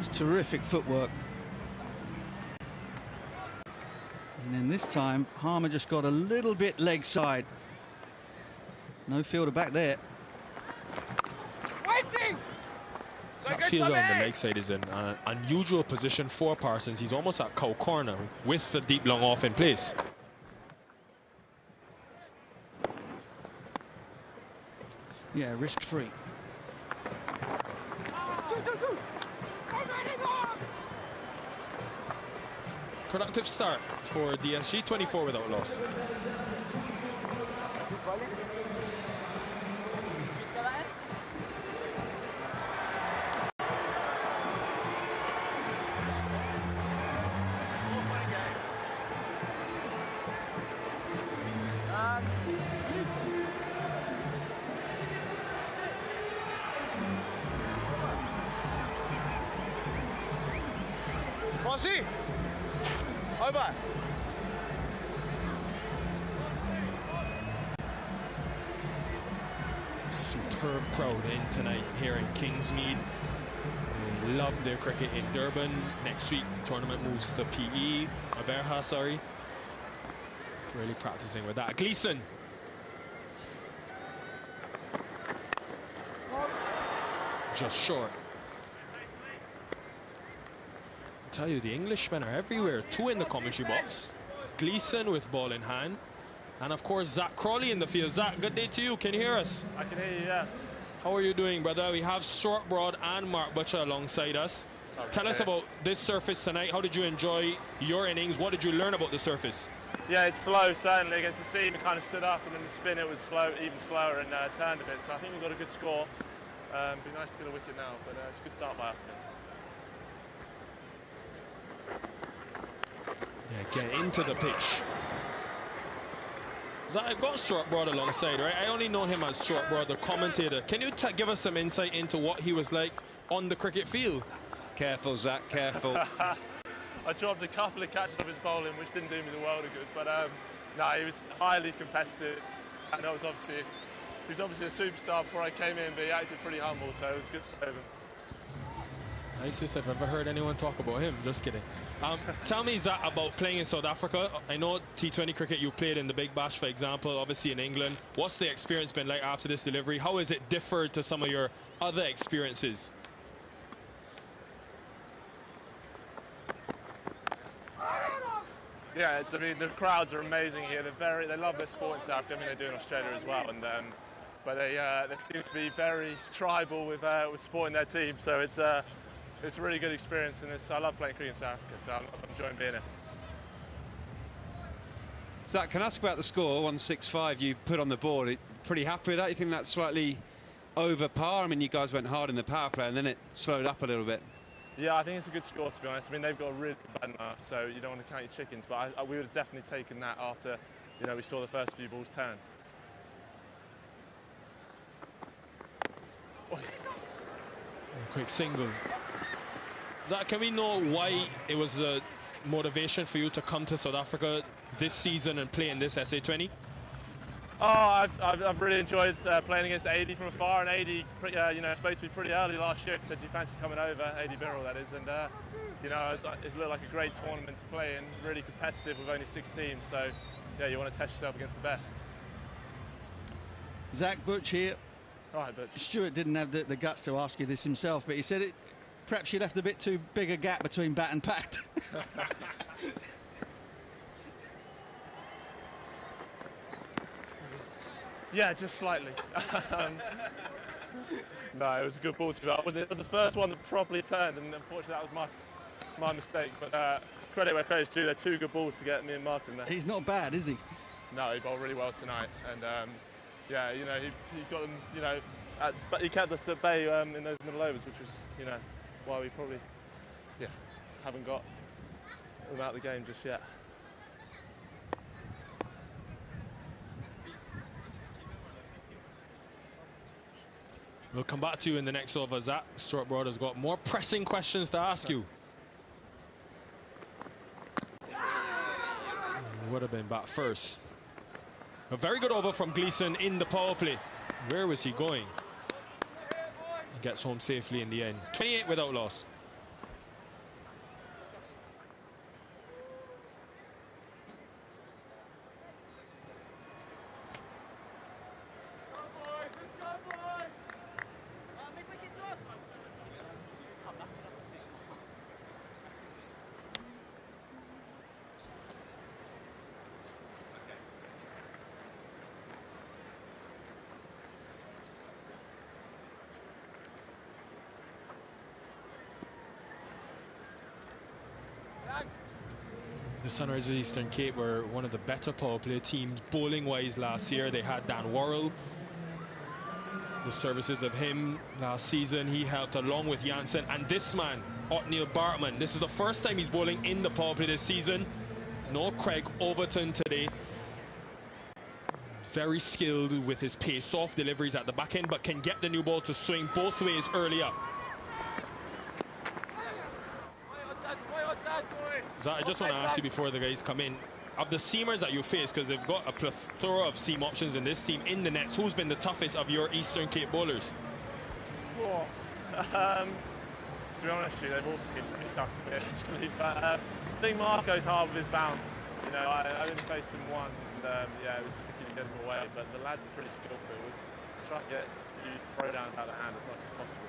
was terrific footwork. And then this time, Harmer just got a little bit leg side. No fielder back there. Waiting! That fielder on the leg side is in an unusual position for Parsons. He's almost at cow corner with the deep long off in place. Yeah, risk-free. Productive start for DSG, 24 without loss. Rossi! Over! Superb crowd in tonight here in Kingsmead. They love their cricket in Durban. Next week, the tournament moves to PE, Aberha, sorry. Really practicing with that. Gleeson. Just short. I tell you, the Englishmen are everywhere. Two in the commentary box. Gleeson with ball in hand. And of course, Zach Crawley in the field. Zach, good day to you. Can you hear us? I can hear you, yeah. How are you doing, brother? We have Stuart Broad and Mark Butcher alongside us. Okay. Tell us about this surface tonight. How did you enjoy your innings? What did you learn about the surface? Yeah, it's slow, certainly. Against the seam, it kind of stood up, and then the spin, it was slow, even slower, and turned a bit. So I think we've got a good score. Be nice to get a wicket now, but it's a good start by us. Yeah, get into the pitch. I've got Stuart Broad alongside, right? I only know him as Stuart Broad, the commentator. Can you give us some insight into what he was like on the cricket field? Careful, Zach, careful. I dropped a couple of catches of his bowling, which didn't do me the world of good, but no, he was highly competitive. And he was obviously a superstar before I came in, but he acted pretty humble, so it was good to play with him. Nicest I've ever heard anyone talk about him. Just kidding. Tell me, Zach, about playing in South Africa. I know T20 cricket you played in the Big Bash, for example, obviously in England. What's the experience been like after this delivery? How has it differed to some of your other experiences? Yeah, I mean, the crowds are amazing here. They love their sport in South Africa. I mean, they do in Australia as well. And but they seem to be very tribal with supporting their team. So it's a really good experience, and I love playing cricket in South Africa. So I'm enjoying being here. Zach, can I ask about the score? 165 you put on the board. Pretty happy with that? You think that's slightly over par? I mean, you guys went hard in the power play, and then it slowed up a little bit. Yeah, I think it's a good score, to be honest. I mean, they've got a really bad enough, so you don't want to count your chickens. But we would have definitely taken that after, we saw the first few balls turn. A quick single. Zach, can we know why it was a motivation for you to come to South Africa this season and play in this SA20? Oh, I've really enjoyed playing against AD from afar, and AD, supposed to be pretty early last year. Said you fancy coming over, AD Birrell that is, and it looked like a great tournament to play in, really competitive with only 6 teams. So yeah, you want to test yourself against the best. Zach, Butch here. All right, Butch. Stuart didn't have the guts to ask you this himself, but he said perhaps you left a bit too big a gap between bat and pat. Yeah, just slightly. No, it was a good ball to go. It was the first one that properly turned, and unfortunately that was my mistake. But credit where credit's due, they're 2 good balls to get me and Martin there. He's not bad, is he? No, he bowled really well tonight, and yeah, he got them, but he kept us at bay in those middle overs, which was, why we probably, haven't got them out of the game just yet. We'll come back to you in the next over, Zach. Stuart Broad has got more pressing questions to ask you. Would have been back first. A very good over from Gleeson in the power play. Where was he going? He gets home safely in the end. 28 without loss. The Sunrisers Eastern Cape were one of the better power play teams bowling-wise last year. They had Dan Worrell. The services of him last season, he helped along with Janssen. And this man, Othniel Bartman, this is the first time he's bowling in the power play this season. No Craig Overton today. Very skilled with his pace, soft deliveries at the back end, but can get the new ball to swing both ways early up. Zach, I just want to ask you before the guys come in, of the seamers that you face, because they've got a plethora of seam options in this team in the nets, who's been the toughest of your Eastern Cape bowlers? Cool. To be honest with you, they've all been pretty tough to me actually. But I think Marco's hard with his bounce. You know, I only faced him once, and yeah, it was tricky to get him away. But the lads are pretty skillful. It was try to get a few throwdowns out of hand as much as possible.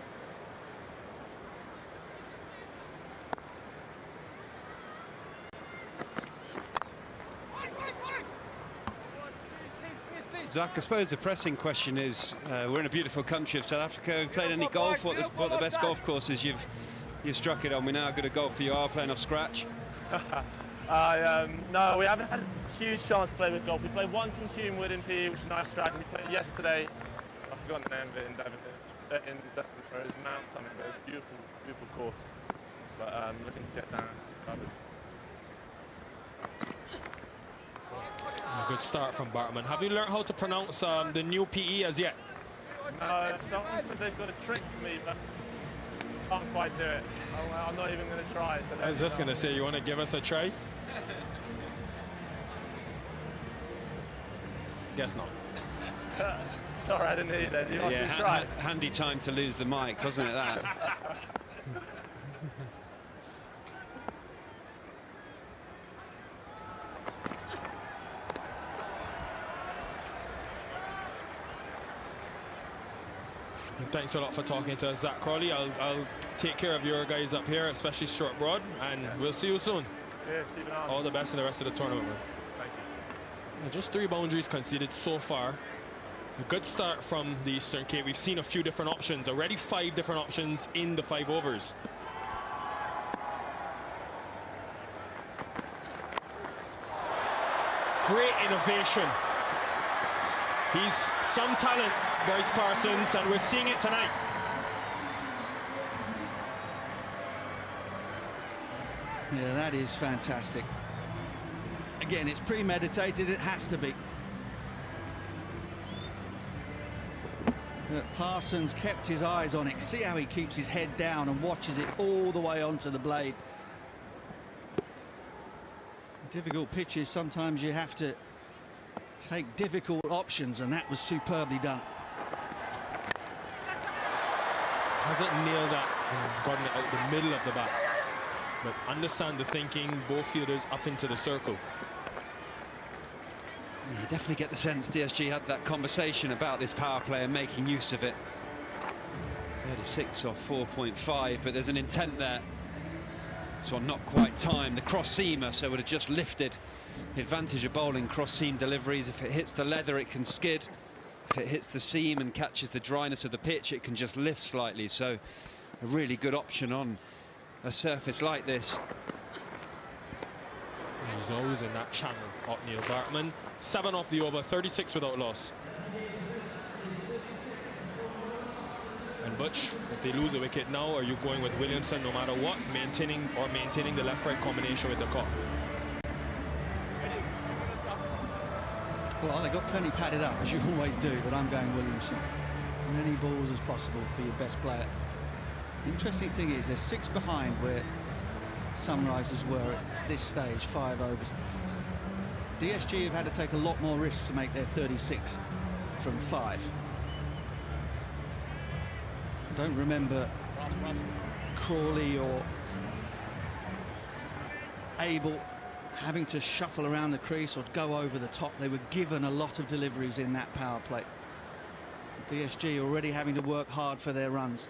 Zach, I suppose the pressing question is, we're in a beautiful country of South Africa. Have you played any golf? What are the best golf courses you've struck it on? We know how good a golfer you are playing off scratch. No, we haven't had a huge chance to play with golf. We played once in Humewood in PE, which is a nice track. We played yesterday. I've forgotten the name of it in Devon. Sorry, it was Mount something, but it's a beautiful, beautiful course. But looking to get down to the covers. A good start from Bartman. Have you learned how to pronounce the new PE as yet? No, someone said they've got a trick for me, but can't quite do it. I'm not even going to try. So I was just going to say, you want to give us a try? Guess not. Sorry, I didn't hear that. You want to try? Handy time to lose the mic, wasn't it, that? Thanks a lot for talking to us, Zach Crawley. I'll take care of your guys up here, especially Stuart Broad, and we'll see you soon. Cheers, keep an eye on. All the best in the rest of the tournament, man. Thank you. Just 3 boundaries conceded so far. A good start from the Eastern Cape. We've seen a few different options, already 5 different options in the 5 overs. Great innovation. He's some talent, Bryce Parsons, and we're seeing it tonight. Yeah, that is fantastic. Again, it's premeditated, it has to be. Parsons kept his eyes on it. See how he keeps his head down and watches it all the way onto the blade. Difficult pitches, sometimes you have to take difficult options, and that was superbly done. Hasn't nailed that and gotten it out the middle of the bat, but understand the thinking, both fielders up into the circle. You definitely get the sense DSG had that conversation about this power play and making use of it. 36 off 4.5, but there's an intent there. This one not quite timed. The cross seamer, so it would have just lifted. The advantage of bowling cross seam deliveries: if it hits the leather, it can skid. If it hits the seam and catches the dryness of the pitch, it can just lift slightly. So a really good option on a surface like this. He's always in that channel, Othniel Bartman. 7 off the over, 36 without loss. And Butch, if they lose a wicket now, are you going with Williamson no matter what, maintaining the left-right combination with the cut? Well, they got plenty padded up, as you always do, but I'm going Williamson. Many balls as possible for your best player. The interesting thing is they're 6 behind where Sunrisers were at this stage, 5 overs. DSG have had to take a lot more risks to make their 36 from 5. I don't remember Crawley or Abel having to shuffle around the crease or go over the top. They were given a lot of deliveries in that power play. DSG already having to work hard for their runs.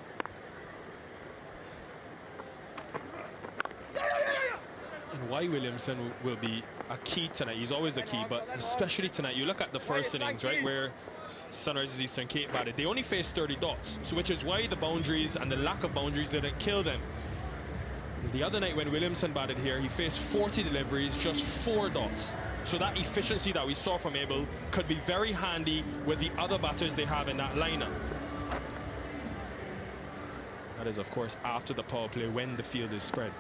And why Williamson will be a key tonight. He's always a key, but especially tonight. You look at the first innings, right, where Sunrisers Eastern Cape batted. They only faced 30 dots, so which is why the boundaries and the lack of boundaries didn't kill them. The other night when Williamson batted here, he faced 40 deliveries, just 4 dots. So that efficiency that we saw from Abel could be very handy with the other batters they have in that lineup. That is, of course, after the power play when the field is spread.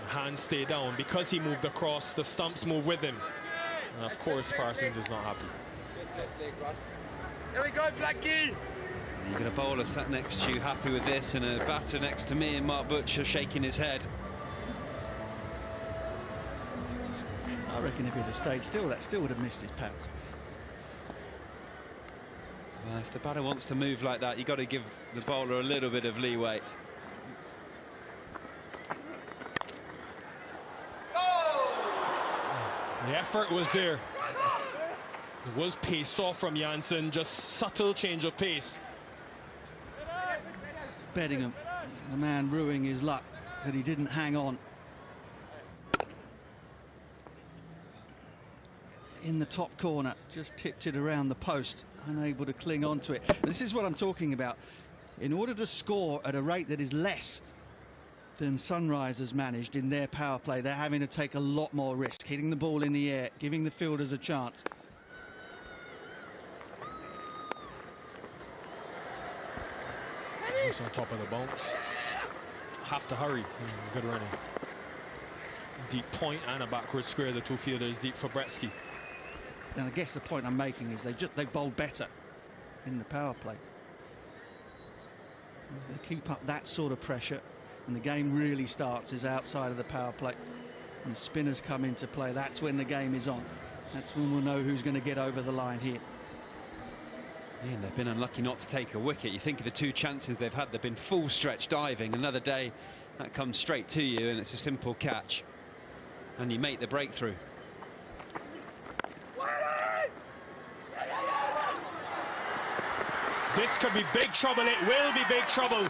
Hands stay down because he moved across. The stumps move with him, and of course Parsons is not happy. Here we go, Blackie. You've got a bowler sat next to you happy with this, and a batter next to me and Mark Butcher shaking his head. I reckon if he'd have stayed still, that still would have missed his pads. Well, if the batter wants to move like that, you've got to give the bowler a little bit of leeway. The effort was there. It was pace off from Janssen, just subtle change of pace. Beddingham, the man ruining his luck that he didn't hang on. In the top corner, just tipped it around the post, unable to cling on to it. This is what I'm talking about. In order to score at a rate that is less than Sunrisers managed in their power play, they're having to take a lot more risk, hitting the ball in the air, giving the fielders a chance. It's on top of the bounce. Have to hurry. Good running. Deep point and a backward square. The two fielders deep for Bretsky. And I guess the point I'm making is they bowled better in the power play. They keep up that sort of pressure, and the game really starts is outside of the power play. And the spinners come into play. That's when the game is on. That's when we'll know who's going to get over the line here. Yeah, and they've been unlucky not to take a wicket. You think of the 2 chances they've had, they've been full stretch diving. Another day, that comes straight to you, and it's a simple catch. And you make the breakthrough. This could be big trouble. It will be big trouble.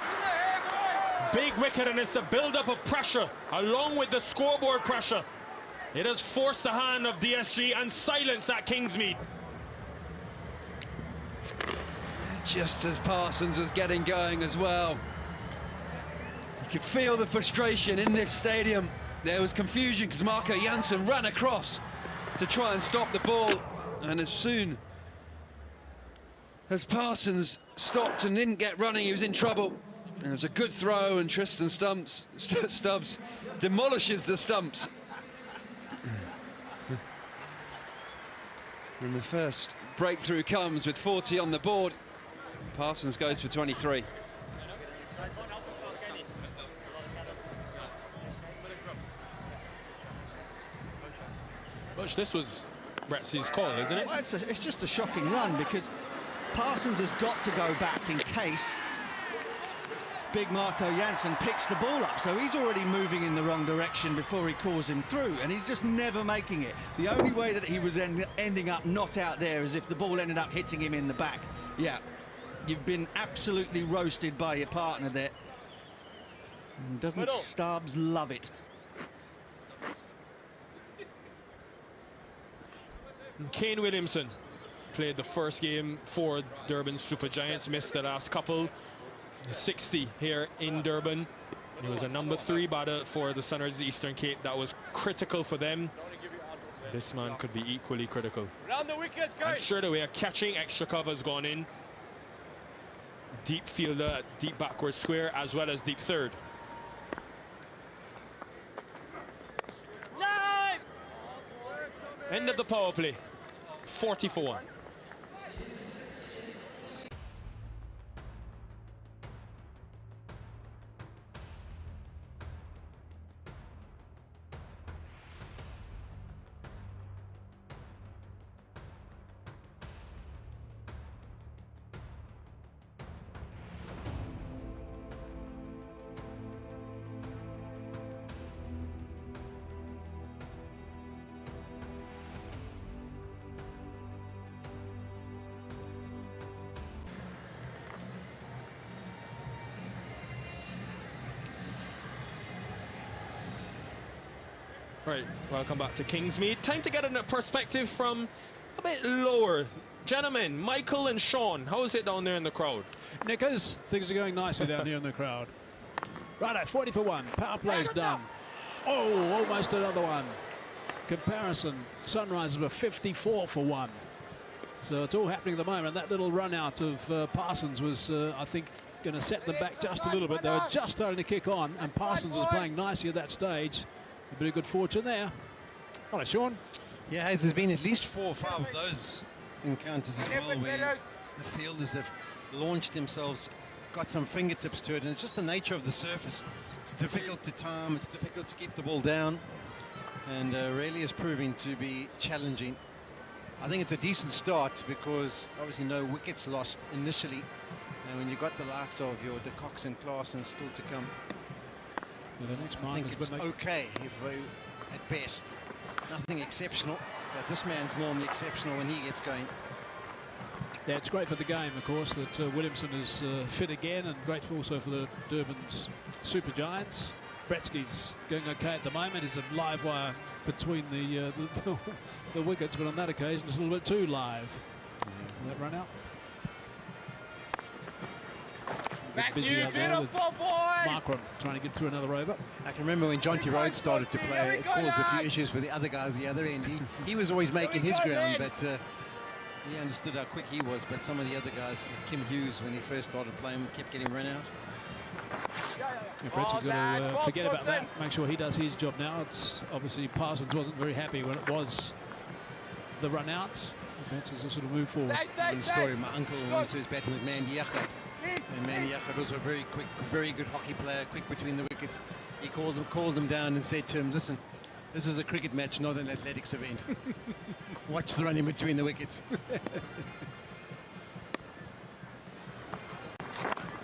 Big wicket, and it's the build-up of pressure along with the scoreboard pressure. It has forced the hand of DSG and silenced at Kingsmead. Just as Parsons was getting going as well. You could feel the frustration in this stadium. There was confusion because Marco Jansen ran across to try and stop the ball, and as soon as Parsons stopped and didn't get running, he was in trouble. And it was a good throw, and Tristan Stubbs demolishes the stumps. And the first breakthrough comes with 40 on the board. Parsons goes for 23. Butch, this was Bretsy's call, isn't it? Well, it's just a shocking run, because Parsons has got to go back in case big Marco Jansen picks the ball up. So he's already moving in the wrong direction before he calls him through, and he's just never making it. The only way that he was ending up not out there is if the ball ended up hitting him in the back. Yeah, you've been absolutely roasted by your partner there. And doesn't Stubbs love it? Kane Williamson played the first game for Durban Super Giants, missed the last couple. 60 here in Durban. He was a number 3 batter for the Sunrisers Eastern Cape. That was critical for them. This man could be equally critical. Round the wicket, guys. And straight away, a catching extra cover has gone in. Deep fielder, deep backward square, as well as deep third. End of the power play. 40 for 1. Right, welcome back to Kingsmead. Time to get a perspective from a bit lower. Gentlemen, Michael and Sean, how is it down there in the crowd? Nickers, things are going nicely down here in the crowd. Right, 40 for 1. Power play's done. Oh, almost another one. Comparison, Sunrisers were 54 for 1. So it's all happening at the moment. That little run out of Parsons was, I think, going to set them back just a little bit. They were just starting to kick on, and Parsons was playing nicely at that stage. A bit of good fortune there. All right, Sean. Yeah, there's been at least 4 or 5 of those encounters as well, where the fielders have launched themselves, got some fingertips to it, and it's just the nature of the surface. It's difficult to time, it's difficult to keep the ball down, and really is proving to be challenging. I think it's a decent start because obviously no wickets lost initially, and when you've got the likes of your De Cox and Klaasen still to come, I think it's okay if at best. Nothing exceptional, but this man's normally exceptional when he gets going. Yeah, it's great for the game, of course, that Williamson is fit again, and great also for the Durban's Super Giants. Bretsky's going okay at the moment. He's a live wire between the wickets, but on that occasion it's a little bit too live. That run out. Back busy you, out there with beautiful boy! Markram trying to get through another over. I can remember when Jonty Rhodes started to play, it caused a few issues for the other guys at the other end. He was always making his ground, but he understood how quick he was. But some of the other guys, like Kim Hughes, when he first started playing, kept getting run out. Yeah, Bretsy's got to forget about that, make sure he does his job now. It's obviously Parsons wasn't very happy when it was the run outs. Bretsy's just sort of move forward. One story, my uncle once was batting with Mandy Yachat. And Manny Yachat was a very quick, very good hockey player, quick between the wickets. He called them down and said to him, listen, this is a cricket match, not an athletics event. Watch the run in between the wickets.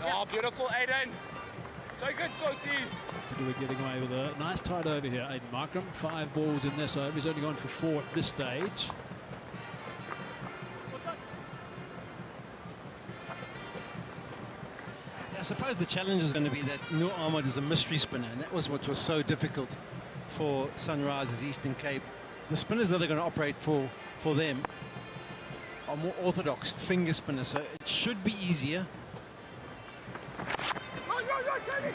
Oh, beautiful, Aiden. So good, Sosie. We're getting away with a nice tight over here. Aiden Markram, 5 balls in this over. He's only gone for 4 at this stage. I suppose the challenge is going to be that Noor Ahmad is a mystery spinner, and that was what was so difficult for Sunrisers Eastern Cape. The spinners that are going to operate for them are more orthodox finger spinners, so it should be easier.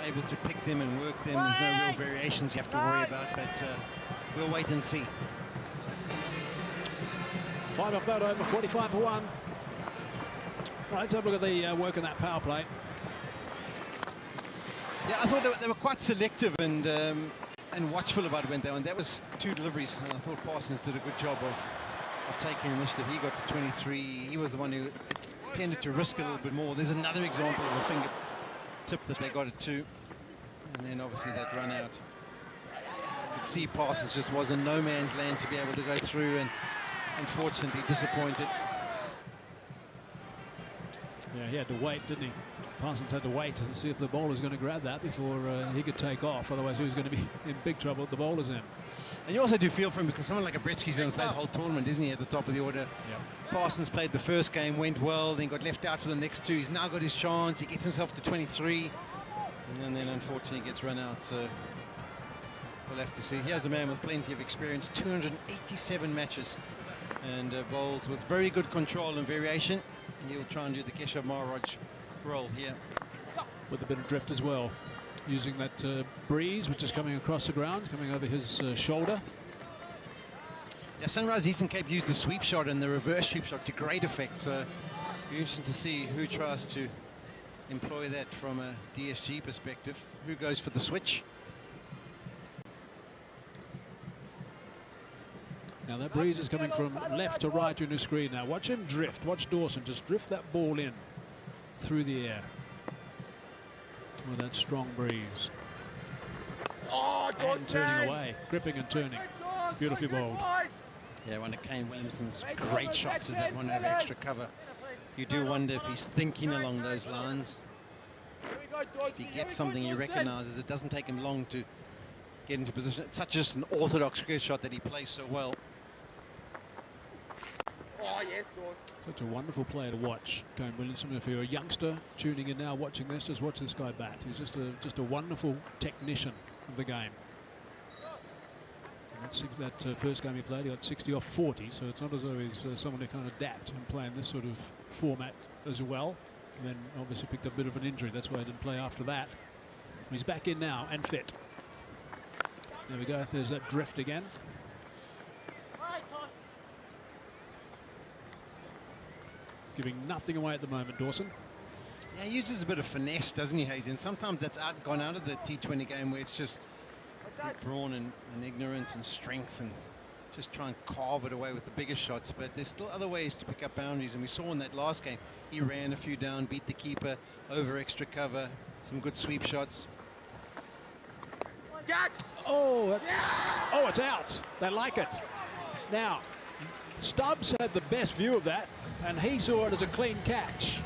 Able to pick them and work them. There's no real variations you have to worry about, but we'll wait and see. 5 off that over, 45 for 1. Right, let's have a look at the work in that power play. Yeah, I thought they were quite selective and watchful about when they went. That was 2 deliveries, and I thought Parsons did a good job of taking initiative. He got to 23. He was the one who tended to risk a little bit more. There's another example of a finger tip that they got it to, and then obviously that run out. You could see Parsons just was in no man's land to be able to go through, and unfortunately disappointed. Yeah, he had to wait, didn't he? Parsons had to wait to see if the bowler was going to grab that before he could take off. Otherwise, he was going to be in big trouble at the bowler's end. And you also do feel for him because someone like a Bretsky's going to play the whole tournament, isn't he, at the top of the order? Yep. Parsons played the first game, went well, then got left out for the next 2. He's now got his chance. He gets himself to 23, and then unfortunately gets run out. So we'll have to see. Here's a man with plenty of experience, 287 matches, and bowls with very good control and variation. He'll try and do the Keshav Maharaj role here. With a bit of drift as well, using that breeze which is coming across the ground, coming over his shoulder. Yeah, Sunrise Eastern Cape used the sweep shot and the reverse sweep shot to great effect. So it'll be interesting to see who tries to employ that from a DSG perspective. Who goes for the switch? Now that breeze is coming from left to right on the screen now. Watch him drift. Watch Dawson just drift that ball in through the air with that strong breeze. Oh, Dawson! And turning away, gripping and turning. Beautifully bowled. Yeah, one of Kane Williamson's great shots is that one over extra cover. You do wonder if he's thinking along those lines. If he gets something he recognises, it doesn't take him long to get into position. It's such just an orthodox cricket shot that he plays so well. Oh, yes, Dawson. Such a wonderful player to watch, Kane Williamson. If you're a youngster tuning in now, watching this, just watch this guy bat. He's just a wonderful technician of the game. That first game he played, he got 60 off 40, so it's not as though he's someone who can't adapt and play in this sort of format as well. And then obviously picked up a bit of an injury, that's why he didn't play after that. He's back in now and fit. There we go, there's that drift again. Giving nothing away at the moment, Dawson. Yeah, he uses a bit of finesse, doesn't he, Hayes? And sometimes that's gone out of the T20 game where it's just brawn and ignorance and strength and just try and carve it away with the biggest shots. But there's still other ways to pick up boundaries, and we saw in that last game he ran a few down, beat the keeper over extra cover, some good sweep shots. Oh, it's out. They like it. Now, Stubbs had the best view of that, and he saw it as a clean catch.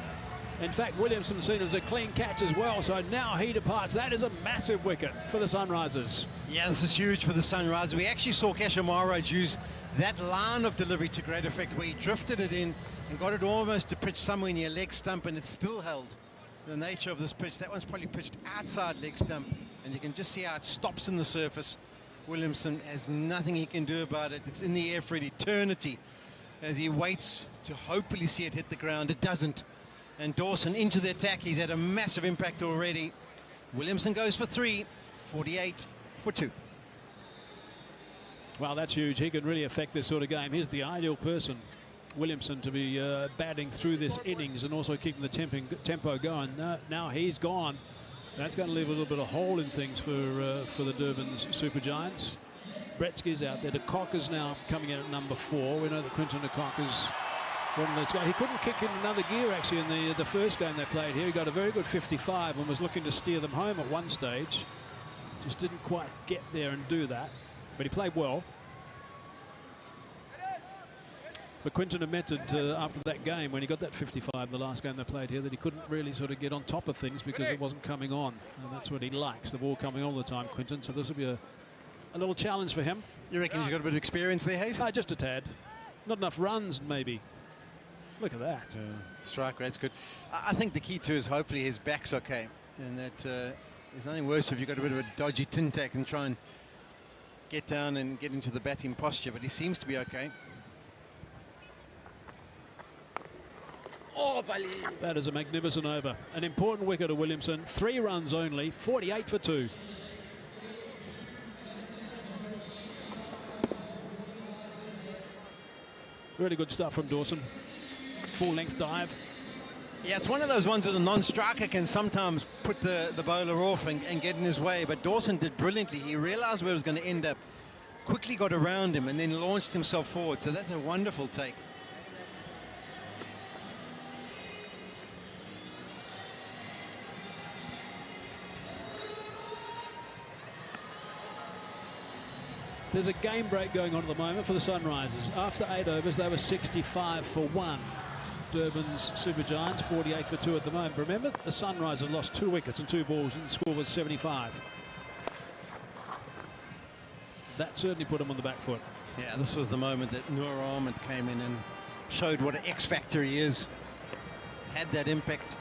In fact, Williamson seen it as a clean catch as well, so now he departs. That is a massive wicket for the Sunrisers. Yeah, this is huge for the Sunrisers. We actually saw Keshav Maharaj use that line of delivery to great effect, where he drifted it in and got it almost to pitch somewhere near leg stump, and it still held. The nature of this pitch, that one's probably pitched outside leg stump, and you can just see how it stops in the surface. Williamson has nothing he can do about it. It's in the air for an eternity as he waits to hopefully see it hit the ground. It doesn't. And Dawson into the attack. He's had a massive impact already. Williamson goes for 3, 48 for 2. Well, that's huge. He can really affect this sort of game. He's the ideal person, Williamson, to be batting through this innings and also keeping the tempo going. Now he's gone. That's going to leave a little bit of hole in things for the Durban's Super Giants. Bretsky's out there. De Kock is now coming in at number 4. We know that Quinton de Kock is one of those guys. He couldn't kick in another gear actually in the first game they played here. He got a very good 55 and was looking to steer them home at one stage. Just didn't quite get there and do that. But he played well. But Quinton admitted after that game, when he got that 55 in the last game they played here, that he couldn't really sort of get on top of things because it wasn't coming on. And that's what he likes, the ball coming all the time, Quinton. So this will be a little challenge for him. You reckon he's got a bit of experience there, Hayes? Just a tad. Not enough runs, maybe. Look at that. Strike rate's good. I think the key to is hopefully his back's okay. And that there's nothing worse if you've got a bit of a dodgy tin tack and try and get down and get into the batting posture. But he seems to be okay. Oh, Bali. That is a magnificent over. An important wicket of Williamson. 3 runs only. 48 for 2. Really good stuff from Dawson. Full-length dive. Yeah, it's one of those ones where the non-striker can sometimes put the bowler off and get in his way. But Dawson did brilliantly. He realized where it was going to end up, quickly got around him, and then launched himself forward. So that's a wonderful take. There's a game break going on at the moment for the Sunrisers. After 8 overs, they were 65 for 1. Durban's Super Giants 48 for 2 at the moment. Remember, the Sunrisers lost 2 wickets and 2 balls, and the score was 75. That certainly put them on the back foot. Yeah, this was the moment that Noor Ahmed came in and showed what an X factor he is. Had that impact.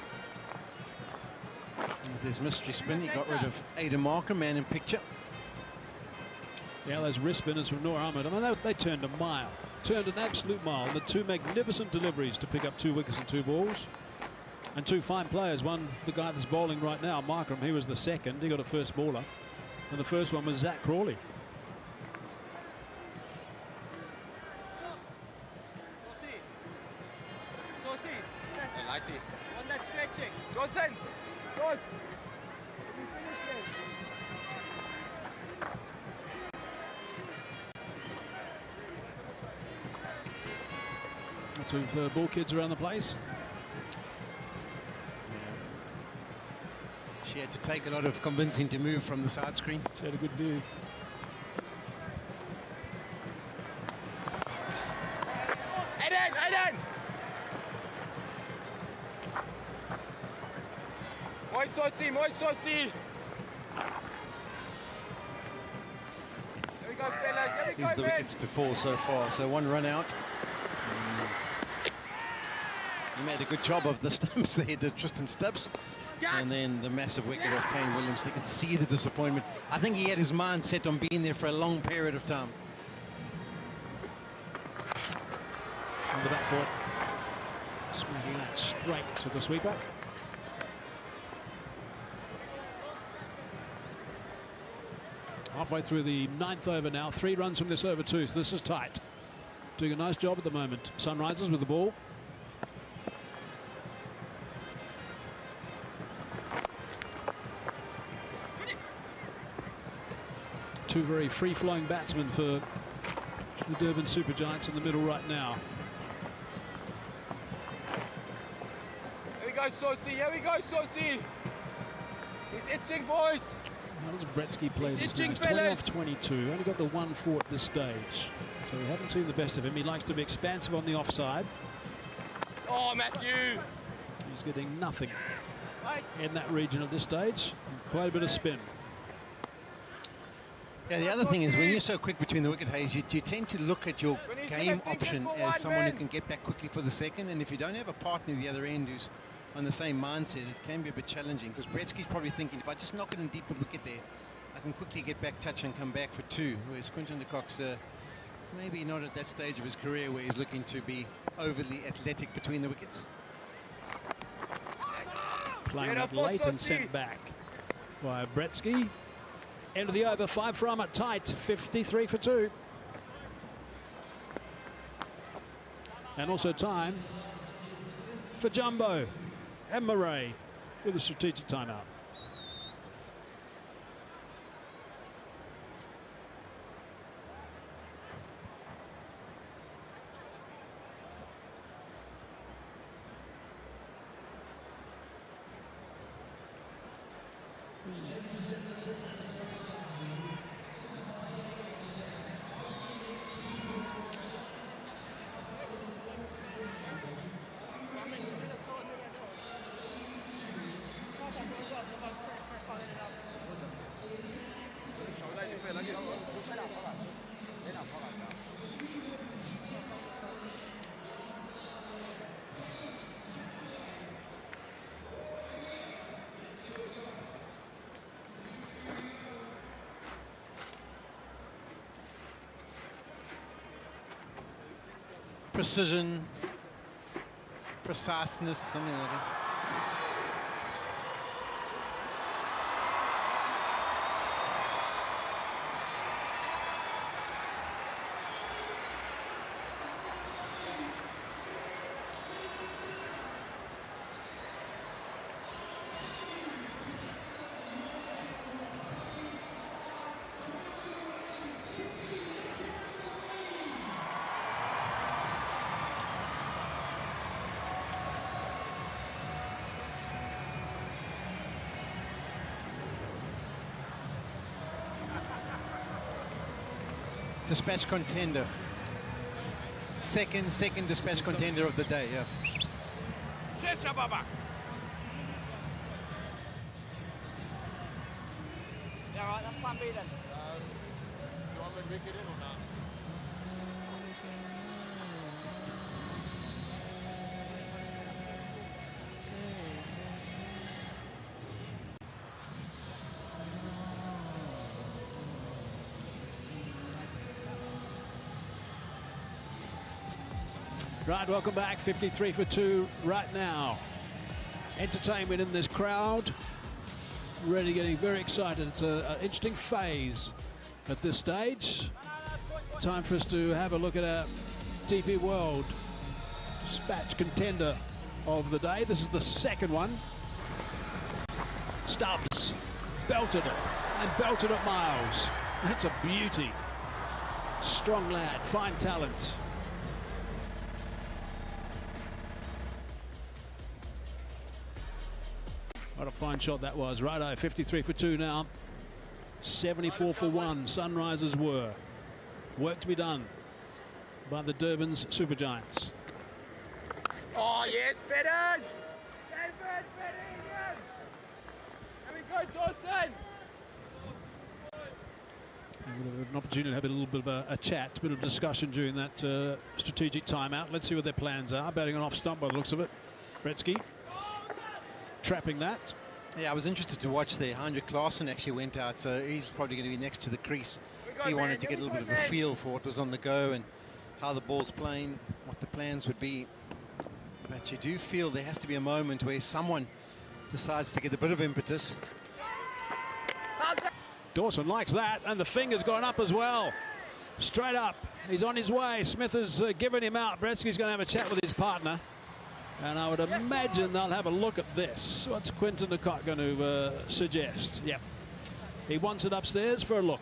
With his mystery spin, he got rid of Aidan Markham, man in picture. Yeah, those wrist spinners from Noor Ahmed. I mean, they turned a mile. Turned an absolute mile. And the 2 magnificent deliveries to pick up 2 wickets and 2 balls. And 2 fine players. One, the guy that's bowling right now, Markham, he was the second. He got a first baller. And the first one was Zach Crawley. On that stretching. Johnson. Good. Lots of ball kids around the place. She had to take a lot of convincing to move from the side screen. She had a good view. Aiden! Moi Saucy! There we go, fellas. There we Here's go, the man. wickets to fall so far. So 1 run out. He made a good job of the stumps there, the Tristan Stubbs. And then the massive wicket of Kane Williams. You can see the disappointment. I think he had his mind set on being there for a long period of time. On the back foot. Smacking that straight to the sweeper. Halfway through the 9th over now. 3 runs from this over 2, so this is tight. Doing a nice job at the moment. Sunrisers with the ball. Two very free-flowing batsmen for the Durban Super Giants in the middle right now. Here we go, Saucy. Here we go, Saucy. He's itching, boys. How does Bretsky play this now? 20 off 22. Only got the 1-4 at this stage. So we haven't seen the best of him. He likes to be expansive on the offside. Oh, Matthew. He's getting nothing in that region at this stage. And quite a bit of spin. Yeah, the other thing is when you're so quick between the wicket, Hayes, you tend to look at your game option as someone who can get back quickly for the second. And if you don't have a partner at the other end who's on the same mindset, it can be a bit challenging, because Bretsky's probably thinking, if I just knock it in deep mid-wicket there, I can quickly get back touch and come back for 2. Whereas Quinton de Kock's maybe not at that stage of his career where he's looking to be overly athletic between the wickets. Playing that late and sent back by Bretsky. End of the over, 5 from it, tight, 53 for 2. And also time for Jumbo and Murray with a strategic timeout. Precision, preciseness, something like that. Dispatch contender. Second dispatch contender of the day, yeah. Yes, Baba. Yeah, right, that's plan B then. You want me to break it in or not? Right, welcome back. 53 for 2 right now. Entertainment in this crowd. Really getting very excited. It's an interesting phase at this stage. Time for us to have a look at our DP World Dispatch contender of the day. This is the second one. Stubbs belted it and belted it miles. That's a beauty. Strong lad, fine talent. What a fine shot that was. Righto, 53 for 2 now. 74 for 1. Sunrisers were. Work to be done by the Durban's Super Giants. Oh, yes, Betters! David, Betters! There we go, Dawson! An opportunity to have a little bit of a chat, a bit of discussion during that strategic timeout. Let's see what their plans are. Batting on off stump by the looks of it. Gretzky trapping that. Yeah, I was interested to watch there. Heinrich Klaassen actually went out, so he's probably going to be next to the crease. He wanted to get a little bit of a feel for what was on the go and how the ball's playing, what the plans would be. But you do feel there has to be a moment where someone decides to get a bit of impetus. Dawson likes that, and the finger's gone up as well. Straight up. He's on his way. Smith has given him out. Gretzky's going to have a chat with his partner. And I would imagine they'll have a look at this. What's Quinton de Kock going to suggest? Yep. He wants it upstairs for a look.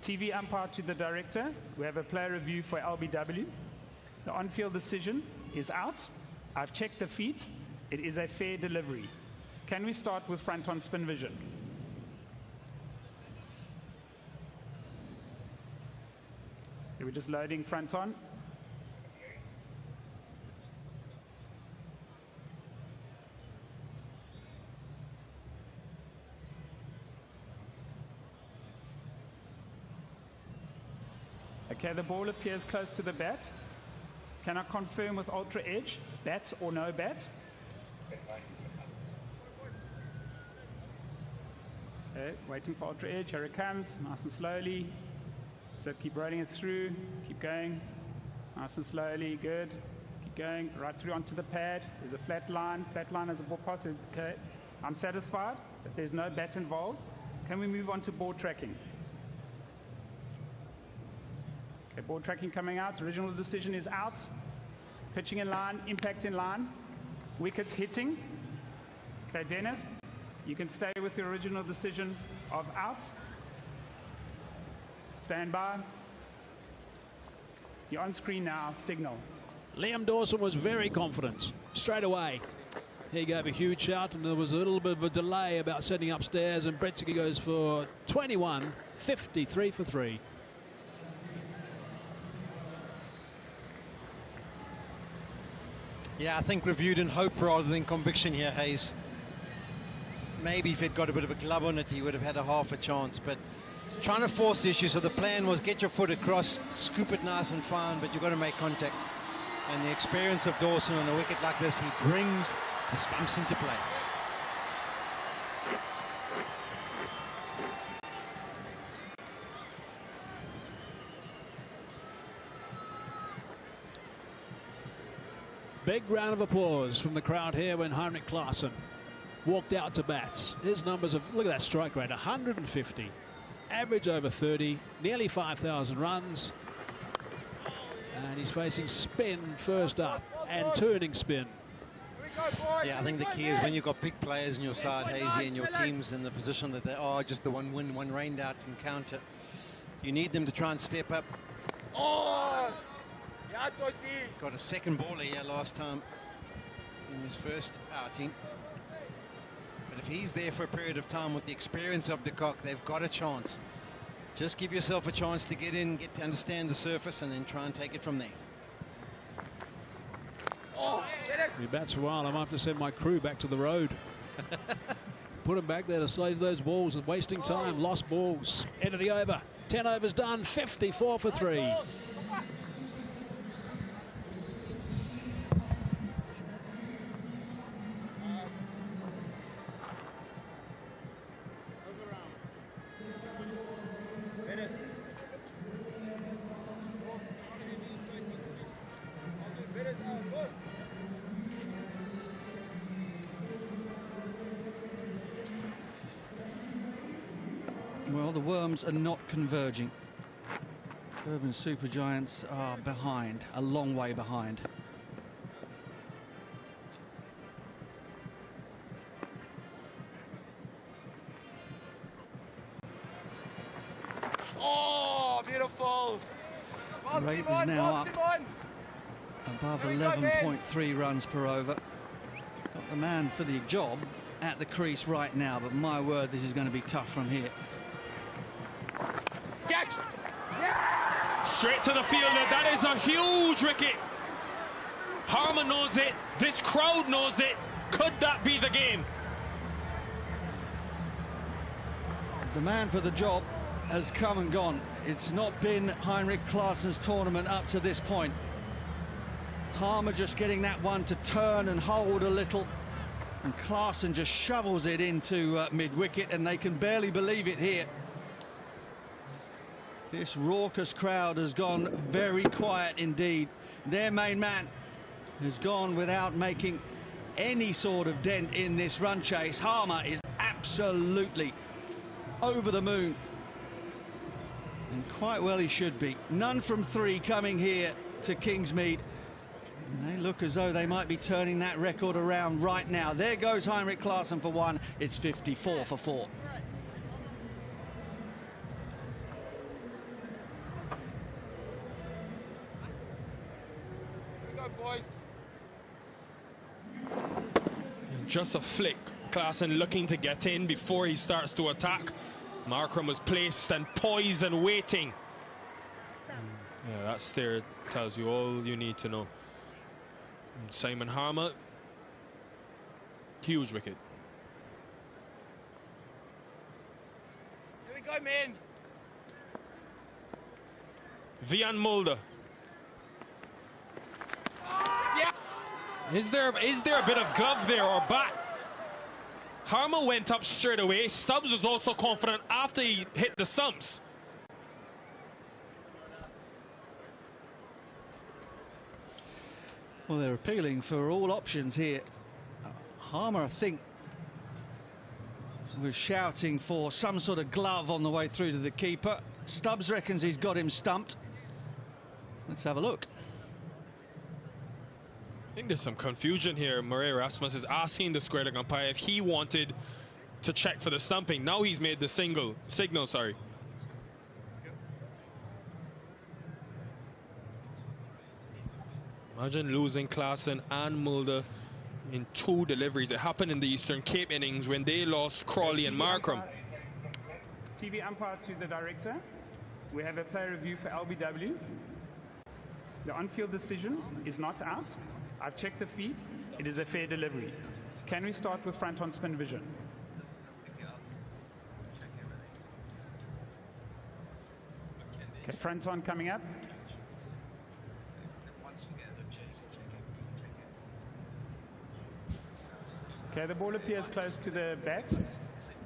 TV umpire to the director. We have a player review for LBW. The on-field decision is out. I've checked the feet. It is a fair delivery. Can we start with front-on spin vision? Okay, we're just loading front-on. Okay, the ball appears close to the bat. Can I confirm with Ultra Edge, bat or no bat? Okay, waiting for Ultra Edge. Here it comes, nice and slowly. So keep rolling it through, keep going, nice and slowly, good. Keep going, right through onto the pad. There's a flat line as a ball pass. Okay, I'm satisfied that there's no bat involved. Can we move on to ball tracking? Okay, ball tracking coming out. Original decision is out. Pitching in line, impact in line. Wickets hitting. Okay, Dennis, you can stay with your original decision of out. Stand by. You're on screen now, signal. Liam Dawson was very confident straight away. He gave a huge shout, and there was a little bit of a delay about setting upstairs, and Gretzky goes for 21, 53 for 3. Yeah, I think reviewed in hope rather than conviction here, Hayes. Maybe if he'd got a bit of a glove on it, he would have had a half a chance, but trying to force the issue. So the plan was get your foot across, scoop it nice and fine, but you've got to make contact. And the experience of Dawson on a wicket like this, he brings the stumps into play. Big round of applause from the crowd here when Heinrich Klaassen walked out to bats. His numbers of, look at that strike rate, 150. Average over 30, nearly 5,000 runs. And he's facing spin first up and turning spin. Yeah, I think the key is when you've got big players in your side, Hazy, and your team's in the position that they are just the one win, one rained out encounter. You need them to try and step up. Oh! Yeah, so see. Got a second baller here last time in his first outing. But if he's there for a period of time with the experience of de Kock, they've got a chance. Just give yourself a chance to get in, get to understand the surface, and then try and take it from there. Oh, He bats for a while. I might have to send my crew back to the road. Put them back there to save those balls and wasting time. Lost balls. End of the over. 10 overs done. 54 for 3. Well, the worms are not converging. Urban Supergiants are behind, a long way behind. Oh, beautiful. The rate is now up above 11.3 runs per over. Got the man for the job at the crease right now, but my word, this is going to be tough from here. Catch! Yeah! Straight to the fielder. That is a huge wicket. Harmer knows it. This crowd knows it. Could that be the game? The man for the job has come and gone. It's not been Heinrich Klaassen's tournament up to this point. Harmer just getting that one to turn and hold a little, and Klaassen just shovels it into mid-wicket, and they can barely believe it here. This raucous crowd has gone very quiet indeed. Their main man has gone without making any sort of dent in this run chase. Harmer is absolutely over the moon, and quite well he should be. None from three coming here to Kingsmead. And they look as though they might be turning that record around right now. There goes Heinrich Klaassen for one. It's 54 for 4. Here we go, boys. Just a flick. Klaassen looking to get in before he starts to attack. Markram was placed and poised and waiting. Yeah, that stare tells you all you need to know. And Simon Harmer, huge wicket. Here we go, man. Vian Mulder. Yeah. Is there a bit of glove there or bat? Harmer went up straight away. Stubbs was also confident after he hit the stumps. Well, they're appealing for all options here. Harmer, I think, was shouting for some sort of glove on the way through to the keeper. Stubbs reckons he's got him stumped. Let's have a look. I think there's some confusion here. Murray Rasmus is asking the square leg umpire if he wanted to check for the stumping. Now he's made the signal, sorry. Imagine losing Klaassen and Mulder in 2 deliveries. It happened in the Eastern Cape innings when they lost Crawley and Markram. TV umpire to the director. We have a player review for LBW. The on-field decision is not out. I've checked the feet. It is a fair delivery. Can we start with front on spin vision? Okay, front on coming up. Okay, the ball appears close to the bat.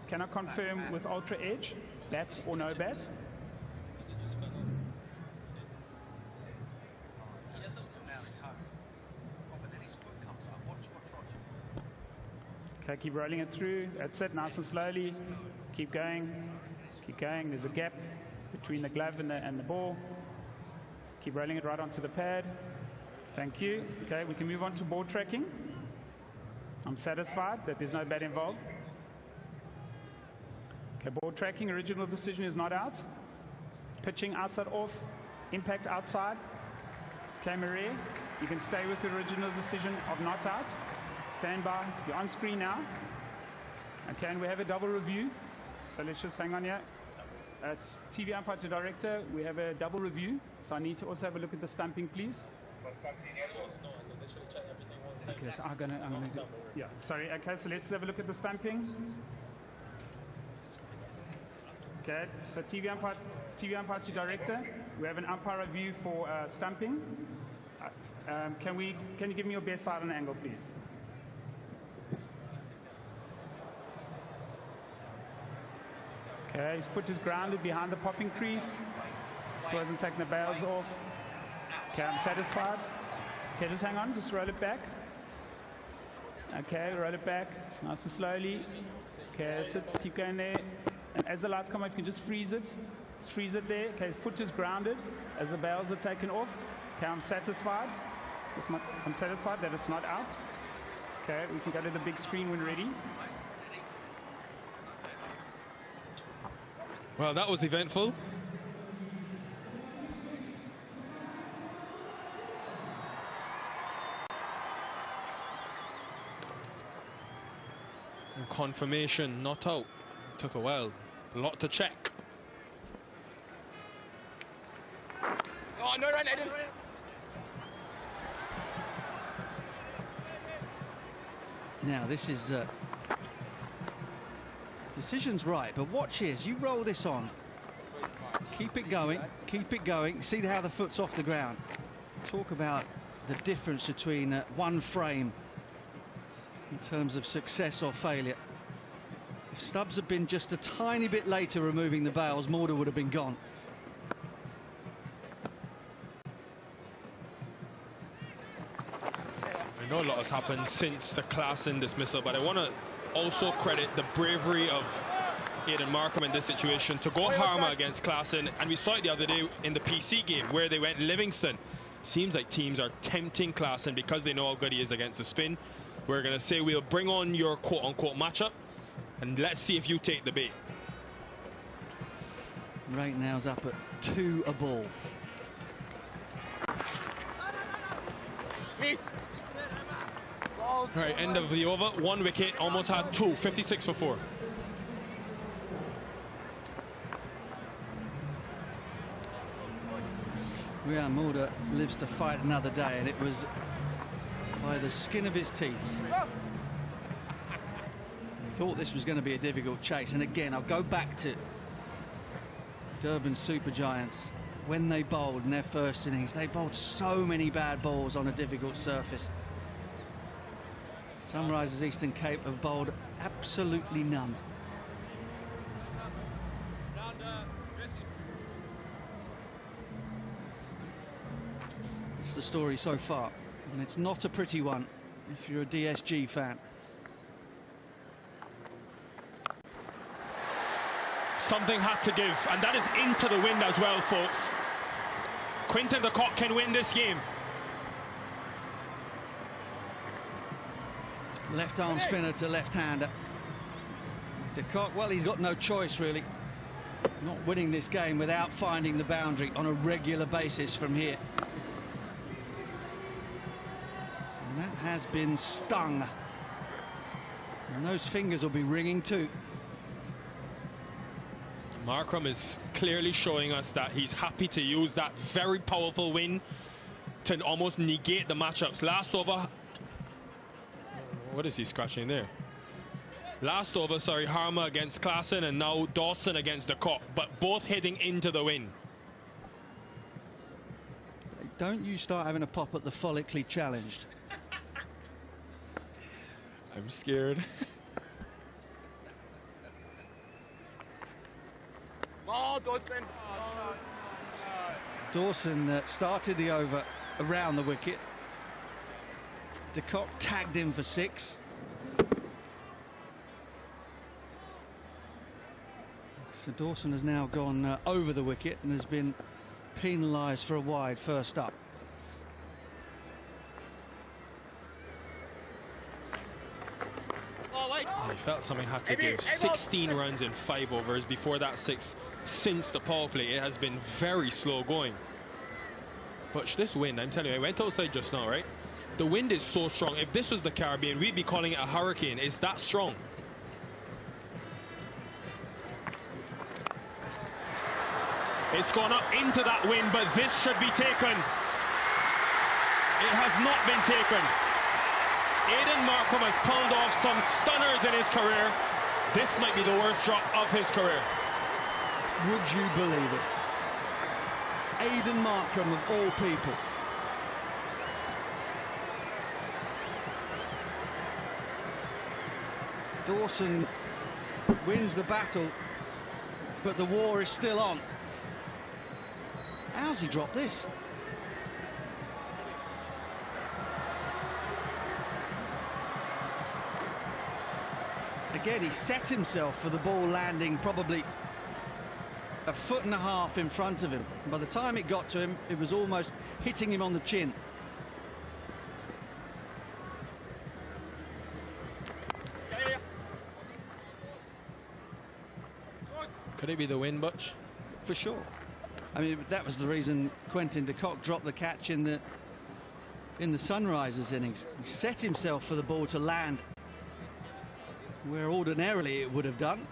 Can I confirm with ultra edge, bat or no bat? Okay, keep rolling it through. That's it, nice and slowly. Keep going. Keep going. There's a gap between the glove and the ball. Keep rolling it right onto the pad. Thank you. Okay, we can move on to ball tracking. I'm satisfied that there's no bat involved. Okay, ball tracking, original decision is not out. Pitching outside off, impact outside. Okay, Marie, you can stay with the original decision of not out. Stand by, you're on screen now. Okay, and we have a double review. So let's just hang on here. At TV umpire to director, we have a double review. So I need to also have a look at the stumping, please. Okay, so I'm gonna do, yeah, sorry. Okay, so let's have a look at the stumping. Okay, so TV umpire to director, we have an umpire review for stumping. Can you give me your best side on angle, please? Okay, his foot is grounded behind the popping crease. Still hasn't taken the bails off. Okay, I'm satisfied. Okay, just hang on, just roll it back. Okay, roll it back, nice and slowly. Okay, that's it, just keep going there. And as the lights come on, you can just freeze it. Just freeze it there. Okay, his foot is grounded as the bails are taken off. Okay, I'm satisfied. I'm satisfied that it's not out. Okay, we can go to the big screen when ready. Well, that was eventful. And confirmation, not out. Took a while. A lot to check. no run, Aiden. Now this is decision's right, but watch here. You roll this on. Keep it going. Keep it going. See how the foot's off the ground. Talk about the difference between one frame in terms of success or failure. If Stubbs had been just a tiny bit later removing the bails, Mortar would have been gone. I know a lot has happened since the Klaassen dismissal, but I want to also credit the bravery of Aiden Markham in this situation to go Harmer against Klaassen, and we saw it the other day in the PC game where they went Livingston. Seems like teams are tempting Klaassen because they know how good he is against the spin. We're going to say we'll bring on your quote-unquote matchup, and let's see if you take the bait. Right now's up at 2 a ball. Right, end of the over, 1 wicket, almost had 2, 56 for 4. Rian Mulder lives to fight another day, and it was by the skin of his teeth. Thought this was going to be a difficult chase, and again I'll go back to Durban Supergiants. When they bowled in their first innings, they bowled so many bad balls on a difficult surface. Sunrisers Eastern Cape have bowled absolutely none. It's the story so far, and it's not a pretty one if you're a DSG fan. Something had to give, and that is into the wind as well, folks. Quinton de Kock can win this game. Left arm spinner to left hander. De Kock, well, he's got no choice really. Not winning this game without finding the boundary on a regular basis from here. And that has been stung. And those fingers will be ringing too. Markram is clearly showing us that he's happy to use that very powerful win to almost negate the matchups. Last over, what is he scratching there? Last over, sorry, Harmer against Klaassen, and now Dawson against de Kock, but both heading into the win. Don't you start having a pop at the follically challenged. I'm scared. Oh, Dawson. Dawson started the over around the wicket. De Kock tagged him for 6. So Dawson has now gone over the wicket and has been penalised for a wide first up. He felt something had to give. 16 runs in 5 overs. Before that 6 since the power play. It has been very slow going. But this wind, I'm telling you, I went outside just now, right? The wind is so strong. If this was the Caribbean, we'd be calling it a hurricane. It's that strong. It's gone up into that wind, but this should be taken. It has not been taken. Aiden Markham has pulled off some stunners in his career. This might be the worst drop of his career. Would you believe it? Aiden Markham of all people. Dawson wins the battle, but the war is still on. How's he dropped this? Again, he set himself for the ball landing probably a 1.5 feet in front of him. By the time it got to him, it was almost hitting him on the chin. Could it be the wind, Butch? For sure. I mean, that was the reason Quinton de Kock dropped the catch in the Sunrisers innings. He set himself for the ball to land where ordinarily it would have done.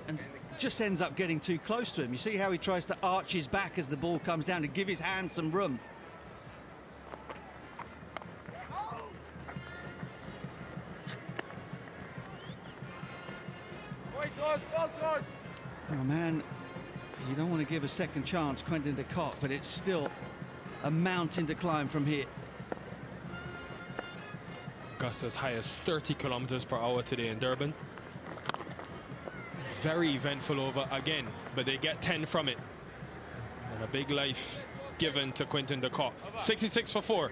and just ends up getting too close to him. You see how he tries to arch his back as the ball comes down to give his hand some room. Oh man, you don't want to give a second chance, Quentin de Kock, but it's still a mountain to climb from here. Gusts as high as 30 kilometers per hour today in Durban. Very eventful over again, but they get 10 from it. And a big life given to Quentin de Kock. 66 for 4.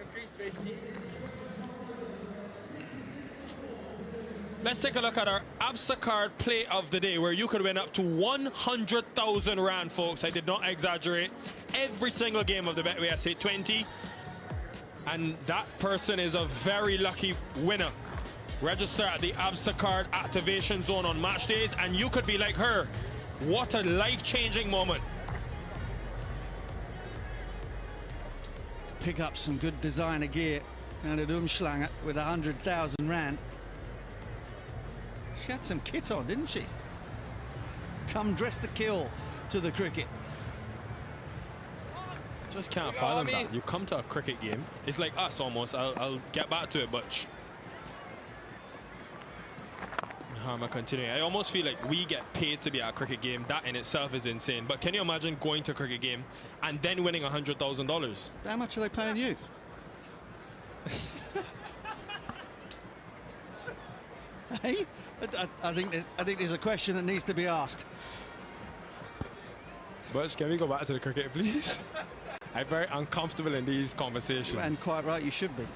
Let's take a look at our ABSA card play of the day, where you could win up to 100,000 rand, folks. I did not exaggerate. Every single game of the Betway SA20. And that person is a very lucky winner. Register at the ABSA card activation zone on match days, and you could be like her. What a life-changing moment. Pick up some good designer gear down at Umschlanger with 100,000 rand. She had some kit on, didn't she? Come dressed to kill to the cricket. Just can't fathom that. You come to a cricket game, it's like us almost. I'll get back to it, but how am I continuing? I almost feel like we get paid to be at a cricket game. That in itself is insane. But can you imagine going to a cricket game and then winning $100,000? How much are they paying you? Hey, I think there's a question that needs to be asked. Butch, can we go back to the cricket, please? I'm very uncomfortable in these conversations. And quite right, you should be.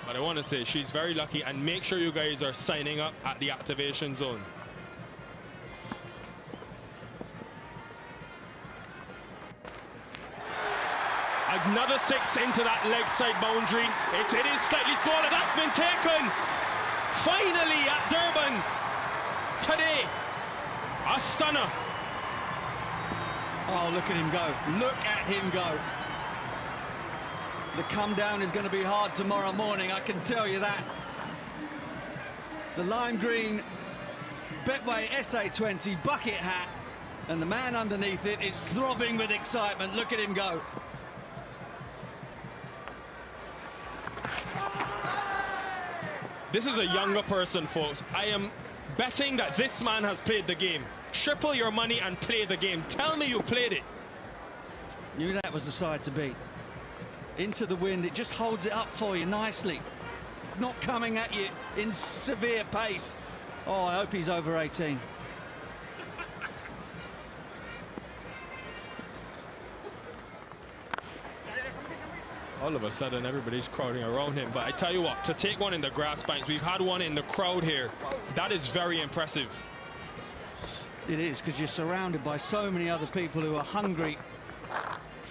But I want to say she's very lucky, and make sure you guys are signing up at the activation zone. Another 6 into that leg side boundary. It is slightly smaller. That's been taken. Finally at Durban today. A stunner. Oh, look at him go. Look at him go. The come down is going to be hard tomorrow morning, I can tell you that. The lime green Betway SA20 bucket hat, and the man underneath it is throbbing with excitement. Look at him go. This is a younger person, folks. I am betting that this man has played the game. Triple your money and play the game. Tell me you played it. Knew that was the side to beat. Into the wind, it just holds it up for you nicely. It's not coming at you in severe pace. Oh, I hope he's over 18. All of a sudden, everybody's crowding around him. But I tell you what, to take one in the grass banks, we've had one in the crowd here. That is very impressive. It is, because you're surrounded by so many other people who are hungry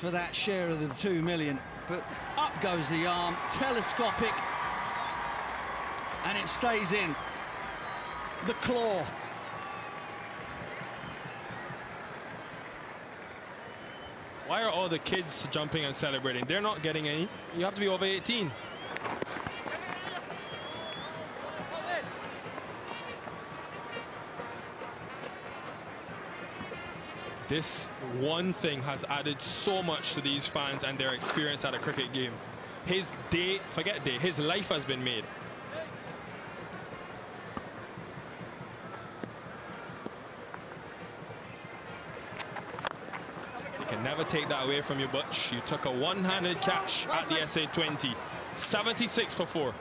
for that share of the 2 million. But up goes the arm, telescopic, and it stays in. The claw. Why are all the kids jumping and celebrating? They're not getting any. You have to be over 18. This one thing has added so much to these fans and their experience at a cricket game. His day, forget day, his life has been made. You can never take that away from you, Butch. You took a one-handed catch at the SA20. 76 for 4.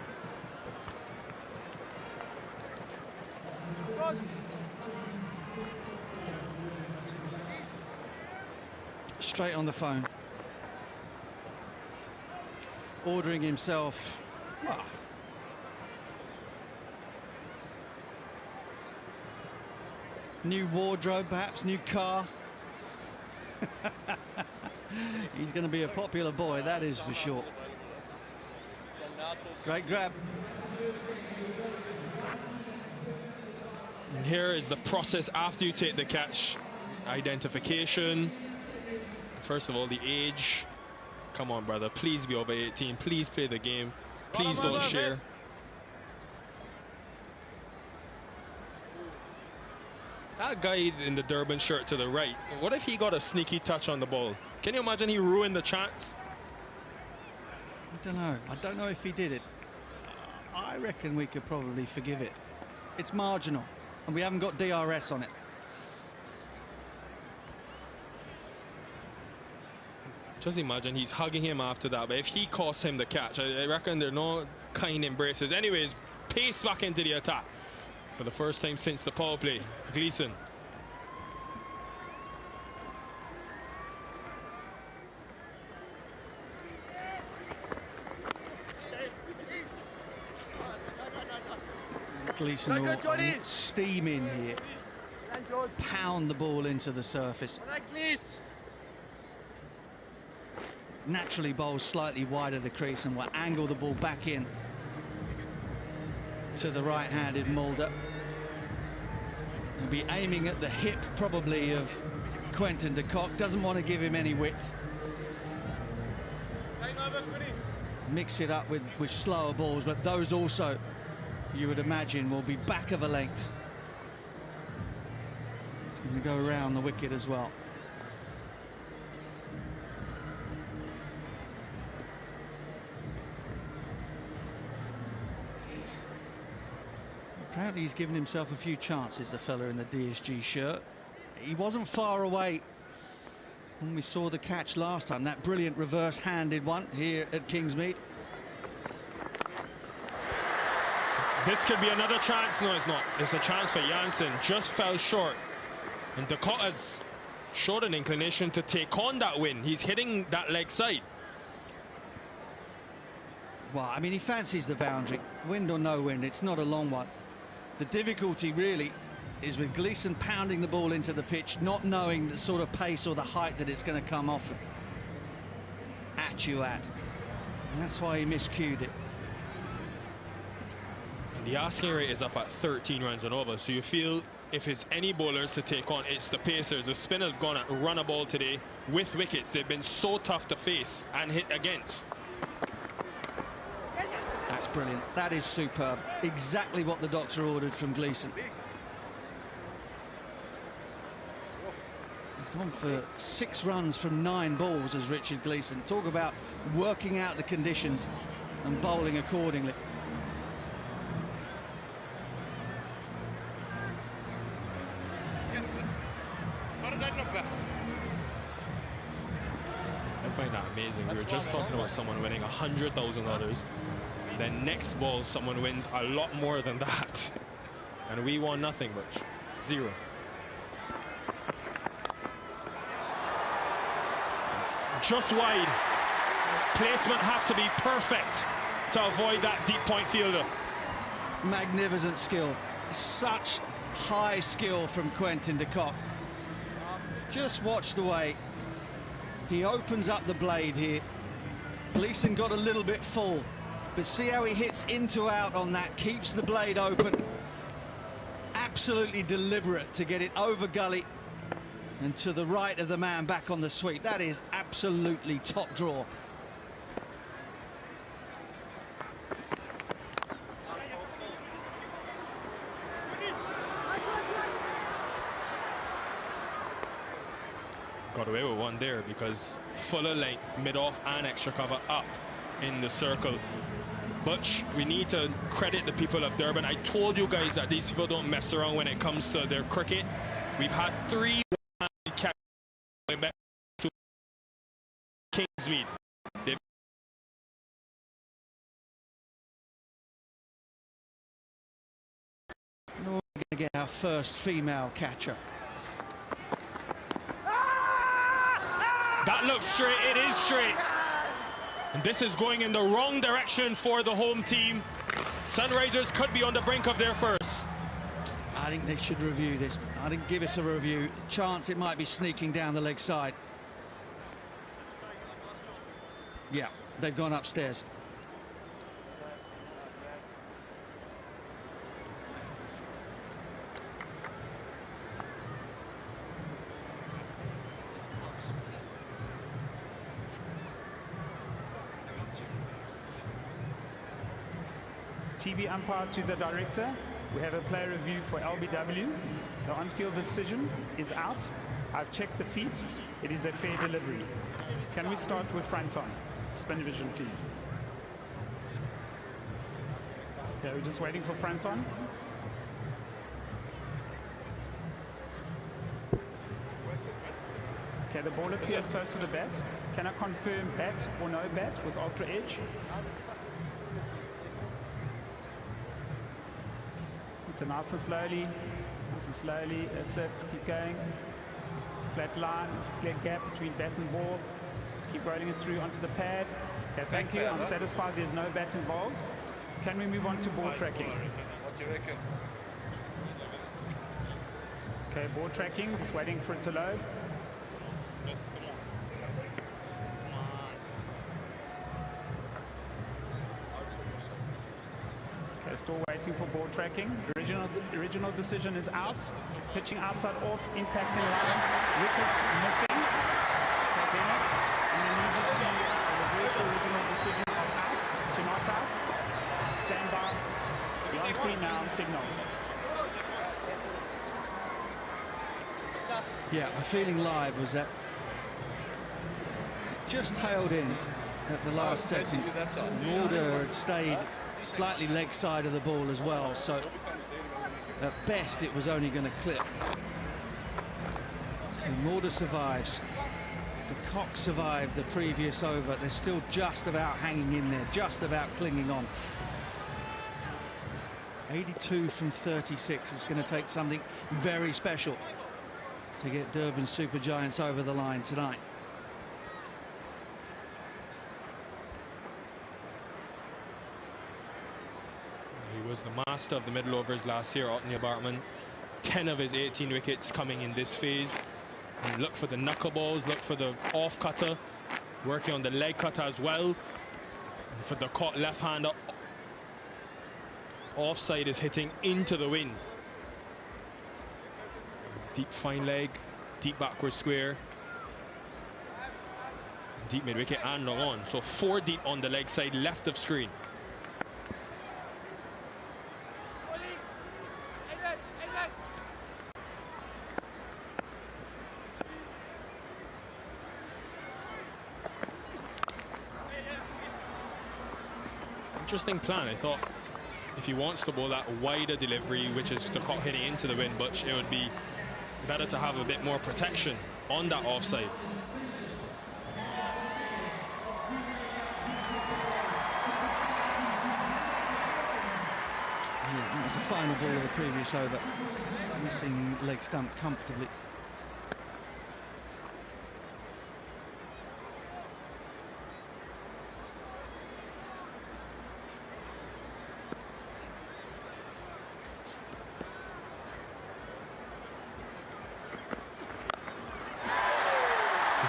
Straight on the phone, ordering himself new wardrobe, perhaps new car. He's going to be a popular boy, that is for sure. Great grab. And here is the process after you take the catch. Identification. First of all, the age. Come on, brother. Please be over 18. Please play the game. Please don't share. that guy in the Durban shirt to the right, what if he got a sneaky touch on the ball? Can you imagine he ruined the chance? I don't know. I don't know if he did it. I reckon we could probably forgive it. It's marginal, and we haven't got DRS on it. Just imagine he's hugging him after that, but if he costs him the catch, I reckon there are no kind embraces. Anyways, pace back into the attack for the first time since the power play. Gleeson. Gleeson will steam in here, pound the ball into the surface. Naturally bowls slightly wider the crease and will angle the ball back in to the right-handed Mulder. He'll be aiming at the hip probably of Quentin de Kock. Doesn't want to give him any width. Mix it up with slower balls, but those also, you would imagine, will be back of a length. It's going to go around the wicket as well. Apparently he's given himself a few chances, the fella in the DSG shirt. He wasn't far away when we saw the catch last time, that brilliant reverse-handed one here at Kingsmead. This could be another chance. No, it's not. It's a chance for Jansen. Just fell short. And de Kock has showed an inclination to take on that win. He's hitting that leg side. Well, I mean, he fancies the boundary. Wind or no wind, it's not a long one. The difficulty really is with Gleeson pounding the ball into the pitch, not knowing the sort of pace or the height that it's going to come off at you at. And that's why he miscued it. And the asking rate is up at 13 runs and over, so you feel if it's any bowlers to take on, it's the Pacers. The spinners gonna run a ball today with wickets. They've been so tough to face and hit against. That's brilliant. That is superb. Exactly what the doctor ordered from Gleeson. He's gone for 6 runs from 9 balls as Richard Gleeson. Talk about working out the conditions and bowling accordingly. I find that amazing. We were just talking about someone winning $100,000. Then next ball, someone wins a lot more than that. And we won nothing but 0. Just wide. Placement had to be perfect to avoid that deep point fielder. Magnificent skill. Such high skill from Quentin de Kock. Just watch the way he opens up the blade here. Gleeson got a little bit full, but see how he hits into out on that, keeps the blade open. Absolutely deliberate to get it over gully and to the right of the man back on the sweep. That is absolutely top draw. Got away with one there because fuller length, mid-off and extra cover up in the circle. Butch, we need to credit the people of Durban. I told you guys that these people don't mess around when it comes to their cricket. We've had 3 catches going back to Kingsmead. We're going to get our first female catcher. That looks straight. It is straight. And this is going in the wrong direction for the home team. Sunrisers could be on the brink of their first. I think they should review this. I think give us a review. Chance it might be sneaking down the leg side. Yeah, they've gone upstairs. TV umpire to the director. We have a player review for LBW. The on-field decision is out. I've checked the feet. It is a fair delivery. Can we start with front on? Spin vision, please. Okay, we're just waiting for front on. Okay, the ball appears close to the bat. Can I confirm bat or no bat with ultra edge? It's a nice and slowly, that's it, keep going. Flat line, it's a clear gap between bat and ball. Keep rolling it through onto the pad. Okay, thank you, I'm satisfied there's no bat involved. Can we move on to ball tracking? What do you reckon? Okay, ball tracking, just waiting for it to load. Okay, still waiting for ball tracking. Original decision is out. Pitching outside off, impacting line. Wickets missing. Okay, Dennis. And immediately reverse the original decision of out to not out. Stand by. The on-screen now signal. Yeah, the feeling live was that just tailed in at the last second. Mulder had stayed slightly leg side of the ball as well, so at best it was only going to clip. So Mulder survives. De Kock survived the previous over. They're still just about hanging in there, just about clinging on. 82 from 36. It's going to take something very special to get Durban Super Giants over the line tonight. He was the master of the middle overs last year, Otney Bartman. 10 of his 18 wickets coming in this phase. And look for the knuckleballs, look for the off cutter, working on the leg cutter as well. And for the caught left hander, offside is hitting into the wind. Deep fine leg, deep backward square, deep mid wicket and long on. So 4 deep on the leg side left of screen. Interesting plan. I thought if he wants the ball, that wider delivery, which is the caught hitting into the wind, but it would be better to have a bit more protection on that offside. Yeah, that was the final ball of the previous over. Missing leg stump comfortably.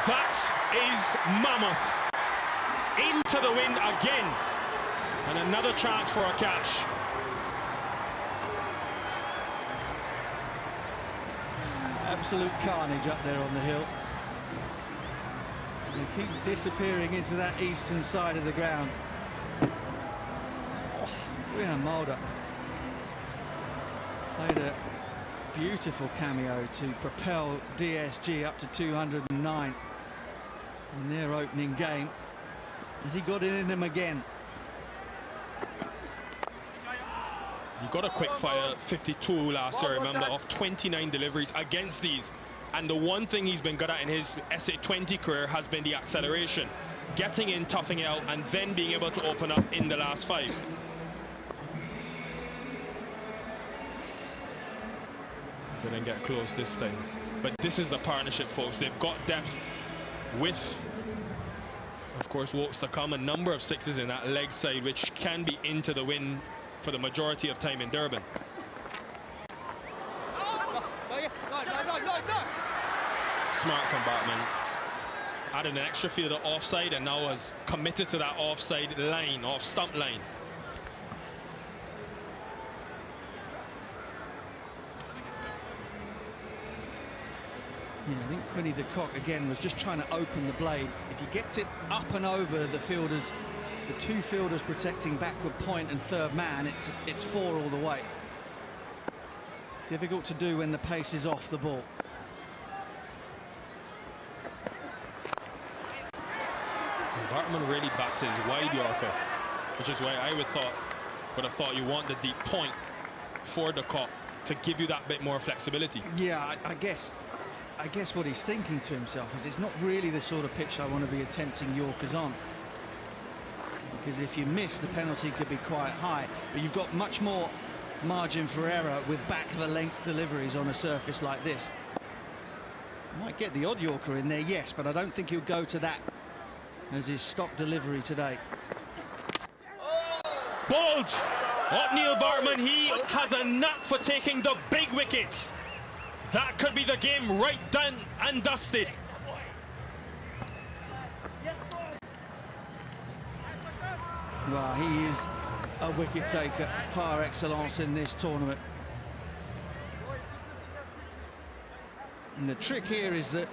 That is mammoth. Into the wind again. And another chance for a catch. Absolute carnage up there on the hill. They keep disappearing into that eastern side of the ground. Oh, Rian Mulder played a beautiful cameo to propel DSG up to 209 in their opening game. Has he got it in him again? He got a quick fire 52 last year, remember, of 29 deliveries against these. And the one thing he's been good at in his t20 career has been the acceleration. Getting in, toughing it out, and then being able to open up in the last 5. Didn't get close this time. But this is the partnership, folks. They've got depth with, of course, Wokes to come. A number of 6s in that leg side, which can be into the wind for the majority of time in Durban. Smart from Bartman. Added an extra fielder offside and now has committed to that offside line, off stump line. Yeah, I think Quinny de Kock again was just trying to open the blade. If he gets it up and over the fielders, the 2 fielders protecting backward point and third man, it's 4 all the way. Difficult to do when the pace is off the ball. Bartman really backs his wide Yorker, which is why I would have thought you want the deep point for the Cock to give you that bit more flexibility. Yeah, I guess what he's thinking to himself is it's not really the sort of pitch I want to be attempting Yorkers on. Because if you miss, the penalty could be quite high. But you've got much more margin for error with back-of-the-length deliveries on a surface like this. Might get the odd Yorker in there, yes, but I don't think he'll go to that as his stock delivery today. Bold! Neil Bartman, he has a knack for taking the big wickets. That could be the game right done and dusted. Well, he is a wicket taker par excellence in this tournament. And the trick here is that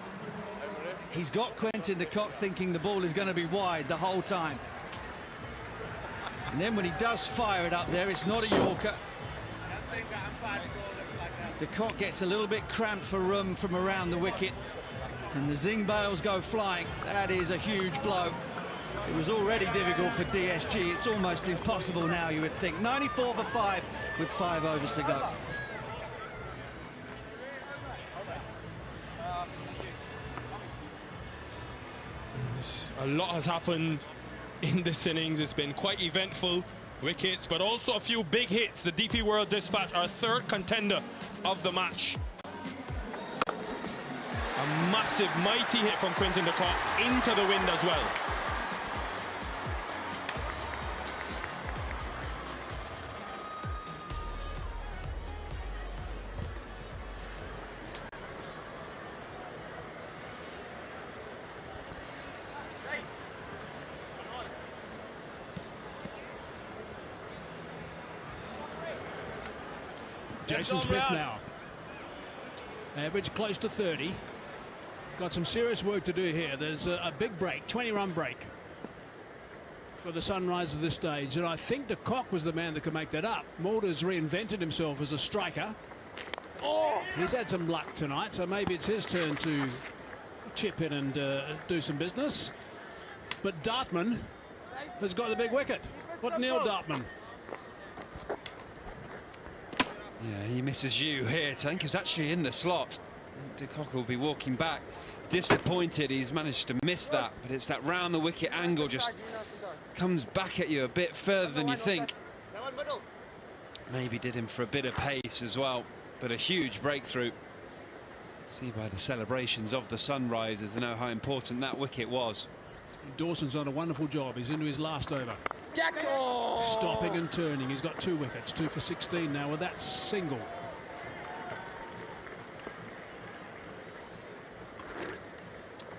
he's got Quentin de Kock thinking the ball is going to be wide the whole time. And then when he does fire it up there, it's not a Yorker. De Kock gets a little bit cramped for room from around the wicket. And the Zing bails go flying. That is a huge blow. It was already difficult for DSG. It's almost impossible now, you would think. 94 for 5 with 5 overs to go. A lot has happened in this innings. It's been quite eventful. Wickets, but also a few big hits. The DP World Dispatch, our third contender of the match. A massive, mighty hit from Quentin de Kock into the wind as well. Jason Smith now. Average close to 30. Got some serious work to do here. There's a big break, 20-run break for the Sunrise at this stage. And I think de Kock was the man that could make that up. Mulder's reinvented himself as a striker. Oh! He's had some luck tonight, so maybe it's his turn to chip in and do some business. But Dartman has got the big wicket. What Neil Dartman? Yeah, he misses you here. Tank is actually in the slot. De Kock will be walking back. Disappointed he's managed to miss that, but it's that round the wicket angle just comes back at you a bit further than you think. Maybe did him for a bit of pace as well, but a huge breakthrough. See by the celebrations of the Sunrisers, they know how important that wicket was. Dawson's done a wonderful job. He's into his last over. Stopping and turning. He's got 2 wickets, 2 for 16 now with that single.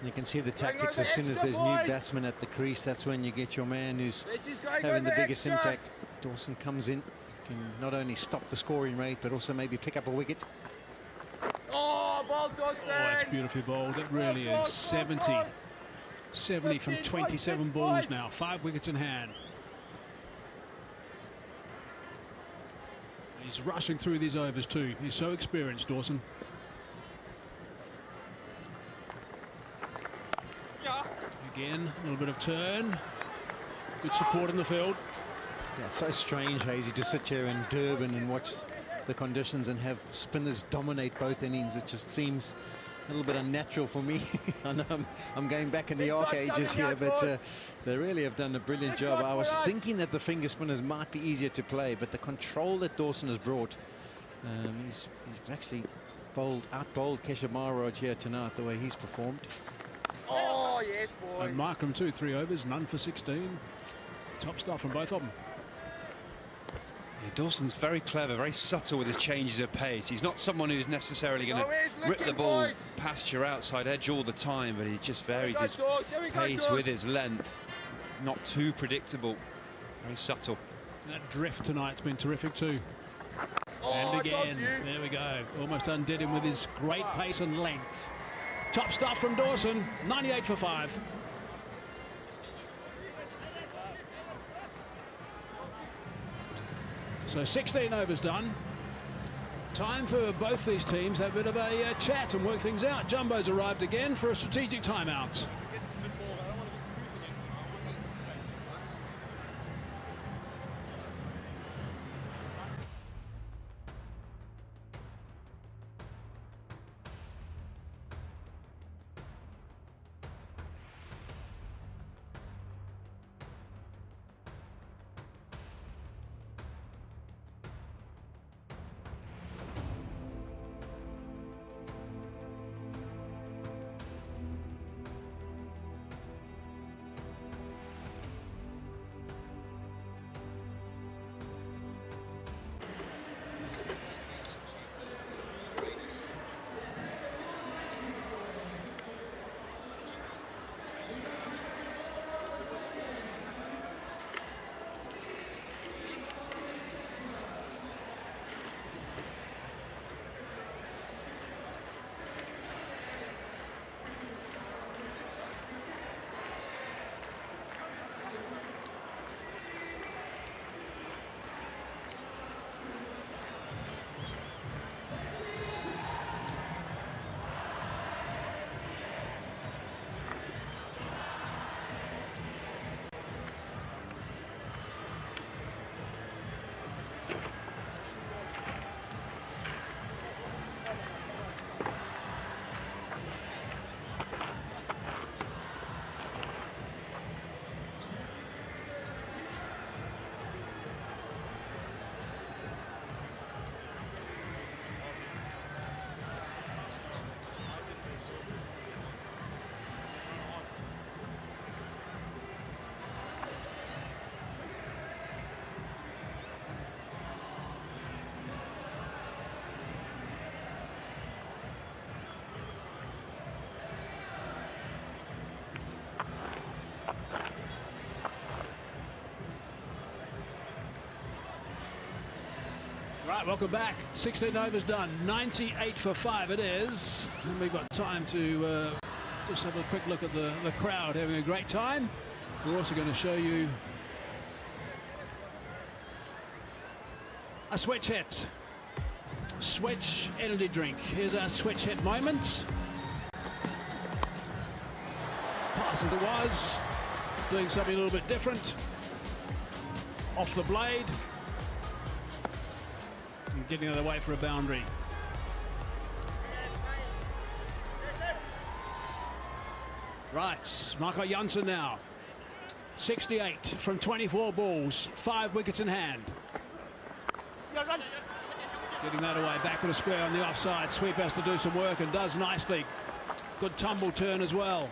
You can see the tactics as soon as there's new batsmen at the crease. That's when you get your man who's having the biggest impact. Dawson comes in, can not only stop the scoring rate but also maybe pick up a wicket. Oh, ball Dawson! Oh, it's beautifully bowled. It really is. 70 from 27 balls now. 5 wickets in hand. He's rushing through these overs too. He's so experienced, Dawson. Again, a little bit of turn. Good support in the field. Yeah, it's so strange, Hazy, to sit here in Durban and watch the conditions and have spinners dominate both innings. It just seems a little bit unnatural for me. I know I'm going back in the arc ages here, but they really have done a brilliant job. I was thinking that the finger spinners might be easier to play, but the control that Dawson has brought, he's actually out-bowled Keshav Maharaj here tonight, the way he's performed. Oh, yes, boy. And Markram too, 3 overs, none for 16. Top stuff from both of them. Yeah, Dawson's very clever, very subtle with his changes of pace. He's not someone who's necessarily going to rip the ball past your outside edge all the time, but he just varies his pace with his length. Not too predictable, very subtle. That drift tonight's been terrific too. And again, there we go. Almost undid him with his great pace and length. Top stuff from Dawson, 98 for 5. So 16 overs done. time for both these teams to have a bit of a chat and work things out. Jumbo's arrived again for a strategic timeout. Right, welcome back. 16 overs done. 98 for 5 it is. And we've got time to just have a quick look at the crowd having a great time. We're also going to show you a switch hit. Switch energy drink. Here's our switch hit moment. Pass it was. Doing something a little bit different. Off the blade. Getting it away for a boundary. Right, Marco Janssen now. 68 from 24 balls, 5 wickets in hand. Getting that away, back of the square on the offside. Sweep has to do some work and does nicely. Good tumble turn as well.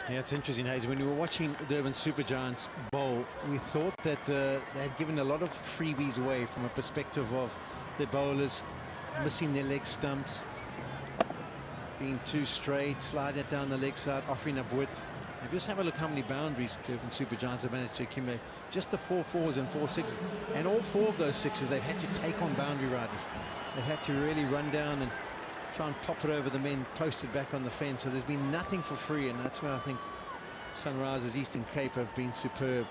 Yeah, it's interesting, Hayes. When we were watching Durban Super Giants bowl, we thought that they had given a lot of freebies away from a perspective of the bowlers missing their leg stumps, being too straight, sliding it down the leg side, offering up width. And just have a look how many boundaries Durban Super Giants have managed to accumulate. Just the 4 4s and 4 6s, and all 4 of those 6s they've had to take on boundary riders. They've had to really run down and try and pop it over the men, post it back on the fence. So there's been nothing for free, and that's where I think Sunrisers Eastern Cape have been superb.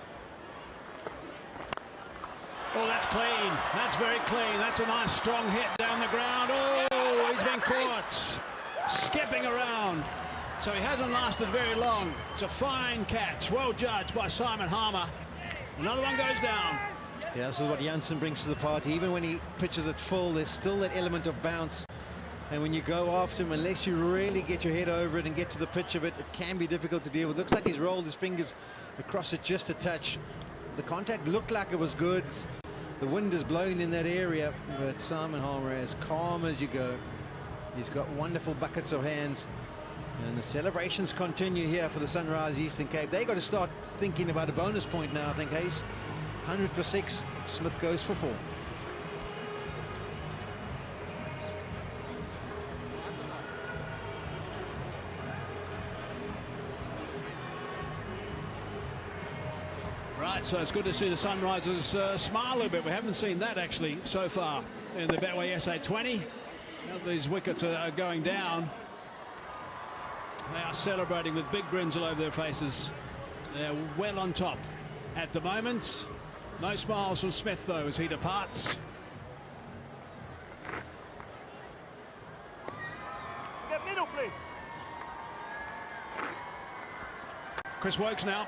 Oh, that's clean. That's very clean. That's a nice strong hit down the ground. Oh, he's been caught skipping around. So he hasn't lasted very long. It's a fine catch. Well judged by Simon Harmer. Another one goes down. Yeah, this is what Janssen brings to the party. Even when he pitches it full, there's still that element of bounce. And when you go after him, unless you really get your head over it and get to the pitch of it, it can be difficult to deal with. Looks like he's rolled his fingers across it just a touch. The contact looked like it was good. The wind is blowing in that area, but Simon Harmer, as calm as you go. He's got wonderful buckets of hands. And the celebrations continue here for the Sunrise Eastern Cape. They got to start thinking about a bonus point now, I think, Hayes. 100 for 6. Smith goes for 4. Right, so it's good to see the Sunrisers smile a little bit. We haven't seen that actually so far in the Betway SA20. Now these wickets are going down. They are celebrating with big grins all over their faces. They're well on top at the moment. No smiles from Smith though as he departs. middle, please. Chris Wokes now.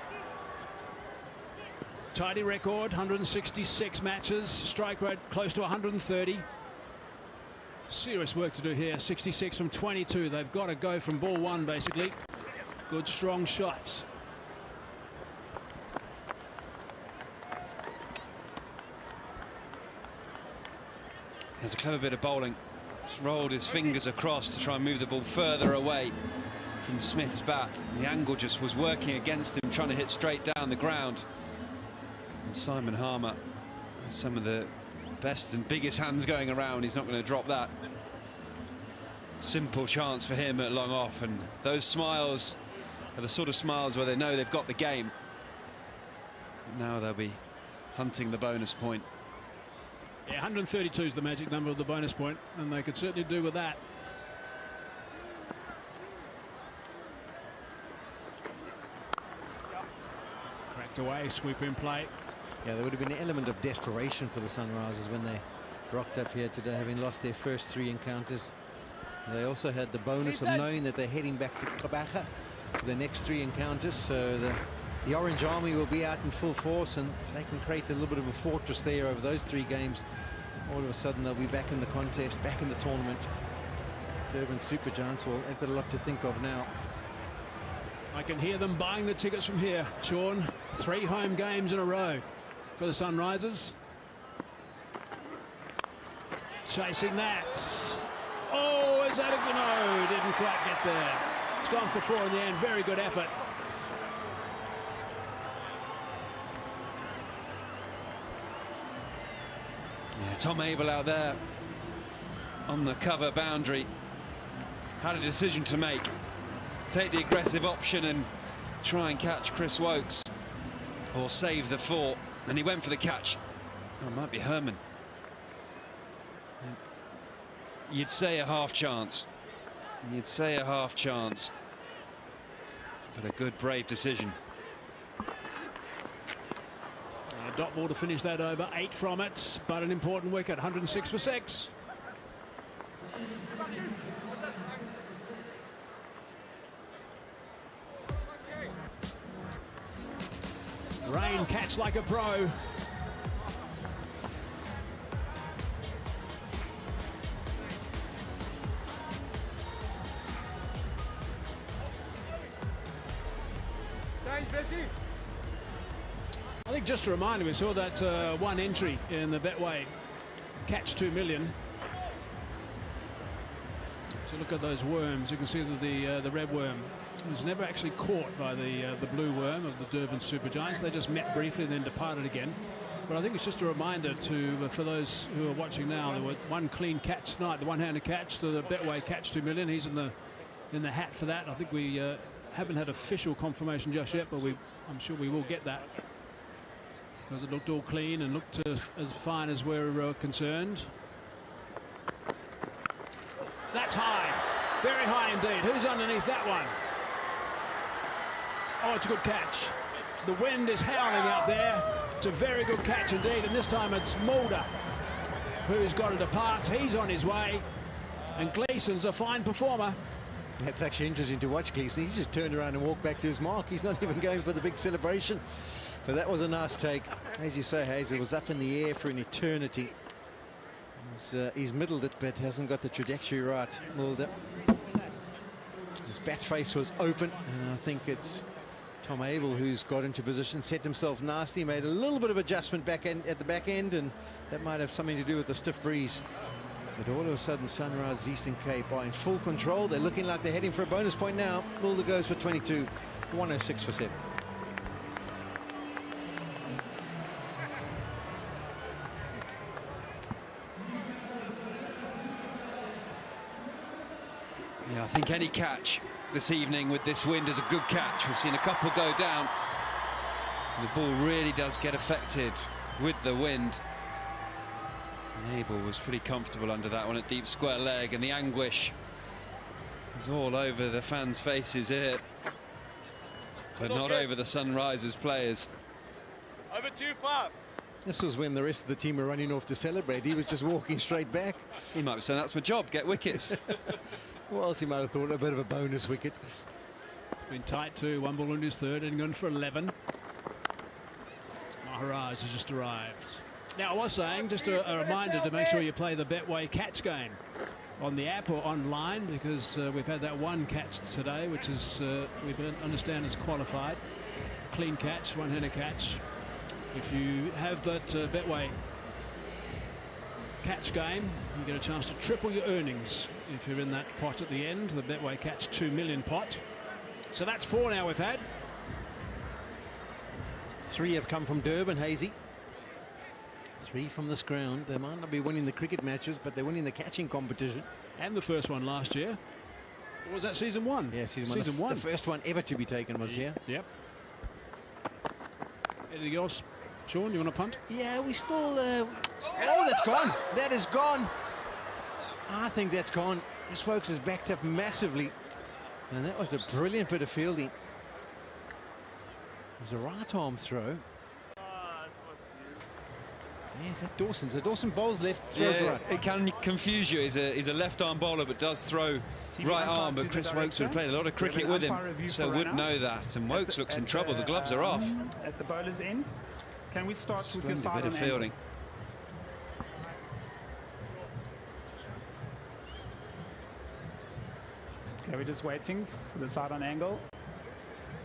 Tidy record, 166 matches, strike rate close to 130. Serious work to do here. 66 from 22. They've got to go from ball one, basically. Good, strong shots. There's a clever bit of bowling. Just rolled his fingers across to try and move the ball further away from Smith's bat. The angle just was working against him, trying to hit straight down the ground. And Simon Harmer has some of the best and biggest hands going around. He's not going to drop that. Simple chance for him at long off, and those smiles are the sort of smiles where they know they've got the game. Now they'll be hunting the bonus point. Yeah, 132 is the magic number of the bonus point, and they could certainly do with that. Cracked away, sweep in play. Yeah, there would have been an element of desperation for the Sunrisers when they rocked up here today, having lost their first 3 encounters. They also had the bonus of knowing that they're heading back to Kabaka for the next 3 encounters, so the Orange Army will be out in full force, and if they can create a little bit of a fortress there over those 3 games, all of a sudden they'll be back in the contest, back in the tournament. Durban Super Giants, well, they've got a lot to think of now. I can hear them buying the tickets from here, Sean. 3 home games in a row for the Sunrisers. Chasing that. Oh, is that a... No, didn't quite get there. It's gone for 4 in the end. Very good effort. Yeah, Tom Abel out there on the cover boundary had a decision to make. Take the aggressive option and try and catch Chris Wokes, or save the 4, and he went for the catch. Oh, it might be Herman. You'd say a half chance. You'd say a half chance. But a good, brave decision. Dot ball to finish that over. 8 from it, but an important wicket. 106 for 6. Rain catch like a pro. I think just a reminder, we saw that one entry in the Betway catch 2 million. So look at those worms. You can see that the red worm was never actually caught by the blue worm of the Durban Super Giants. They just met briefly and then departed again. But I think it's just a reminder for those who are watching now. There was one clean catch tonight, the one-handed catch to the Betway catch 2 million. He's in the hat for that. I think we haven't had official confirmation just yet, but I'm sure we will get that, because it looked all clean and looked as fine as we're concerned. That's high, very high indeed. Who's underneath that one? Oh, it's a good catch. The wind is howling out there. It's a very good catch indeed, and this time it's Mulder who's got to depart. He's on his way, and Gleeson's a fine performer. It's actually interesting to watch Gleeson. He just turned around and walked back to his mark. He's not even going for the big celebration. But that was a nice take. As you say, Hayes, it was up in the air for an eternity. He's middled it, but hasn't got the trajectory right. Mulder. His bat face was open, and I think it's Tom Abel who's got into position, set himself nasty, made a little bit of adjustment at the back end, and that might have something to do with the stiff breeze. But all of a sudden, Sunrise Eastern Cape are in full control. They're looking like they're heading for a bonus point now. Mulder goes for 22, 106 for 7. Yeah, I think any catch this evening with this wind is a good catch. We've seen a couple go down. The ball really does get affected with the wind. And Abel was pretty comfortable under that one at deep square leg, and the anguish is all over the fans' faces here, but not over the Sunrisers players. Over 2-5. This was when the rest of the team were running off to celebrate. He was just walking straight back. He might be saying, that's my job, get wickets. Well, he might have thought a bit of a bonus wicket. It's been tight too. 1 ball in his third and going for 11. Maharaj has just arrived. Now, I was saying, just a reminder to make sure you play the Betway catch game on the app or online, because we've had that one catch today, which is, we understand, is qualified. Clean catch, one-hander catch. If you have that Betway catch game, you get a chance to triple your earnings if you're in that pot at the end, the Betway Catch 2 million pot. So that's 4 now we've had. 3 have come from Durban, Hazy. 3 from this ground. They might not be winning the cricket matches, but they're winning the catching competition. And the first one last year. Or was that season 1? Yeah, season 1. The first one ever to be taken was here. Yep. Anything else, Sean? You want to punt? Yeah, we still... Oh, that's gone. That is gone. I think that's gone. Chris Folks is backed up massively. And that was a brilliant bit of fielding. It was a right arm throw. Yes, that Dawson. So Dawson bowls left, throws right. It can confuse you. He's a left-arm bowler, but does throw right arm. But Chris Wokes would have played a lot of cricket with him, so would know that. And Wokes looks in trouble. The gloves are off. At the bowler's end, can we start with your Splendid side bit of on fielding. Okay, we're just waiting for the side on angle.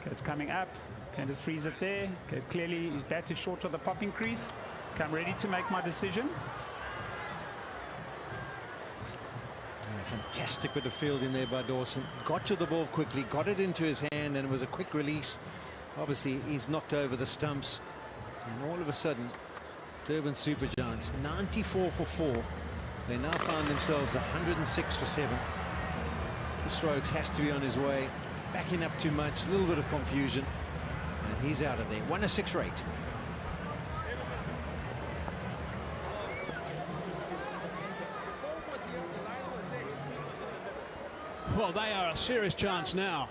Okay, it's coming up. Okay, just freeze it there. Okay, clearly his bat is short of the popping crease. Okay, I'm ready to make my decision. Fantastic bit of fielding there by Dawson. Got to the ball quickly, got it into his hand, and it was a quick release. Obviously, he's knocked over the stumps. And all of a sudden, Durban Super Giants, 94 for 4. They now find themselves 106 for 7. The Strokes has to be on his way. Backing up too much, a little bit of confusion. And he's out of there. 106 for 8. Well, they are a serious chance now,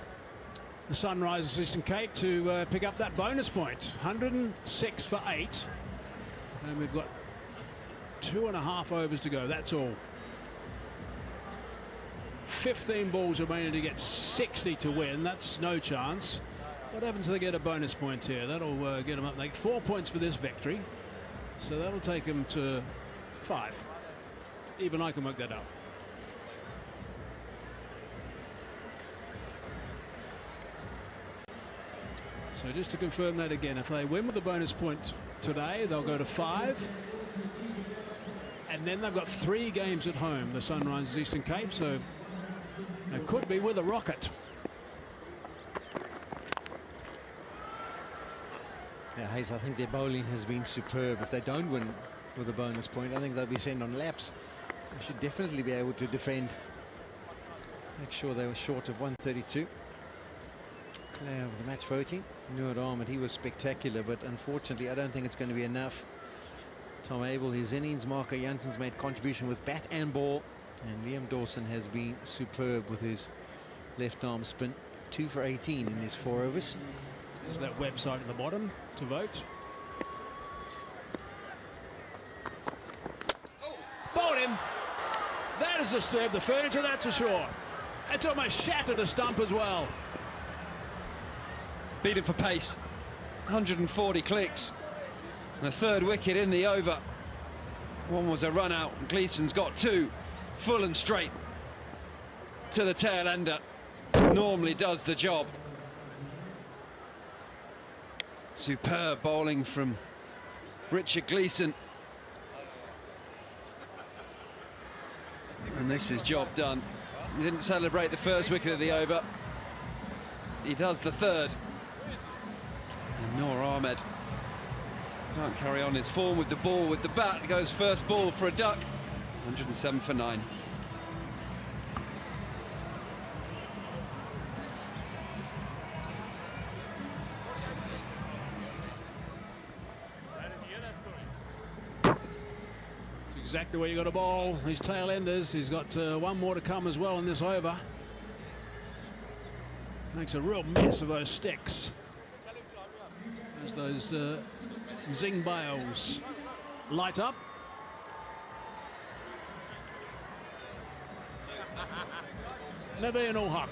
the Sunrisers Eastern Cape, to pick up that bonus point. 106 for 8. And we've got 2.5 overs to go, that's all. 15 balls remaining to get 60 to win. That's no chance. What happens if they get a bonus point here? That'll get them up. They get 4 points for this victory. So that'll take them to 5. Even I can work that out. So just to confirm that again, if they win with the bonus point today, they'll go to 5. And then they've got 3 games at home, the Sunrisers Eastern Cape, so it could be with a rocket. Yeah, Hayes, I think their bowling has been superb. If they don't win with a bonus point, I think they'll be sent on laps. They should definitely be able to defend. Make sure they were short of 132. Player of the match voting, Noor Ahmed, he was spectacular, but unfortunately I don't think it's going to be enough. Tom Abel, his innings, Marco Jansen's made contribution with bat and ball, and Liam Dawson has been superb with his left arm spin. 2 for 18 in his 4 overs. There's that website at the bottom to vote. Bowled him. That is disturbed the furniture, that's for sure. It's almost shattered a stump as well. Beat him for pace. 140 clicks. And a 3rd wicket in the over. One was a run out. Gleeson's got 2. Full and straight to the tail ender. Normally does the job. Superb bowling from Richard Gleeson. And this is job done. He didn't celebrate the 1st wicket of the over. He does the 3rd. And Noor Ahmed can't carry on his form with the ball. With the bat, he goes first ball for a duck. 107 for 9. It's exactly where you got to bowl. His tail enders. He's got 1 more to come as well in this over. Makes a real mess of those sticks. As those zing bales light up. Nevin Huck.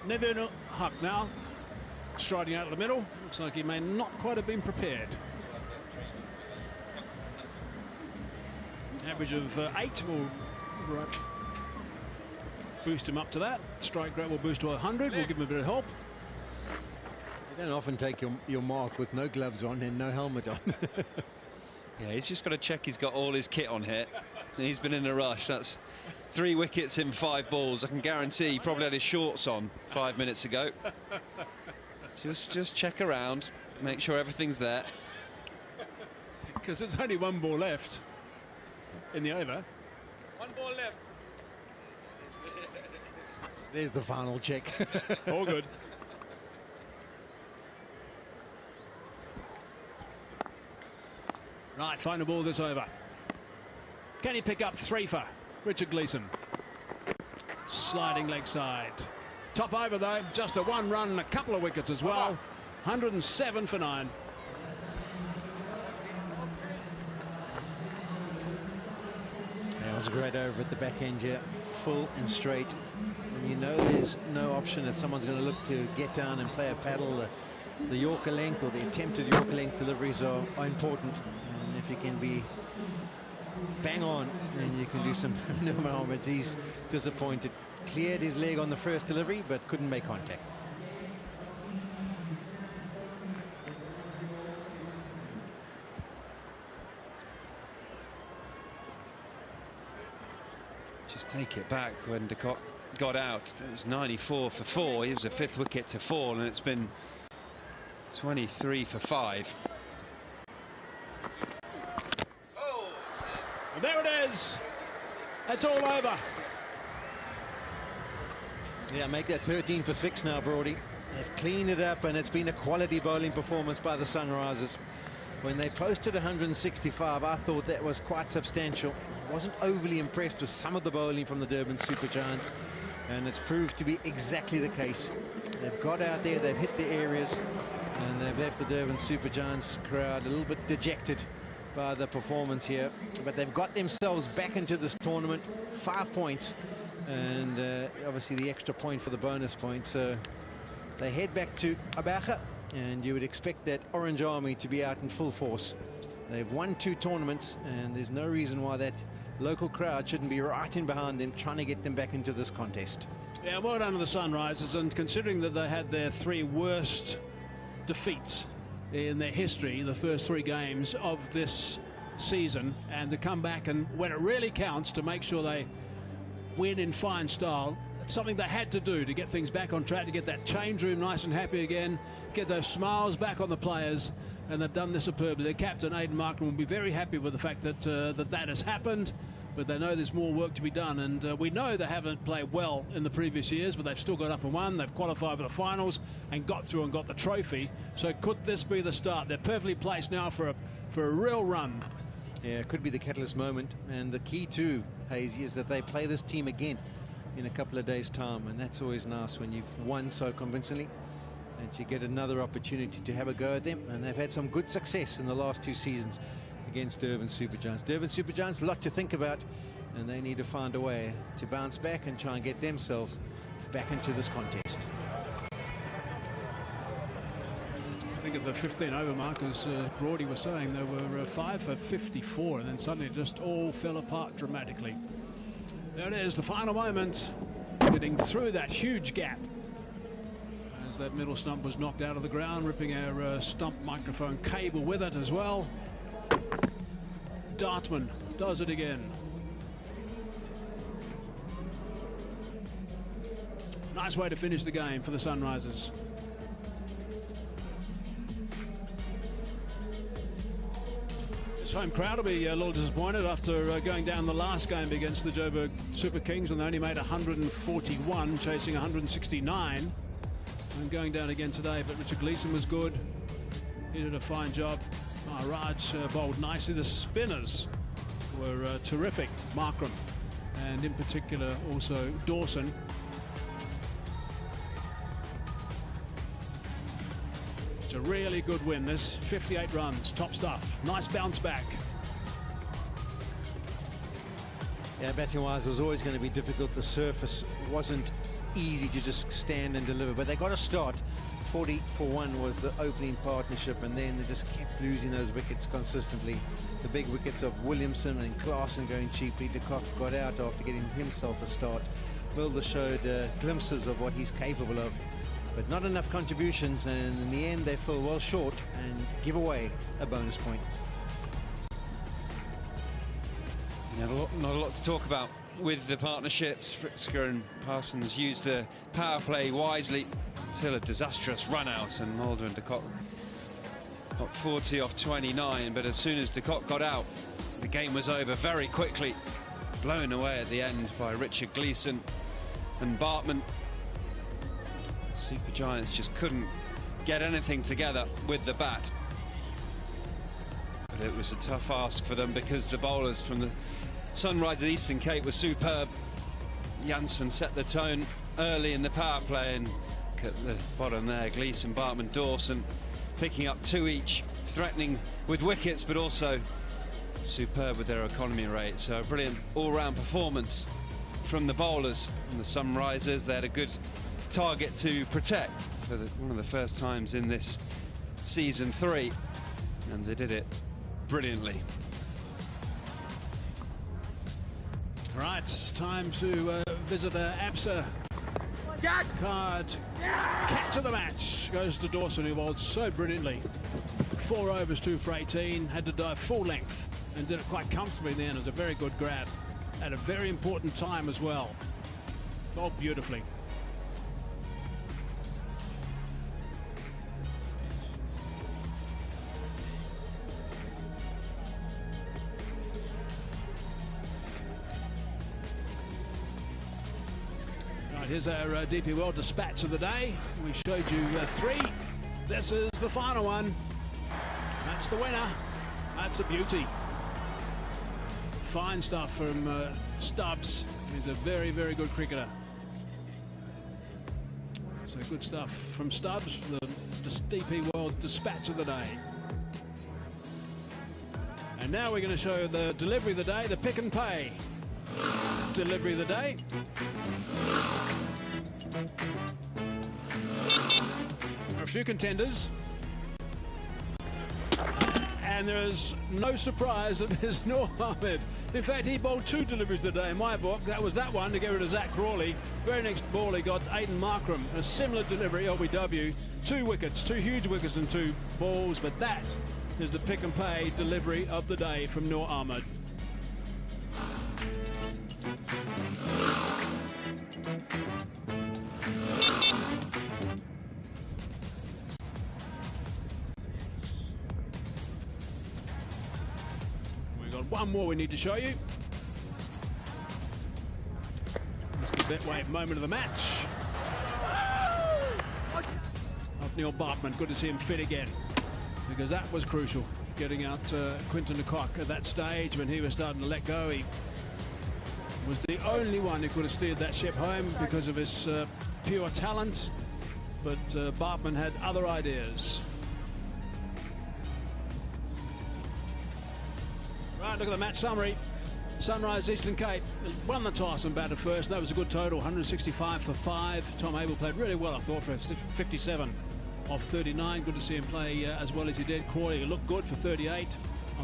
Nevin Huck now striding out of the middle. Looks like he may not quite have been prepared. Average of 8 will boost him up to that. Strike rate will boost to 100. We'll give him a bit of help. You don't often take your mark with no gloves on and no helmet on. Yeah, he's just got to check he's got all his kit on here. He's been in a rush. That's 3 wickets in 5 balls. I can guarantee he probably had his shorts on 5 minutes ago. Just check around, make sure everything's there. Because there's only 1 ball left in the over. 1 ball left. There's the final check. All good. Right, final ball this over. Can he pick up 3 for Richard Gleeson? Sliding leg side. Top over though, just the 1 run and a couple of wickets as well. 107 for 9. That was a great over at the back end here, full and straight. And you know there's no option that someone's going to look to get down and play a paddle. The Yorker length or the attempted Yorker length deliveries are important. And if you can be bang on, then you can do some no harm. But he's disappointed. Cleared his leg on the first delivery, but couldn't make contact. Just take it back when de Kock got out. It was 94 for 4. He was a 5th wicket to fall, and it's been 23 for 5. And there it is. It's all over. Yeah, make that 13 for 6 now, Brody. They've cleaned it up, and it's been a quality bowling performance by the Sunrisers. When they posted 165, I thought that was quite substantial. Wasn't overly impressed with some of the bowling from the Durban Supergiants, and it's proved to be exactly the case. They've got out there, they've hit the areas, and they've left the Durban Supergiants crowd a little bit dejected by the performance here. But they've got themselves back into this tournament, 5 points, and obviously the extra point for the bonus point. So they head back to Abacha, and you would expect that Orange Army to be out in full force. They've won 2 tournaments, and there's no reason why that local crowd shouldn't be right in behind them, trying to get them back into this contest. Yeah, well done to the Sunrisers, and considering that they had their 3 worst defeats in their history, the first 3 games of this season, and to come back and when it really counts to make sure they win in fine style. It's something they had to do to get things back on track, to get that change room nice and happy again, get those smiles back on the players, and they've done this superbly. Their captain, Aidan Markram, will be very happy with the fact that that has happened, but they know there's more work to be done, and we know they haven't played well in the previous years, but they've still got up and won. They've qualified for the finals and got through and got the trophy. So could this be the start? They're perfectly placed now for a real run. Yeah, it could be the catalyst moment, and the key too, Hazy, is that they play this team again in a couple of days' time, and that's always nice when you've won so convincingly, and you get another opportunity to have a go at them. And they've had some good success in the last 2 seasons against Durban Supergiants. Durban Supergiants, a lot to think about, and they need to find a way to bounce back and try and get themselves back into this contest. I think at the 15 over mark, as Brody was saying, they were 5 for 54, and then suddenly it just all fell apart dramatically. There it is, the final moment, getting through that huge gap as that middle stump was knocked out of the ground, ripping our stump microphone cable with it as well. Dartman does it again. Nice way to finish the game for the Sunrisers. This home crowd will be a little disappointed after going down the last game against the Joburg Super Kings, and they only made 141, chasing 169. And going down again today, but Richard Gleeson was good. He did a fine job. Raj bowled nicely. The spinners were terrific. Markram, and in particular also Dawson. It's a really good win, this. 58 runs, top stuff. Nice bounce back. Yeah, batting-wise, it was always going to be difficult. The surface wasn't easy to just stand and deliver, but they got a start. 40-for-1 was the opening partnership, and then they just kept losing those wickets consistently. The big wickets of Williamson and Klaasen going cheaply. De Kock got out after getting himself a start. Mulder showed glimpses of what he's capable of, but not enough contributions, and in the end they fell well short and give away a bonus point. Not a lot to talk about with the partnerships. Fritzker and Parsons used the power play wisely until a disastrous run out, and Mulder and de Kock got 40 off 29, but as soon as de Kock got out, the game was over very quickly, blown away at the end by Richard Gleeson and Bartman. Super Giants just couldn't get anything together with the bat, but it was a tough ask for them because the bowlers from the Sunrisers Eastern Cape were superb. Janssen set the tone early in the power play, and at the bottom there, Gleeson, Bartman, Dawson picking up 2 each, threatening with wickets, but also superb with their economy rate. So a brilliant all-round performance from the bowlers and the Sunrisers. They had a good target to protect for one of the first times in this season 3, and they did it brilliantly. Right, it's time to visit ABSA card. Catch of the match goes to Dawson, who bowled so brilliantly. 4 overs, 2 for 18, had to dive full length and did it quite comfortably then. It was a very good grab at a very important time as well. Bowled beautifully. Here's our DP World dispatch of the day. We showed you 3. This is the final one. That's the winner. That's a beauty. Fine stuff from Stubbs. He's a very, very good cricketer. So good stuff from Stubbs, the DP World dispatch of the day. And now we're going to show the delivery of the day, the pick and pay delivery of the day. There are a few contenders, and there is no surprise that there's Noor Ahmed. In fact, he bowled 2 deliveries today in my book. That was that one to get rid of Zach Crawley. Very next ball he got Aiden Markram, a similar delivery, LBW. 2 wickets, 2 huge wickets and 2 balls, but that is the pick and pay delivery of the day from Noor Ahmed. One more we need to show you. It's the Betwave moment of the match. Of Neil Bartman. Good to see him fit again, because that was crucial. Getting out Quinton de Kock at that stage when he was starting to let go. He was the only one who could have steered that ship home because of his pure talent, but Bartman had other ideas. Right, look at the match summary. Sunrisers Eastern Cape won the toss and batted first. That was a good total, 165 for 5. Tom Abel played really well, I thought, for 57 off 39. Good to see him play as well as he did. Crawley looked good for 38.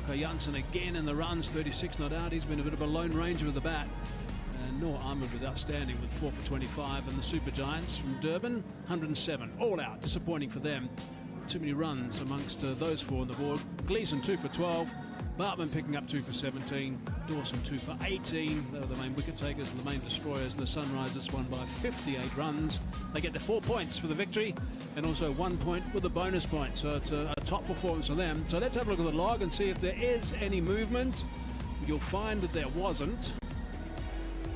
Okay, Janssen again in the runs, 36 not out. He's been a bit of a lone ranger with the bat. And Noor Ahmed was outstanding with 4 for 25. And the Super Giants from Durban, 107. All out, disappointing for them. Too many runs amongst those 4 on the board. Gleeson 2 for 12. Bartman picking up 2 for 17, Dawson 2 for 18. They were the main wicket takers and the main destroyers, and the Sunrisers won by 58 runs. They get the 4 points for the victory and also 1 point with a bonus point. So it's a top performance for them. So let's have a look at the log and see if there is any movement. You'll find that there wasn't.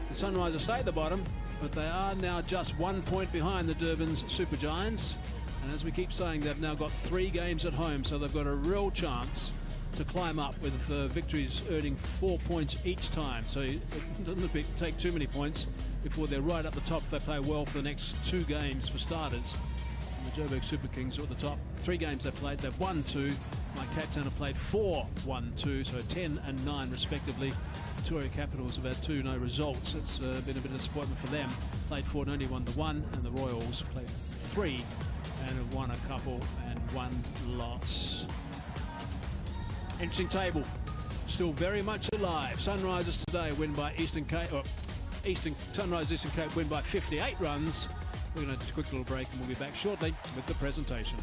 The Sunrisers stay at the bottom, but they are now just 1 point behind the Durban's Super Giants. And as we keep saying, they've now got 3 games at home, so they've got a real chance to climb up with victories earning 4 points each time. So it doesn't take too many points before they're right up the top if they play well for the next 2 games for starters. And the Joburg Super Kings are at the top. 3 games they've played, they've won 2. My Cape Town have played 4, 1, 2, so 10 and 9 respectively. Victoria Capitals have had 2 no results. It's been a bit of disappointment for them. Played 4 and only won the 1, and the Royals played 3 and have won a couple and 1 loss. Interesting table, still very much alive. Sunrisers today win by Sunrise Eastern Cape win by 58 runs. We're going to take a quick little break and we'll be back shortly with the presentation.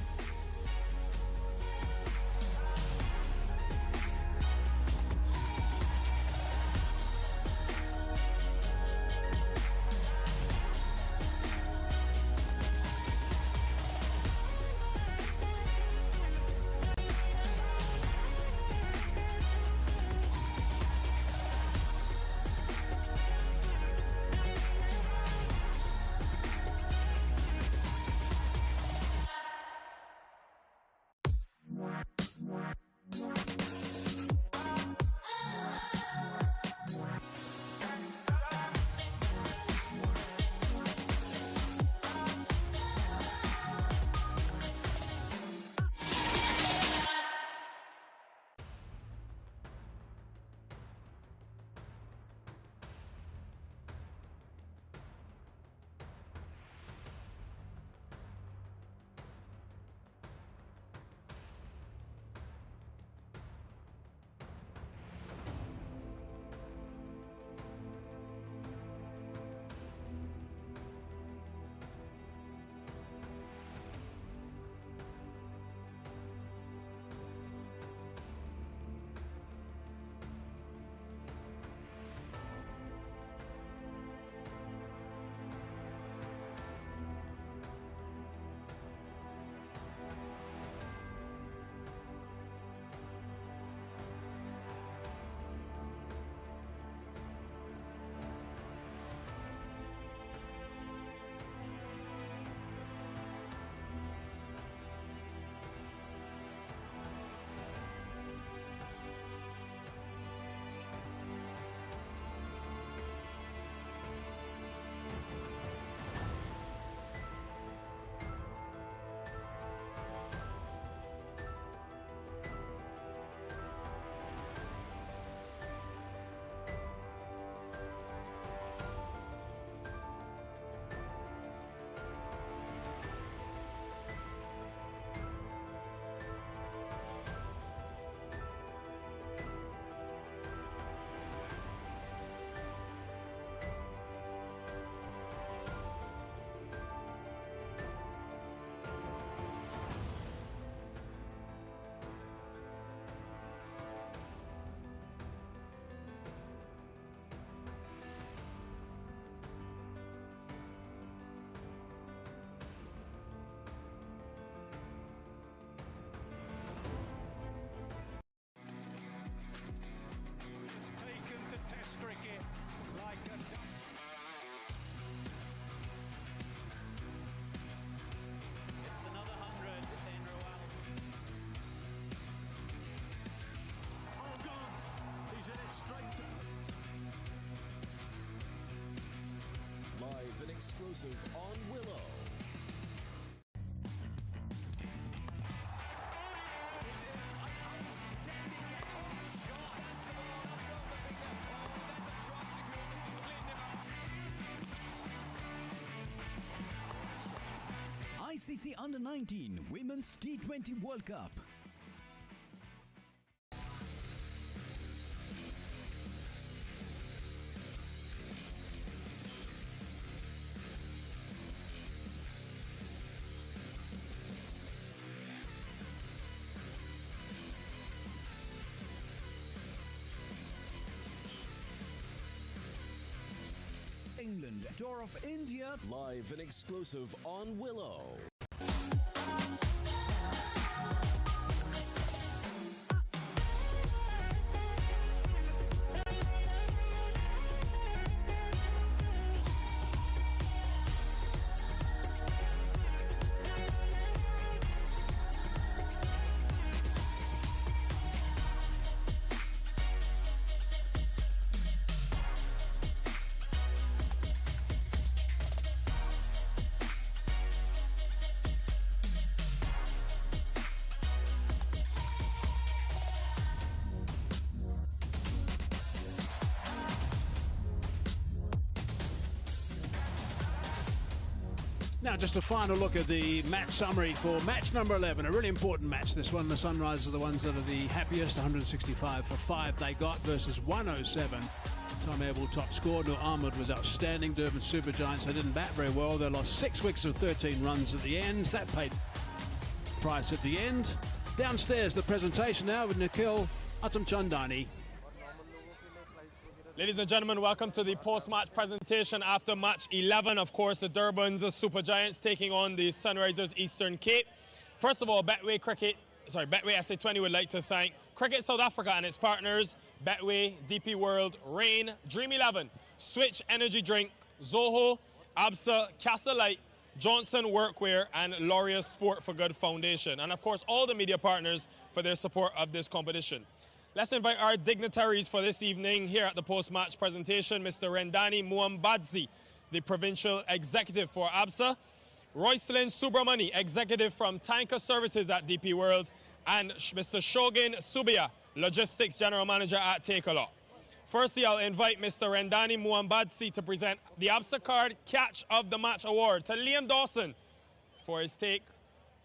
Exclusive on Willow. ICC Under-19 Women's T20 World Cup. England, Tour of India. Live and exclusive on Willow. Now just a final look at the match summary for match number 11. A really important match, this one. The Sunrisers are the ones that are the happiest. 165 for 5 they got versus 107. Tom Abel top scored. Noor Ahmed was outstanding. Durban Supergiants, they didn't bat very well. They lost 6 wickets of 13 runs at the end. That paid price at the end. Downstairs, the presentation now with Nikhil Atamchandani. Ladies and gentlemen, welcome to the post-match presentation after match 11. Of course, the Durban's Supergiants taking on the Sunrisers Eastern Cape. First of all, Betway SA20 would like to thank Cricket South Africa and its partners, Betway, DP World, Rain, Dream 11, Switch Energy Drink, Zoho, ABSA, Castle Light, Johnson Workwear, and Laureus Sport for Good Foundation. And of course, all the media partners for their support of this competition. Let's invite our dignitaries for this evening here at the post-match presentation. Mr. Rendani Muambadzi, the Provincial Executive for ABSA, Roycelyn Subramani, Executive from Tanker Services at DP World, and Mr. Shogin Subia, Logistics General Manager at Takealot. Firstly, I'll invite Mr. Rendani Muambadzi to present the ABSA Card Catch of the Match Award to Liam Dawson for his take.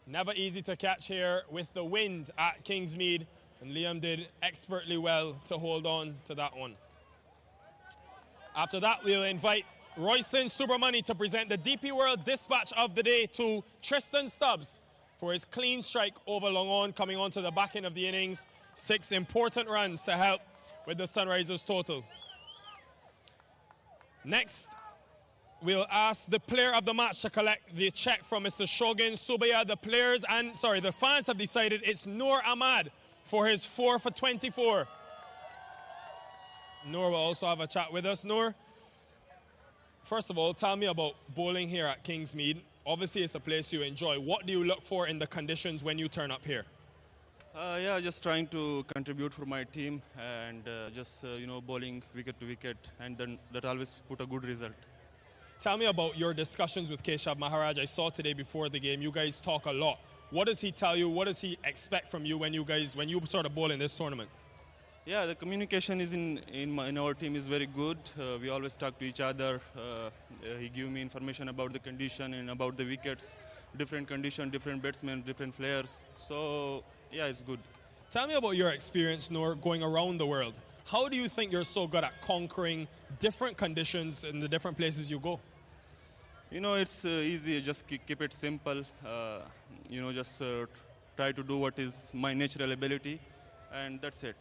Never easy to catch here with the wind at Kingsmead. And Liam did expertly well to hold on to that one. After that, we'll invite Roycelyn Subramani to present the DP World Dispatch of the Day to Tristan Stubbs for his clean strike over long on, coming on to the back end of the innings. 6 important runs to help with the Sunrisers total. Next, we'll ask the player of the match to collect the check from Mr. Shogin Subia. The fans have decided it's Noor Ahmed for his 4 for 24. Noor will also have a chat with us. Noor, first of all, tell me about bowling here at Kingsmead. Obviously, it's a place you enjoy. What do you look for in the conditions when you turn up here? Yeah, just trying to contribute for my team and bowling wicket to wicket, and then that always put a good result. Tell me about your discussions with Keshav Maharaj. I saw today before the game, you guys talk a lot. What does he tell you? What does he expect from you when you sort of bowl in this tournament? Yeah, the communication is in our team is very good. We always talk to each other. He give me information about the condition and about the wickets, different condition, different batsmen, different players. So yeah, it's good. Tell me about your experience, Noor, going around the world. How do you think you're so good at conquering different conditions in the different places you go? You know, it's easy. Just keep it simple. Try to do what is my natural ability, and that's it.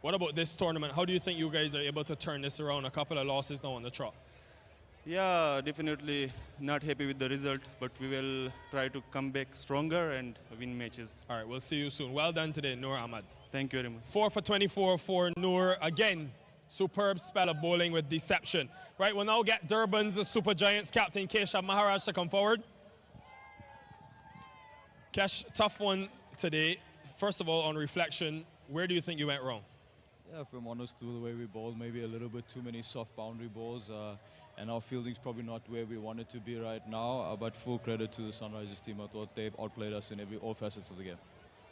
What about this tournament? How do you think you guys are able to turn this around? A couple of losses now on the trot. Yeah, definitely not happy with the result, but we will try to come back stronger and win matches. All right, we'll see you soon. Well done today, Noor Ahmed. Thank you very much. 4 for 24 for Noor. Again, superb spell of bowling with deception. Right, we'll now get Durban's Supergiants captain Keshav Maharaj to come forward. Kesh, tough one today. First of all, on reflection, where do you think you went wrong? Yeah, if I'm honest, with the way we bowled, maybe a little bit too many soft boundary balls, and our fielding's probably not where we want it to be right now, but full credit to the Sunrisers team. I thought they've outplayed us in all facets of the game.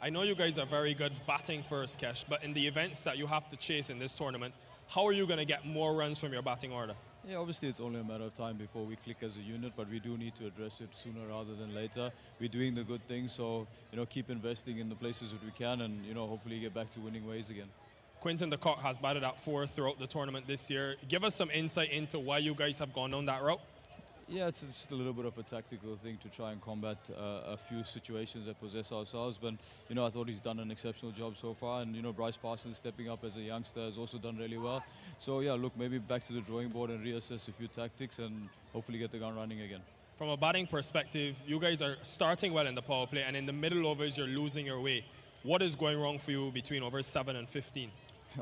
I know you guys are very good batting first, Kesh, but in the events that you have to chase in this tournament, how are you going to get more runs from your batting order? Yeah, obviously it's only a matter of time before we click as a unit, but we do need to address it sooner rather than later. We're doing the good things, so keep investing in the places that we can, and hopefully get back to winning ways again. Quinton de Kock has batted at 4 throughout the tournament this year. Give us some insight into why you guys have gone down that route. Yeah, it's just a little bit of a tactical thing to try and combat a few situations that possess ourselves. But, I thought he's done an exceptional job so far. And, Bryce Parsons stepping up as a youngster has also done really well. So, yeah, look, maybe back to the drawing board and reassess a few tactics and hopefully get the gun running again. From a batting perspective, you guys are starting well in the power play, and in the middle overs, you're losing your way. What is going wrong for you between overs 7 and 15?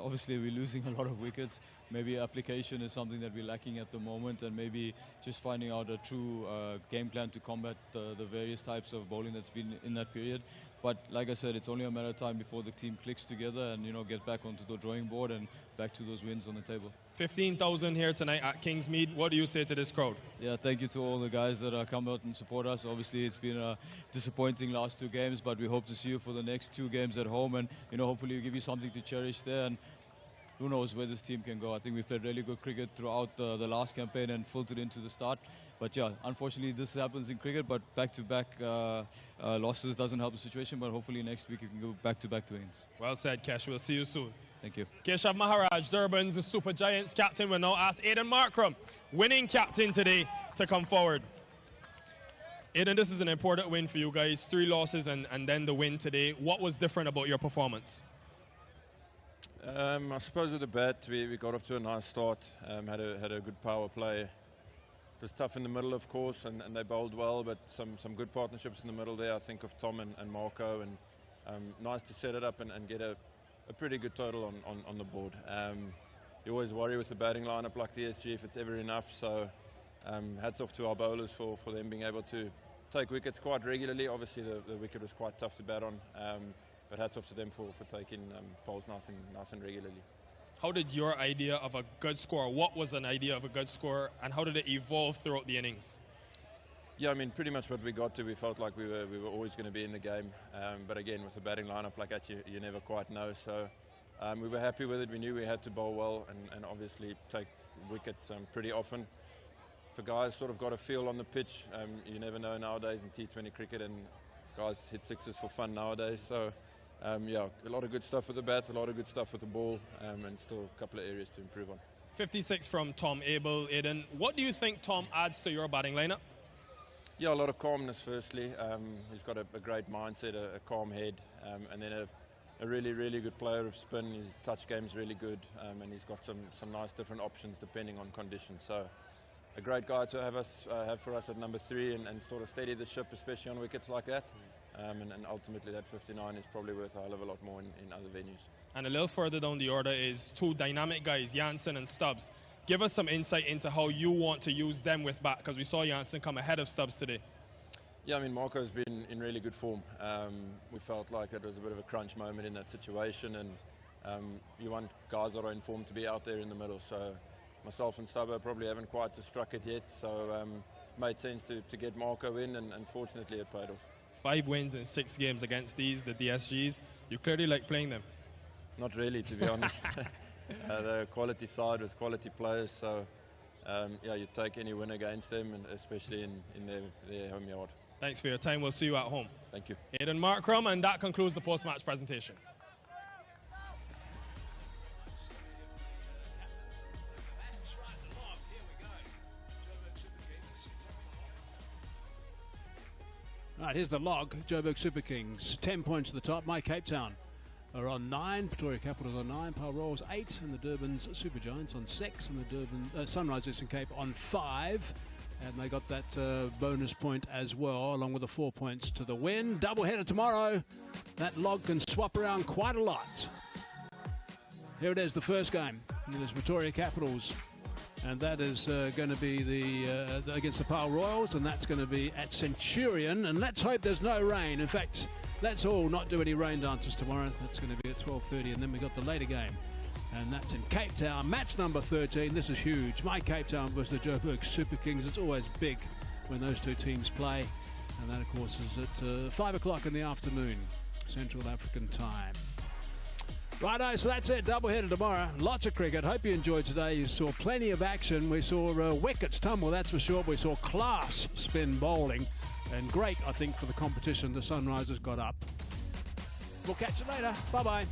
Obviously, we're losing a lot of wickets. Maybe application is something that we're lacking at the moment, and maybe just finding out a true game plan to combat the various types of bowling that's been in that period. But like I said, it's only a matter of time before the team clicks together and get back onto the drawing board and back to those wins on the table. 15,000 here tonight at Kingsmead. What do you say to this crowd? Yeah, thank you to all the guys that come out and support us. Obviously, it's been a disappointing last 2 games, but we hope to see you for the next 2 games at home, and hopefully we'll give you something to cherish there. And who knows where this team can go. I think we've played really good cricket throughout the last campaign and filtered into the start. But yeah, unfortunately this happens in cricket, but back-to-back losses doesn't help the situation, but hopefully next week you can go back-to-back wins. Well said, Kesh. We'll see you soon. Thank you. Keshav Maharaj, Durban's Super Giants captain, will now ask Aidan Markram, winning captain today, to come forward. Aidan, this is an important win for you guys. 3 losses and then the win today. What was different about your performance? I suppose with the bat, we got off to a nice start, had a good power play. It was tough in the middle, of course, and they bowled well, but some good partnerships in the middle there. I think of Tom and Marco, and nice to set it up and get a pretty good total on the board. You always worry with the batting lineup like DSG if it's ever enough, so hats off to our bowlers for them being able to take wickets quite regularly. Obviously the wicket was quite tough to bat on, but hats off to them for taking bowls nice and regularly. How did your idea of a good score, what was an idea of a good score, and how did it evolve throughout the innings? Yeah, I mean, pretty much what we got to, we felt like we were always going to be in the game. But again, with a batting lineup like that, you never quite know. So we were happy with it. We knew we had to bowl well and obviously take wickets pretty often. For guys sort of got a feel on the pitch, you never know nowadays in T20 cricket, and guys hit sixes for fun nowadays. So yeah, a lot of good stuff with the bat, a lot of good stuff with the ball, and still a couple of areas to improve on. 56 from Tom Abel. Aidan, what do you think Tom adds to your batting lineup? Yeah, a lot of calmness firstly. He's got a great mindset, a calm head, and then a really, really good player of spin. His touch game's really good, and he's got some nice different options depending on conditions. So a great guy to have for us at number 3 and sort of steady the ship, especially on wickets like that. And ultimately that 59 is probably worth a hell of a lot more in other venues. And a little further down the order is 2 dynamic guys, Jansen and Stubbs. Give us some insight into how you want to use them with bat, because we saw Jansen come ahead of Stubbs today. Yeah, I mean, Marco's been in really good form. We felt like it was a bit of a crunch moment in that situation, and you want guys that are in form to be out there in the middle. So myself and Stubber probably haven't quite struck it yet, so made sense to get Marco in, and fortunately it paid off. 5 wins in 6 games against the DSGs. You clearly like playing them. Not really, to be honest. They're a quality side with quality players, so yeah, you take any win against them, and especially in their home yard. Thanks for your time. We'll see you at home. Thank you. Aidan Markram, and that concludes the post-match presentation. Right, here's the log. Joburg Super Kings, 10 points at the top. My Cape Town are on 9, Pretoria Capitals on 9, Power Royals 8, and the Durban's Super Giants on 6, and the Durban Sunrise Eastern Cape on 5. And they got that bonus point as well, along with the 4 points to the win. Doubleheader tomorrow. That log can swap around quite a lot. Here it is, the first game. It is Pretoria Capitals. And that is going to be against the Power Royals, and that's going to be at Centurion. And let's hope there's no rain. In fact, let's all not do any rain dances tomorrow. That's going to be at 12:30, and then we got the later game, and that's in Cape Town. Match number 13. This is huge. My Cape Town versus the Joburg Super Kings. It's always big when those 2 teams play, and that, of course, is at 5 o'clock in the afternoon, Central African time. Righto, so that's it. Doubleheader tomorrow. Lots of cricket. Hope you enjoyed today. You saw plenty of action. We saw wickets tumble, that's for sure. We saw class spin bowling. And great, I think, for the competition the Sunrisers got up. We'll catch you later. Bye-bye.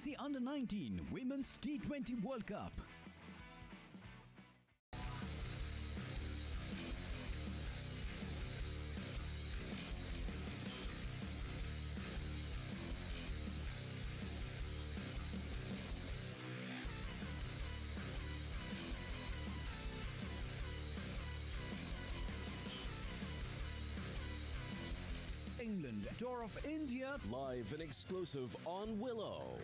the Under-19 Women's T20 World Cup. England, Tour of India. Live and exclusive on Willow.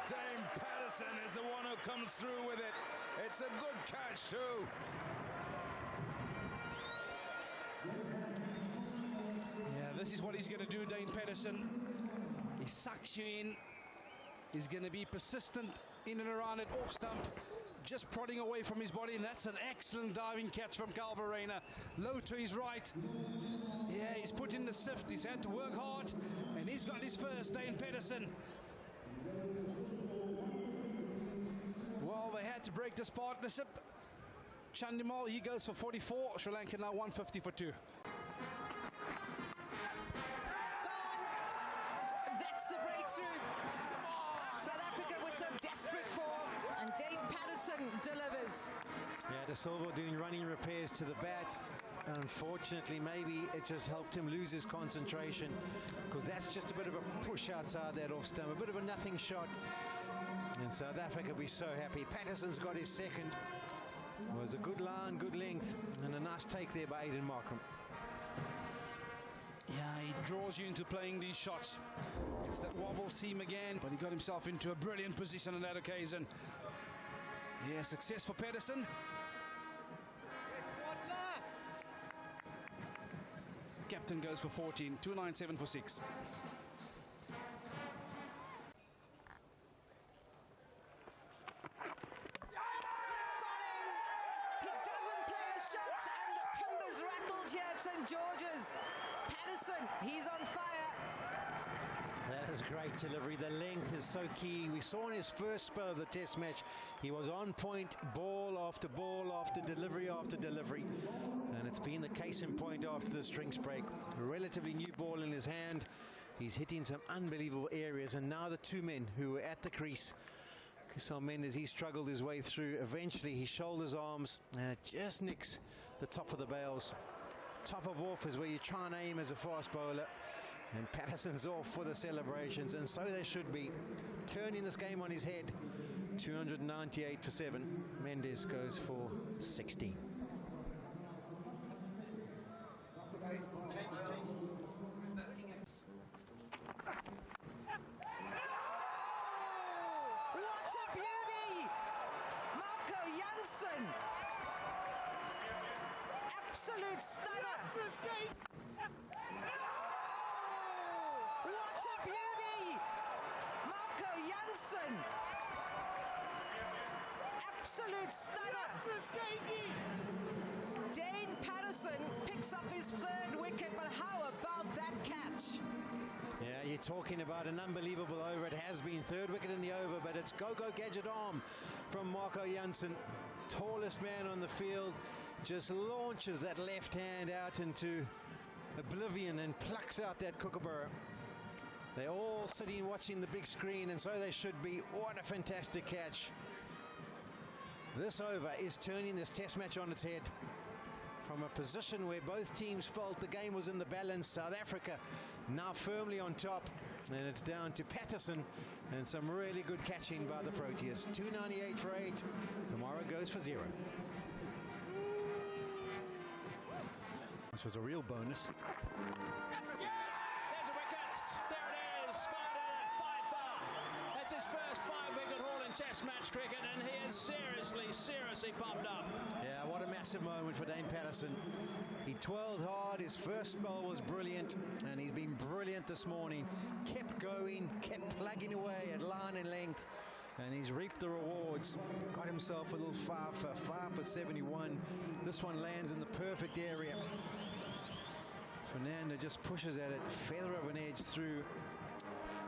Dame Patterson is the one who comes through with it. It's a good catch too. Yeah, this is what he's going to do, Dane Patterson. He sucks you in. He's going to be persistent in and around it, off stump, just prodding away from his body, and that's an excellent diving catch from Calvin Rayner. Low to his right. Yeah, he's put in the sift. He's had to work hard, and he's got his first, Dane Patterson. Well, they had to break this partnership. Chandimal, he goes for 44. Sri Lanka now 150 for 2. That's the breakthrough South Africa was so desperate for, and Dane Patterson delivers. Yeah, De Silva doing running repairs to the bat. Unfortunately, maybe it just helped him lose his concentration, because that's just a bit of a push outside that off stump, a bit of a nothing shot. And South Africa will be so happy. Patterson's got his second. It was a good line, good length, and a nice take there by Aiden Markham. Yeah, he draws you into playing these shots. It's that wobble seam again, but he got himself into a brilliant position on that occasion. Yeah, success for Patterson. Captain goes for 14, 297 for 6. St. George's. Patterson, he's on fire. That is a great delivery. The length is so key. We saw in his first spell of the test match, he was on point, ball after delivery after delivery. And it's been the case in point after the strings break. A relatively new ball in his hand. He's hitting some unbelievable areas. And now the two men who were at the crease, Kusal Mendes, he struggled his way through. Eventually he shoulders arms and it just nicks the top of the bails. Top of off is where you try and aim as a fast bowler, and Patterson's off for the celebrations, and so they should be. Turning this game on his head. 298 for 7. Mendes goes for 16. What a beauty! Marco Jansen. Absolute stunner. Oh, what a beauty! Marco Jansen. Absolute stunner. Dane Patterson picks up his third wicket, but how about that catch? Yeah, you're talking about an unbelievable over. It has been third wicket in the over, but it's go gadget arm from Marco Jansen. Tallest man on the field, just launches that left hand out into oblivion and plucks out that kookaburra. They're all sitting watching the big screen, and so they should be. What a fantastic catch. This over is turning this test match on its head. From a position where both teams felt the game was in the balance, South Africa now firmly on top, and it's down to Patterson and some really good catching by the Proteas. 298 for 8. Kamara goes for 0. Which was a real bonus. There's a wicket. There it is. Spider at Pfeiffer. That's his first 5-wicket haul in Test match cricket, and he is seriously pumped up. Yeah, what a massive moment for Dane Patterson. He twirled hard. His first spell was brilliant, and he's been brilliant this morning. Kept going, kept plugging away at line and length, and he's reaped the rewards. Got himself a little 5 for 71. This one lands in the perfect area. Fernando just pushes at it, feather of an edge through.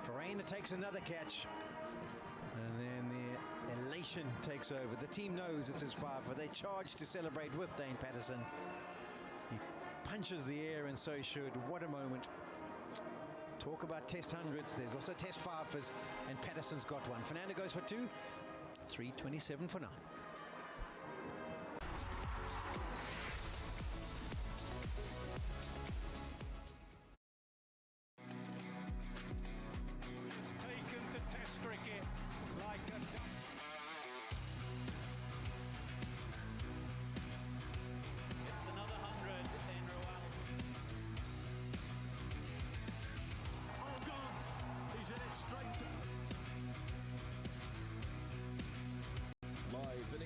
Farina takes another catch, and then the elation takes over. The team knows it's his 5 They charge to celebrate with Dane Patterson. He punches the air, and so he should. What a moment. Talk about test hundreds. There's also test 5s, and Patterson's got one. Fernando goes for 2. 327 for 9. Taken to Test cricket like a duck. It's another 100 in Royal. Oh, gone. He's in it straight. Live and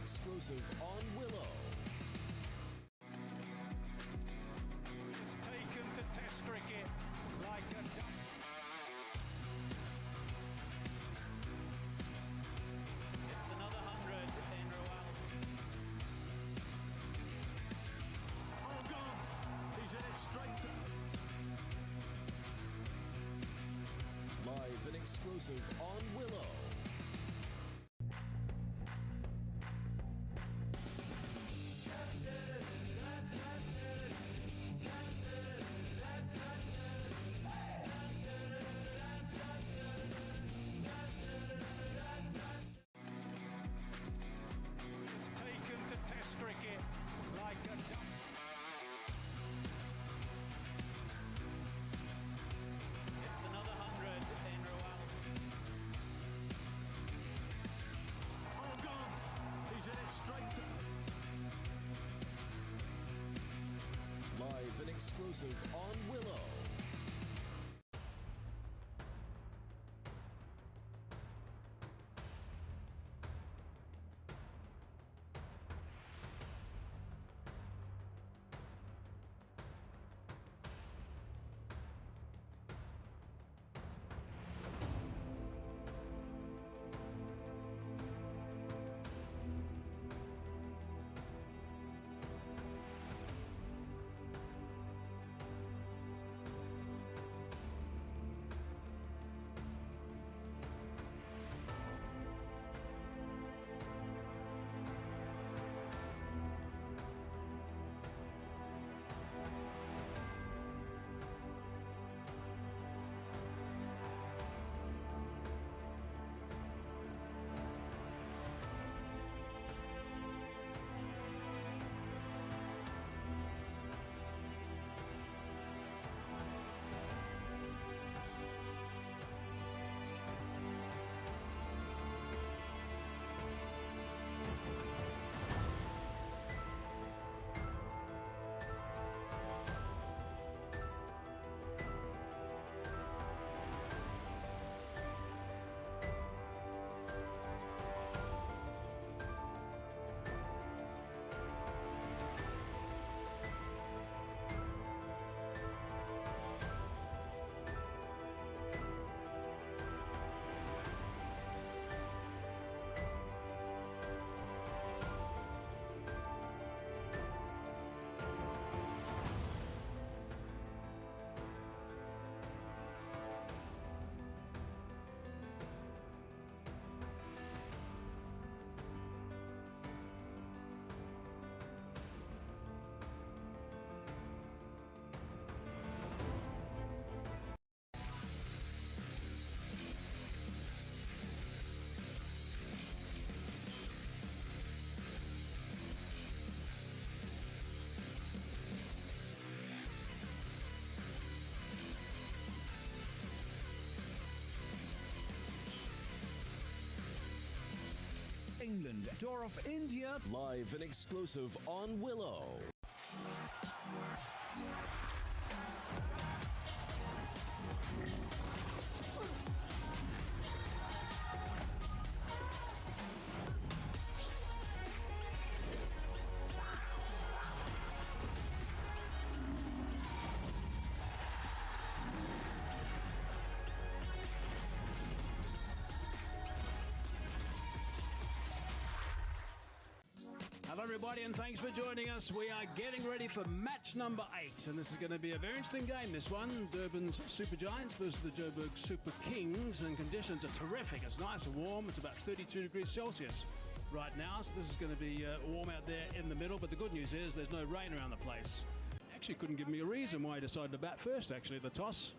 Zealand, door of India. Live and exclusive on Willow. Hello everybody and thanks for joining us. We are getting ready for match number 8 and this is going to be a very interesting game, this one. Durban's Super Giants versus the Joburg Super Kings, and conditions are terrific. It's nice and warm. It's about 32 degrees Celsius right now, so this is going to be warm out there in the middle, but the good news is there's no rain around the place. Actually couldn't give me a reason why he decided to bat first, actually, the toss.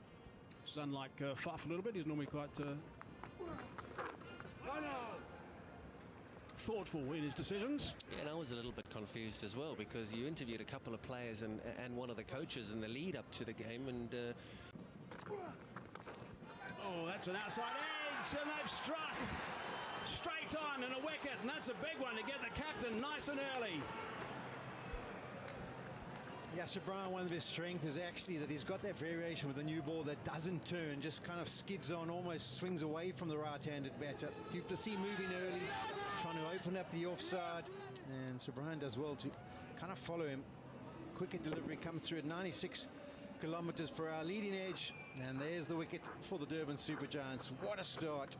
It's unlike Fuff a little bit. He's normally quite thoughtful in his decisions. Yeah, and I was a little bit confused as well, because you interviewed a couple of players and one of the coaches in the lead up to the game, and oh, that's an outside edge, and they've struck straight on and a wicket, and that's a big one to get the captain nice and early. Yeah, Sir Brian, one of his strengths is actually that he's got that variation with the new ball that doesn't turn, just kind of skids on, almost swings away from the right-handed batter. Du Plessis moving early, trying to open up the offside, and Sir Brian does well to kind of follow him. Quicker delivery comes through at 96 kilometres per hour, leading edge, and there's the wicket for the Durban Super Giants. What a start.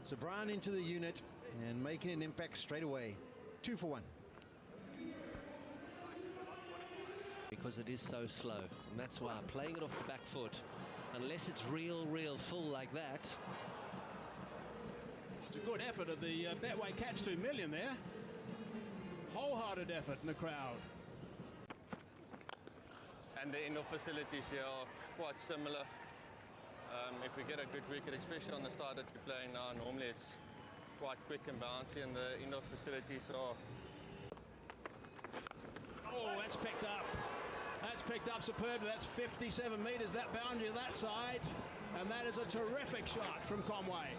Sir Brian into the unit and making an impact straight away. 2 for 1. because it is so slow, and that's why playing it off the back foot, unless it's real full like that. It's a good effort of the Betway Catch 2 million there. Wholehearted effort in the crowd. And the indoor facilities here are quite similar. If we get a good wicket, especially on the side that we're playing now, normally it's quite quick and bouncy, and the indoor facilities are... Oh, that's picked up. That's picked up superbly. That's 57 metres, that boundary that side. And that is a terrific shot from Conway.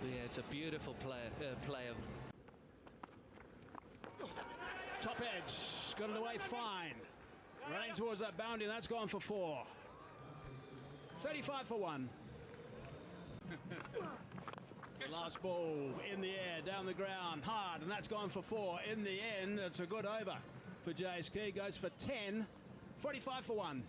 Yeah, it's a beautiful play of... Top edge, got it away fine. Running towards that boundary, and that's gone for 4. 35 for 1. Last ball in the air, down the ground, hard, and that's gone for 4. In the end, it's a good over for DSG. Goes for 10. 45 for 1.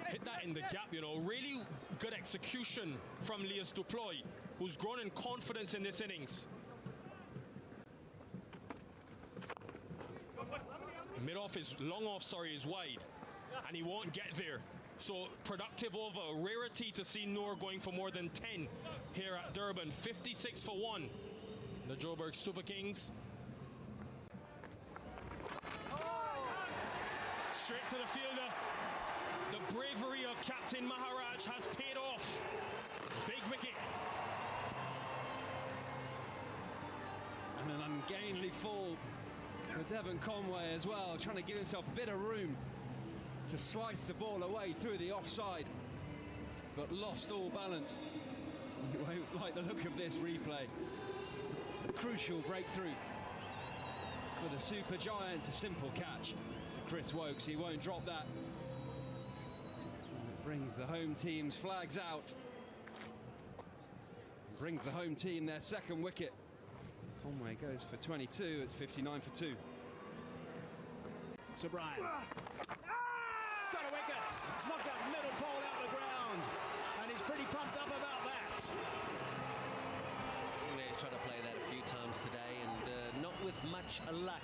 Hit that in the gap, you know. Really good execution from Lias Duploy, who's grown in confidence in this innings. Mid-off is long off, sorry, is wide, and he won't get there. So productive over, rarity to see Noor going for more than 10 here at Durban. 56 for 1. The Joburg Super Kings. Straight to the fielder. The bravery of Captain Maharaj has paid off. Big wicket. And an ungainly fall for Devon Conway as well, trying to give himself a bit of room to slice the ball away through the offside, but lost all balance. You won't like the look of this replay. A crucial breakthrough for the Super Giants. A simple catch to Chris Wokes. He won't drop that. And it brings the home team's flags out. It brings the home team their second wicket. Conway goes for 22. It's 59 for 2. Sir Brian. Got a wicket. He's knocked that middle pole out the ground, and he's pretty pumped up about that. Yeah, he's tried to play that a few times today, and not with much luck.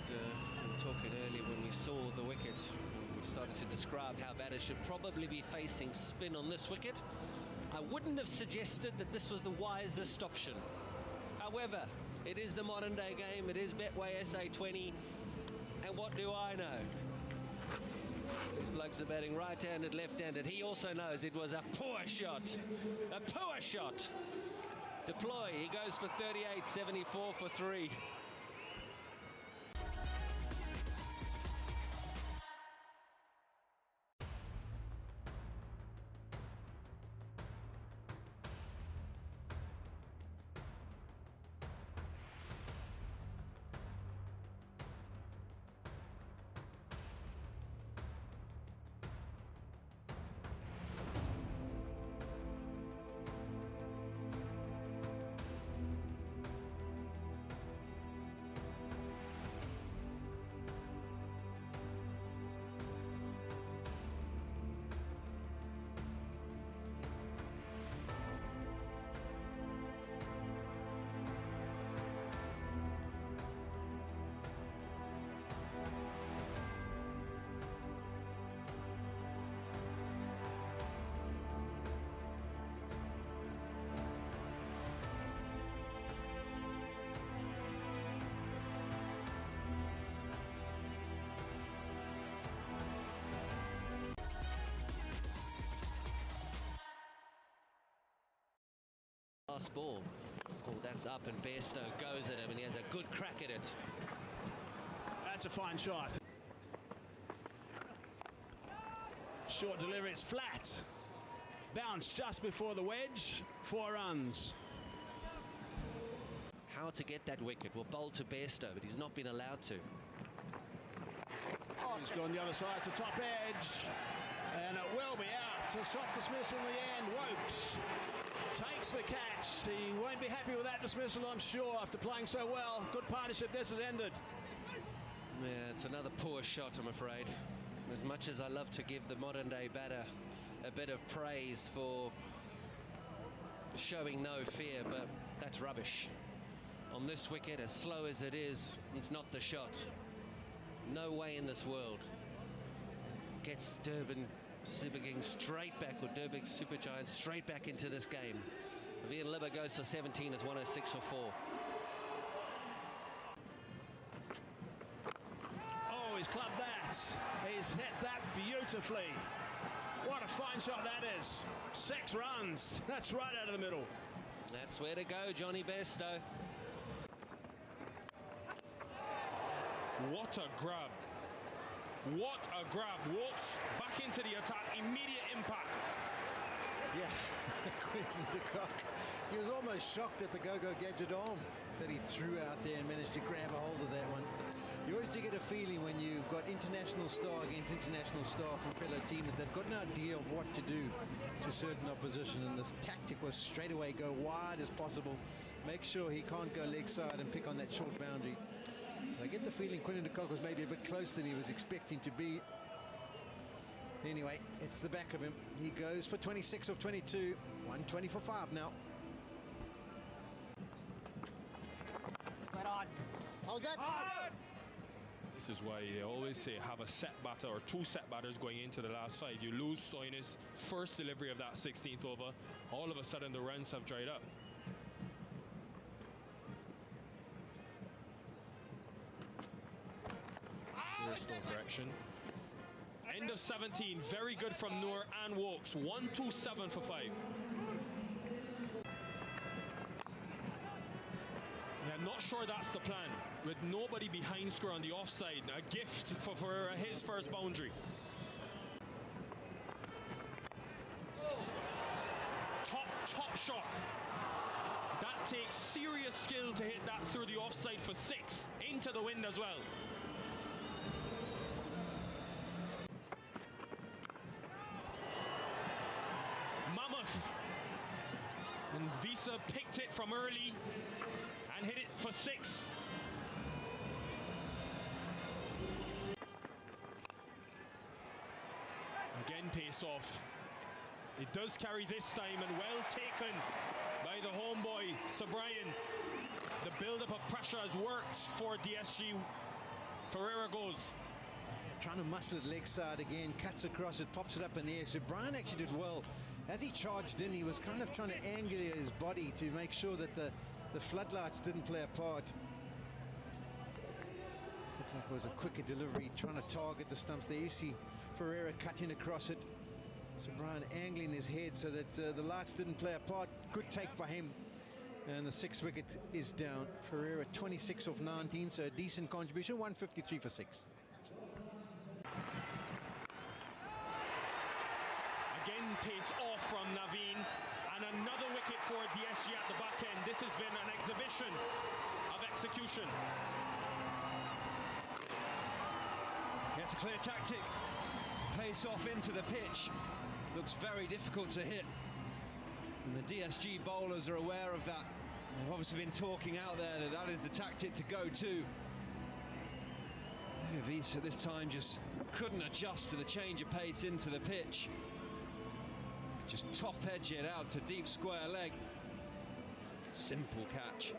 And we were talking earlier when we saw the wicket, we started to describe how batters should probably be facing spin on this wicket. I wouldn't have suggested that this was the wisest option. However, it is the modern day game. It is Betway SA20. And what do I know? These blokes are batting right-handed, left-handed. He also knows it was a poor shot. A poor shot. Deploy. He goes for 38, 74 for 3. this ball. Oh, that's up, and Bairstow goes at him, and he has a good crack at it. That's a fine shot. Short delivery, it's flat. Bounce just before the wedge, 4 runs. How to get that wicket? Well, bowl to Bairstow, but he's not been allowed to. He's gone the other side to top edge, and it will be out. A soft dismissal in the end. Wokes takes the catch. He won't be happy with that dismissal, I'm sure, after playing so well. Good partnership, this has ended. Yeah, it's another poor shot, I'm afraid. As much as I love to give the modern-day batter a bit of praise for showing no fear, but that's rubbish. On this wicket, as slow as it is, it's not the shot. No way in this world. Gets Durban Super King straight back, or Durban Super Giants straight back into this game. Ian Libber goes for 17, it's 106 for 4. Oh, he's clubbed that. He's hit that beautifully. What a fine shot that is. 6 runs. That's right out of the middle. That's where to go, Johnny Bairstow. What a grab. What a grab. Walks back into the attack. Immediate impact. Yeah, Queensland de Kock. He was almost shocked at the go-go gadget arm that he threw out there and managed to grab a hold of that one. You always do get a feeling when you've got international star against international star from fellow team that they've got an idea of what to do to certain opposition, and this tactic was straight away go wide as possible, make sure he can't go leg side and pick on that short boundary. So I get the feeling Quinton de Kock was maybe a bit closer than he was expecting to be. Anyway, it's the back of him. He goes for 26 of 22, 120 for 5 now. How's that? This is why they always say have a set batter or 2 set batters going into the last 5. You lose Stoinis' first delivery of that 16th over, all of a sudden the runs have dried up. Still correction. End of 17, very good from Noor and Wokes. 127 for 5. Yeah, I'm not sure that's the plan. With nobody behind square on the offside, a gift for his first boundary. Top shot. That takes serious skill to hit that through the offside for 6, into the wind as well. And Visa picked it from early and hit it for 6. Again, pace off. It does carry this time, and well taken by the homeboy, Sir Brian. The build-up of pressure has worked for DSG. Ferreira goes. Trying to muscle it leg side again, cuts across it, pops it up in the air. So Brian actually did well. As he charged in, he was kind of trying to angle his body to make sure that the floodlights didn't play a part. Looked like it was a quicker delivery, trying to target the stumps there. You see Ferreira cutting across it. So Brian angling his head so that the lights didn't play a part. Good take by him. And the 6th wicket is down. Ferreira 26 of 19, so a decent contribution, 153 for 6. Again, pace off from Naveen, and another wicket for DSG at the back end. This has been an exhibition of execution. It's a clear tactic. Pace off into the pitch. Looks very difficult to hit. And the DSG bowlers are aware of that. They've obviously been talking out there that that is the tactic to go to. Visa this time just couldn't adjust to the change of pace into the pitch. Just top edge it out to deep square leg. Simple catch.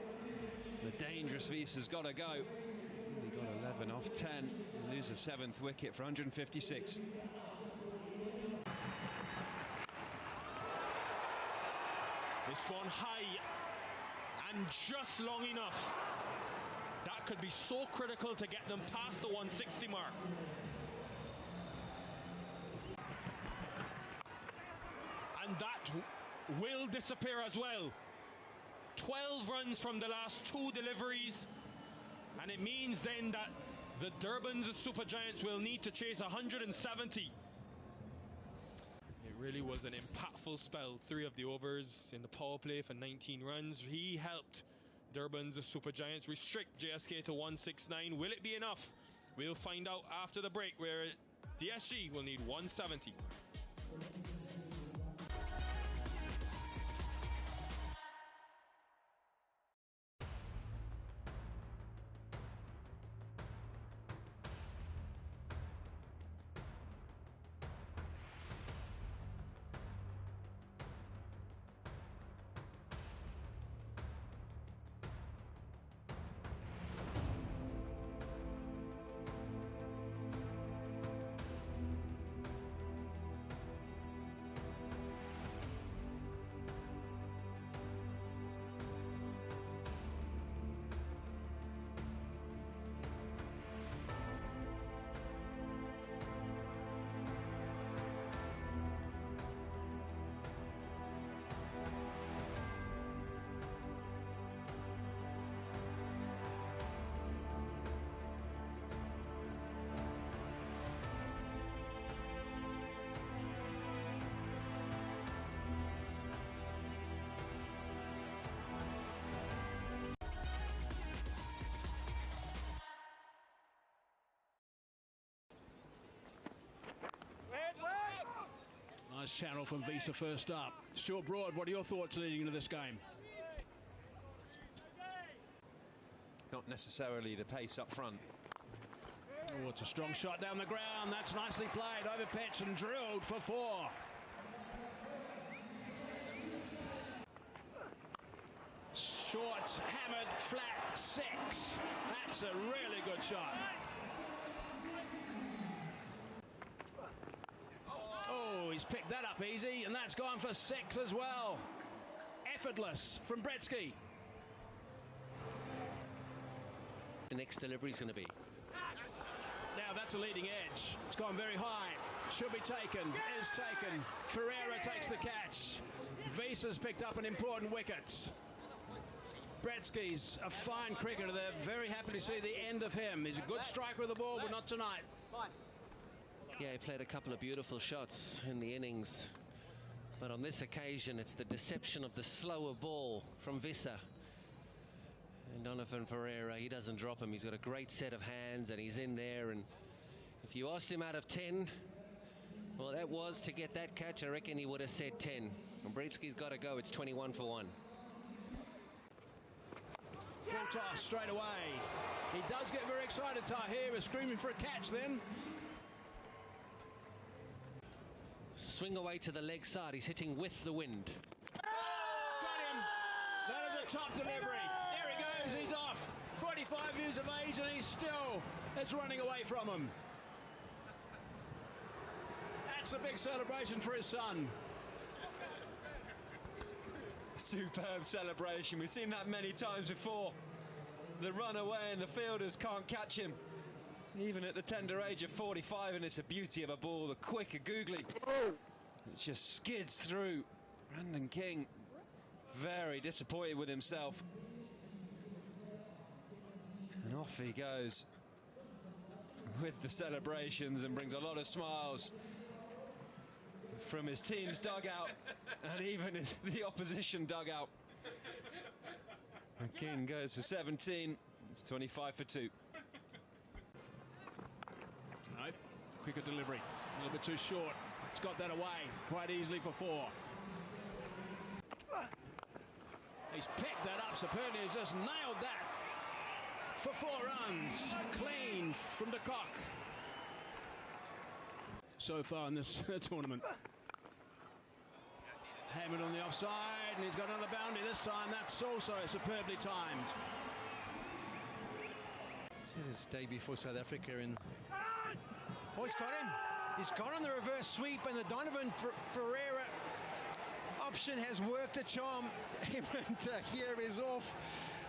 The dangerous Visa's got to go. He got 11 off 10. Lose a 7th wicket for 156. It's gone high and just long enough. That could be so critical to get them past the 160 mark. And that will disappear as well. 12 runs from the last 2 deliveries, and it means then that the Durban's Super Giants will need to chase 170. It really was an impactful spell. 3 of the overs in the power play for 19 runs. He helped Durban's Super Giants restrict JSK to 169. Will it be enough? We'll find out after the break, where DSG will need 170. Nice channel from Visa first up. Stuart Broad, what are your thoughts leading into this game? Not necessarily the pace up front. Oh, it's a strong shot down the ground. That's nicely played. Over pitch and drilled for 4. Short, hammered, flat, 6. That's a really good shot. Oh, he's picked that up easy, and that's gone for 6 as well. Effortless from Bretsky. The next delivery is going to be. Now that's a leading edge. It's gone very high. Should be taken. Is taken. Ferreira takes the catch. Visa's picked up an important wicket. Bretsky's a fine cricketer. They're very happy to see the end of him. He's a good striker of the ball, but not tonight. Yeah, he played a couple of beautiful shots in the innings, but on this occasion it's the deception of the slower ball from Visa. And Donovan Ferreira, he doesn't drop him. He's got a great set of hands and he's in there, and if you asked him out of 10, well, that was to get that catch, I reckon he would have said 10. And Bretsky's got to go. It's 21 for 1. Full toss straight away. He does get very excited. Tahir is screaming for a catch then. Swing away to the leg side. He's hitting with the wind. Got him. That is a top delivery. There he goes. He's off. 45 years of age and he's still running away from him. That's a big celebration for his son. Superb celebration. We've seen that many times before. The run away and the fielders can't catch him, even at the tender age of 45, and it's a beauty of a ball. The quick, a googly. It just skids through. Brandon King, very disappointed with himself. And off he goes with the celebrations and brings a lot of smiles from his team's dugout and even the opposition dugout. And King goes for 17. It's 25 for 2. No, quicker delivery. A little bit too short. It's got that away quite easily for 4. He's picked that up superbly. He's just nailed that for 4 runs. Clean from the cock. So far in this tournament. Hammered on the offside, and he's got another boundary this time. That's also superbly timed. It's his debut for South Africa, and oh, he's got him. He's gone on the reverse sweep, and the Donovan Ferreira option has worked a charm. And here is off.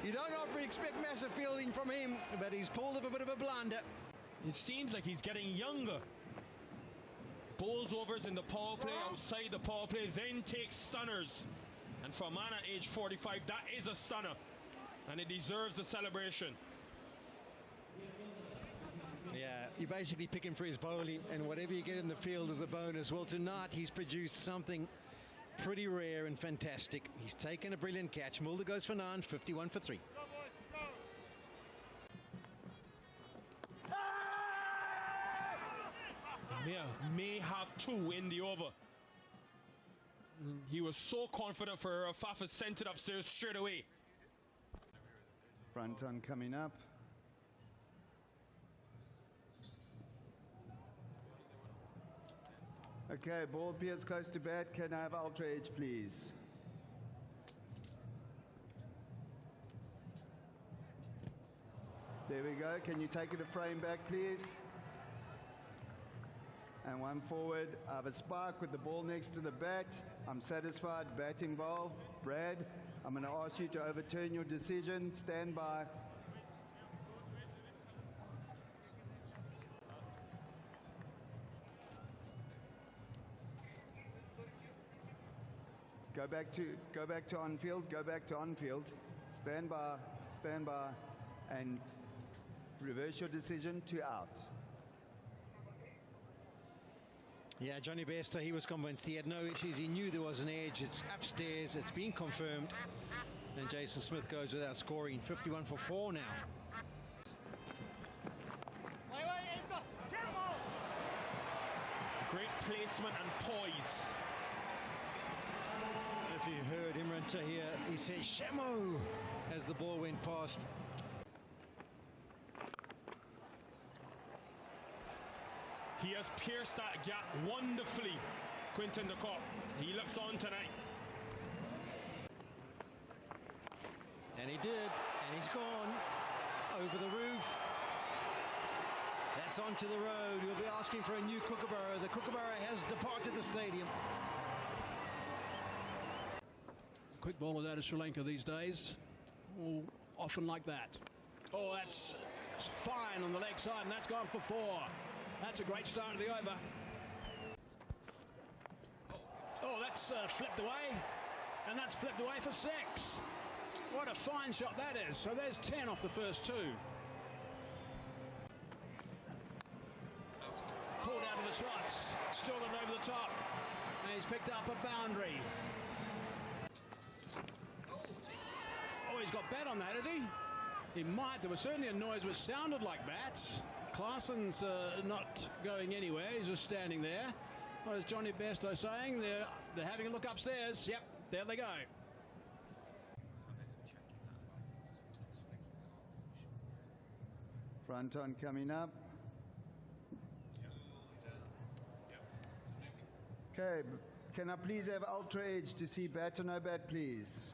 You don't often expect massive fielding from him, but he's pulled up a bit of a blunder. It seems like he's getting younger. Bowls overs in the power play, outside the power play, then takes stunners. And for a man at age 45, that is a stunner. And it deserves the celebration. Yeah, you basically pick him for his bowling, and whatever you get in the field is a bonus. Well, tonight he's produced something pretty rare and fantastic. He's taken a brilliant catch. Mulder goes for 9, 51 for 3. May have 2 in the over. He was so confident for Fafa sent it upstairs straight away. Front on coming up. Okay, ball appears close to bat. Can I have Ultra Edge, please? There we go. Can you take it a frame back, please? And 1 forward. I have a spark with the ball next to the bat. I'm satisfied. Bat involved. Brad, I'm going to ask you to overturn your decision. Stand by. Go back to on-field. Go back to on-field. Stand by, and reverse your decision to out. Yeah, Johnny Bester, he was convinced. He had no issues. He knew there was an edge. It's upstairs. It's been confirmed. And Jason Smith goes without scoring. 51 for 4 now. Great placement and poise. If you heard Imran Tahir, he says Shamo as the ball went past. He has pierced that gap wonderfully, Quinton de Kock. He looks on tonight. And he did, and he's gone over the roof. That's onto the road. We'll be asking for a new Kookaburra. The Kookaburra has departed the stadium. Quick bowlers out of Sri Lanka these days, all often like that. Oh, that's fine on the leg side, and that's gone for 4. That's a great start of the over. Oh, that's flipped away, and that's flipped away for 6. What a fine shot that is. So there's 10 off the first 2. Pulled out of the slots, still over the top, and he's picked up a boundary. Oh, he's got bat on that, has he? He might. There was certainly a noise which sounded like bats. Claessen's not going anywhere. He's just standing there. What is Johnny Bairstow saying? They're having a look upstairs. Yep, there they go. Front on coming up. Okay, can I please have Ultra Edge to see bat or no bat, please?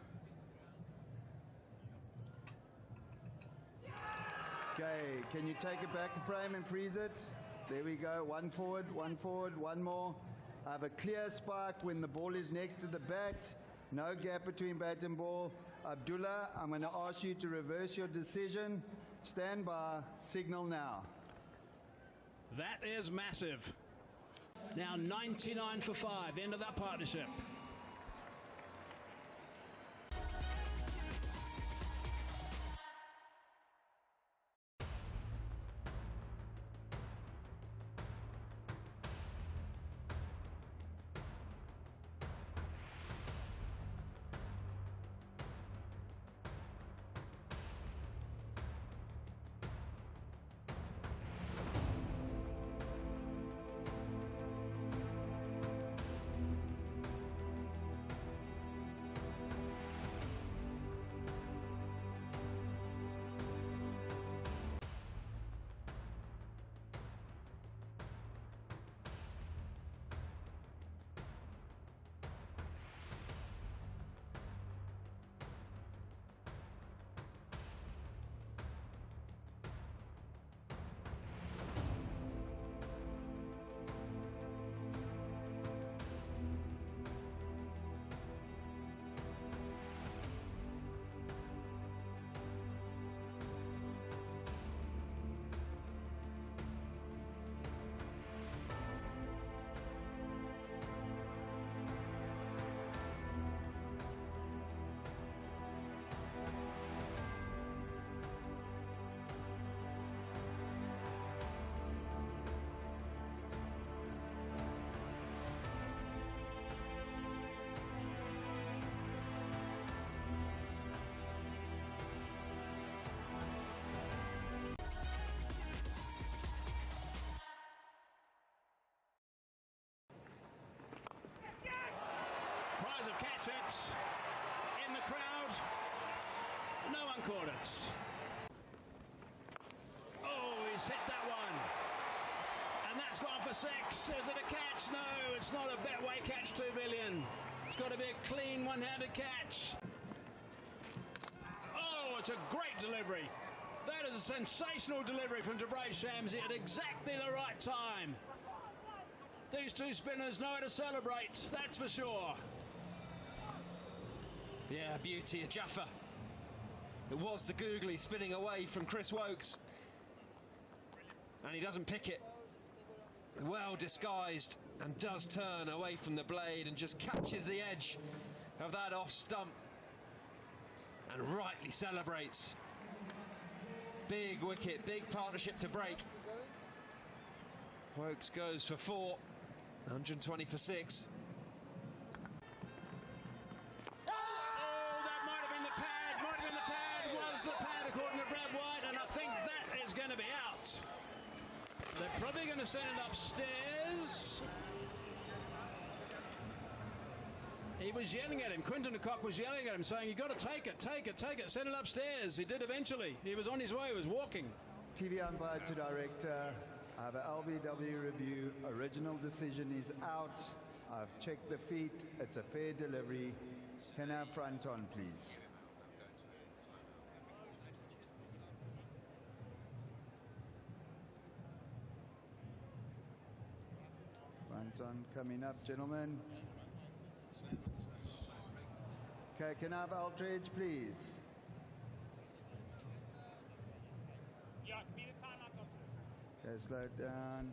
Okay, can you take it back a frame and freeze it? There we go. 1 forward, 1 forward, 1 more. I have a clear spark when the ball is next to the bat. No gap between bat and ball. Abdullah, I'm going to ask you to reverse your decision. Stand by. Signal now. That is massive. Now 99 for 5. End of that partnership. massive catch. It's in the crowd. No one caught it. Oh, he's hit that one. And that's gone for 6. Is it a catch? No, it's not a Betway catch, 2 million. It's got to be a clean one-handed catch. Oh, it's a great delivery. That is a sensational delivery from Debray Shamsi at exactly the right time. These two spinners know how to celebrate, that's for sure. Yeah, beauty of Jaffa. It was the googly spinning away from Chris Wokes. And he doesn't pick it. Well disguised, and does turn away from the blade and just catches the edge of that off stump. And rightly celebrates. Big wicket, big partnership to break. Wokes goes for 4, 120 for 6. Oh, that might have been the pad, was the pad according to Brad White, and I think that is going to be out. They're probably going to send it upstairs. He was yelling at him. Quinton de Kock was yelling at him, saying, "You've got to take it, take it, take it, send it upstairs." He did eventually. He was on his way, he was walking. TV umpire to director. I have an LBW review. Original decision is out. I've checked the feet. It's a fair delivery. Can I have front on, please? Front on coming up, gentlemen. Okay, can I have Aldridge, please? Yeah, need a timeout after this. Okay, slow it down.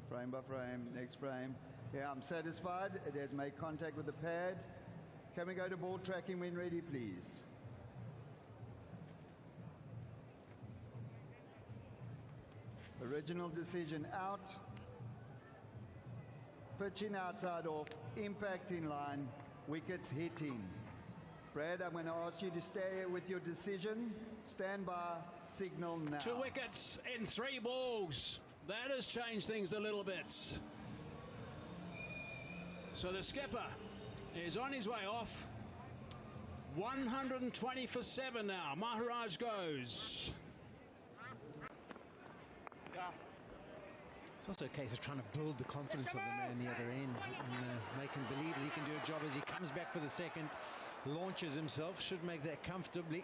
Frame by frame, next frame. Yeah, I'm satisfied. It has made contact with the pad. Can we go to ball tracking when ready, please? Original decision out. Pitching outside off, impact in line, wickets hitting. Brad, I'm going to ask you to stay with your decision. Stand by, signal now. 2 wickets in 3 balls. That has changed things a little bit. So the skipper is on his way off. 120 for 7 now. Maharaj goes. It's also a case of trying to build the confidence of the man the other end and make him believe that he can do a job as he comes back for the second, launches himself, should make that comfortably.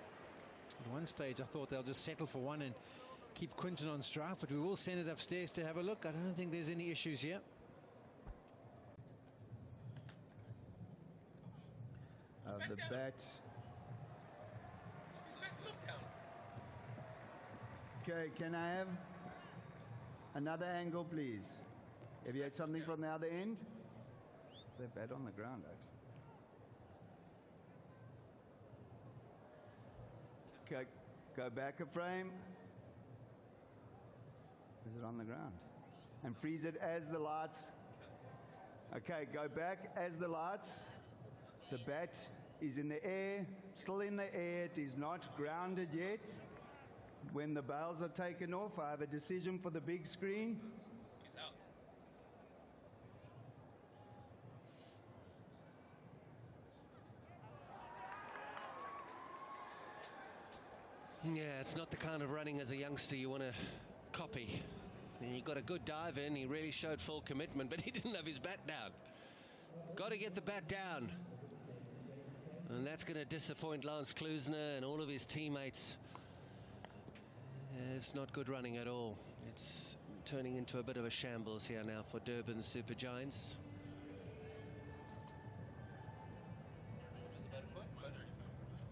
At one stage I thought they'll just settle for 1 and keep Quinton on strike, but we will send it upstairs to have a look. I don't think there's any issues here. The bat. Okay, can I have another angle, please? Have you had something from the other end? Is that bat on the ground, actually? Okay, go back a frame. Is it on the ground? And freeze it as the lights. Okay, go back as the lights. The bat is in the air, still in the air. It is not grounded yet. When the bails are taken off, I have a decision for the big screen. He's out. Yeah, it's not the kind of running as a youngster you want to copy. And he got a good dive in. He really showed full commitment, but he didn't have his bat down. Got to get the bat down. And that's going to disappoint Lance Klusner and all of his teammates. It's not good running at all. It's turning into a bit of a shambles here now for Durban's Super Giants.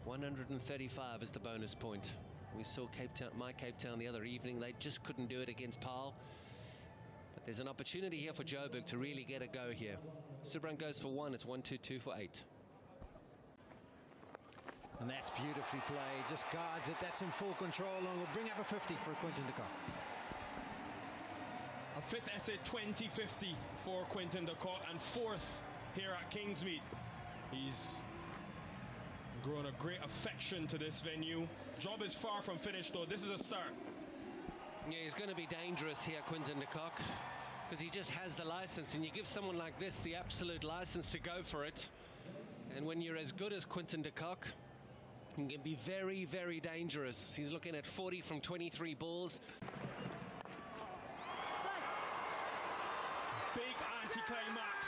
$135 is the bonus point. We saw Cape Town the other evening. They just couldn't do it against Paarl. But there's an opportunity here for Joburg to really get a go here. Subran goes for 1. It's 1-2-2 for 8. And that's beautifully played. Just guards it. That's in full control. And we'll bring up a 50 for Quinton de Kock. A 5th essay 20-50 for Quinton de Kock, and 4th here at Kingsmead. He's grown a great affection to this venue. Job is far from finished though. This is a start. Yeah, he's going to be dangerous here, Quinton de Kock, because he just has the license, and you give someone like this the absolute license to go for it. And when you're as good as Quinton de Kock, you can be very, very dangerous. He's looking at 40 from 23 balls. Big anticlimax.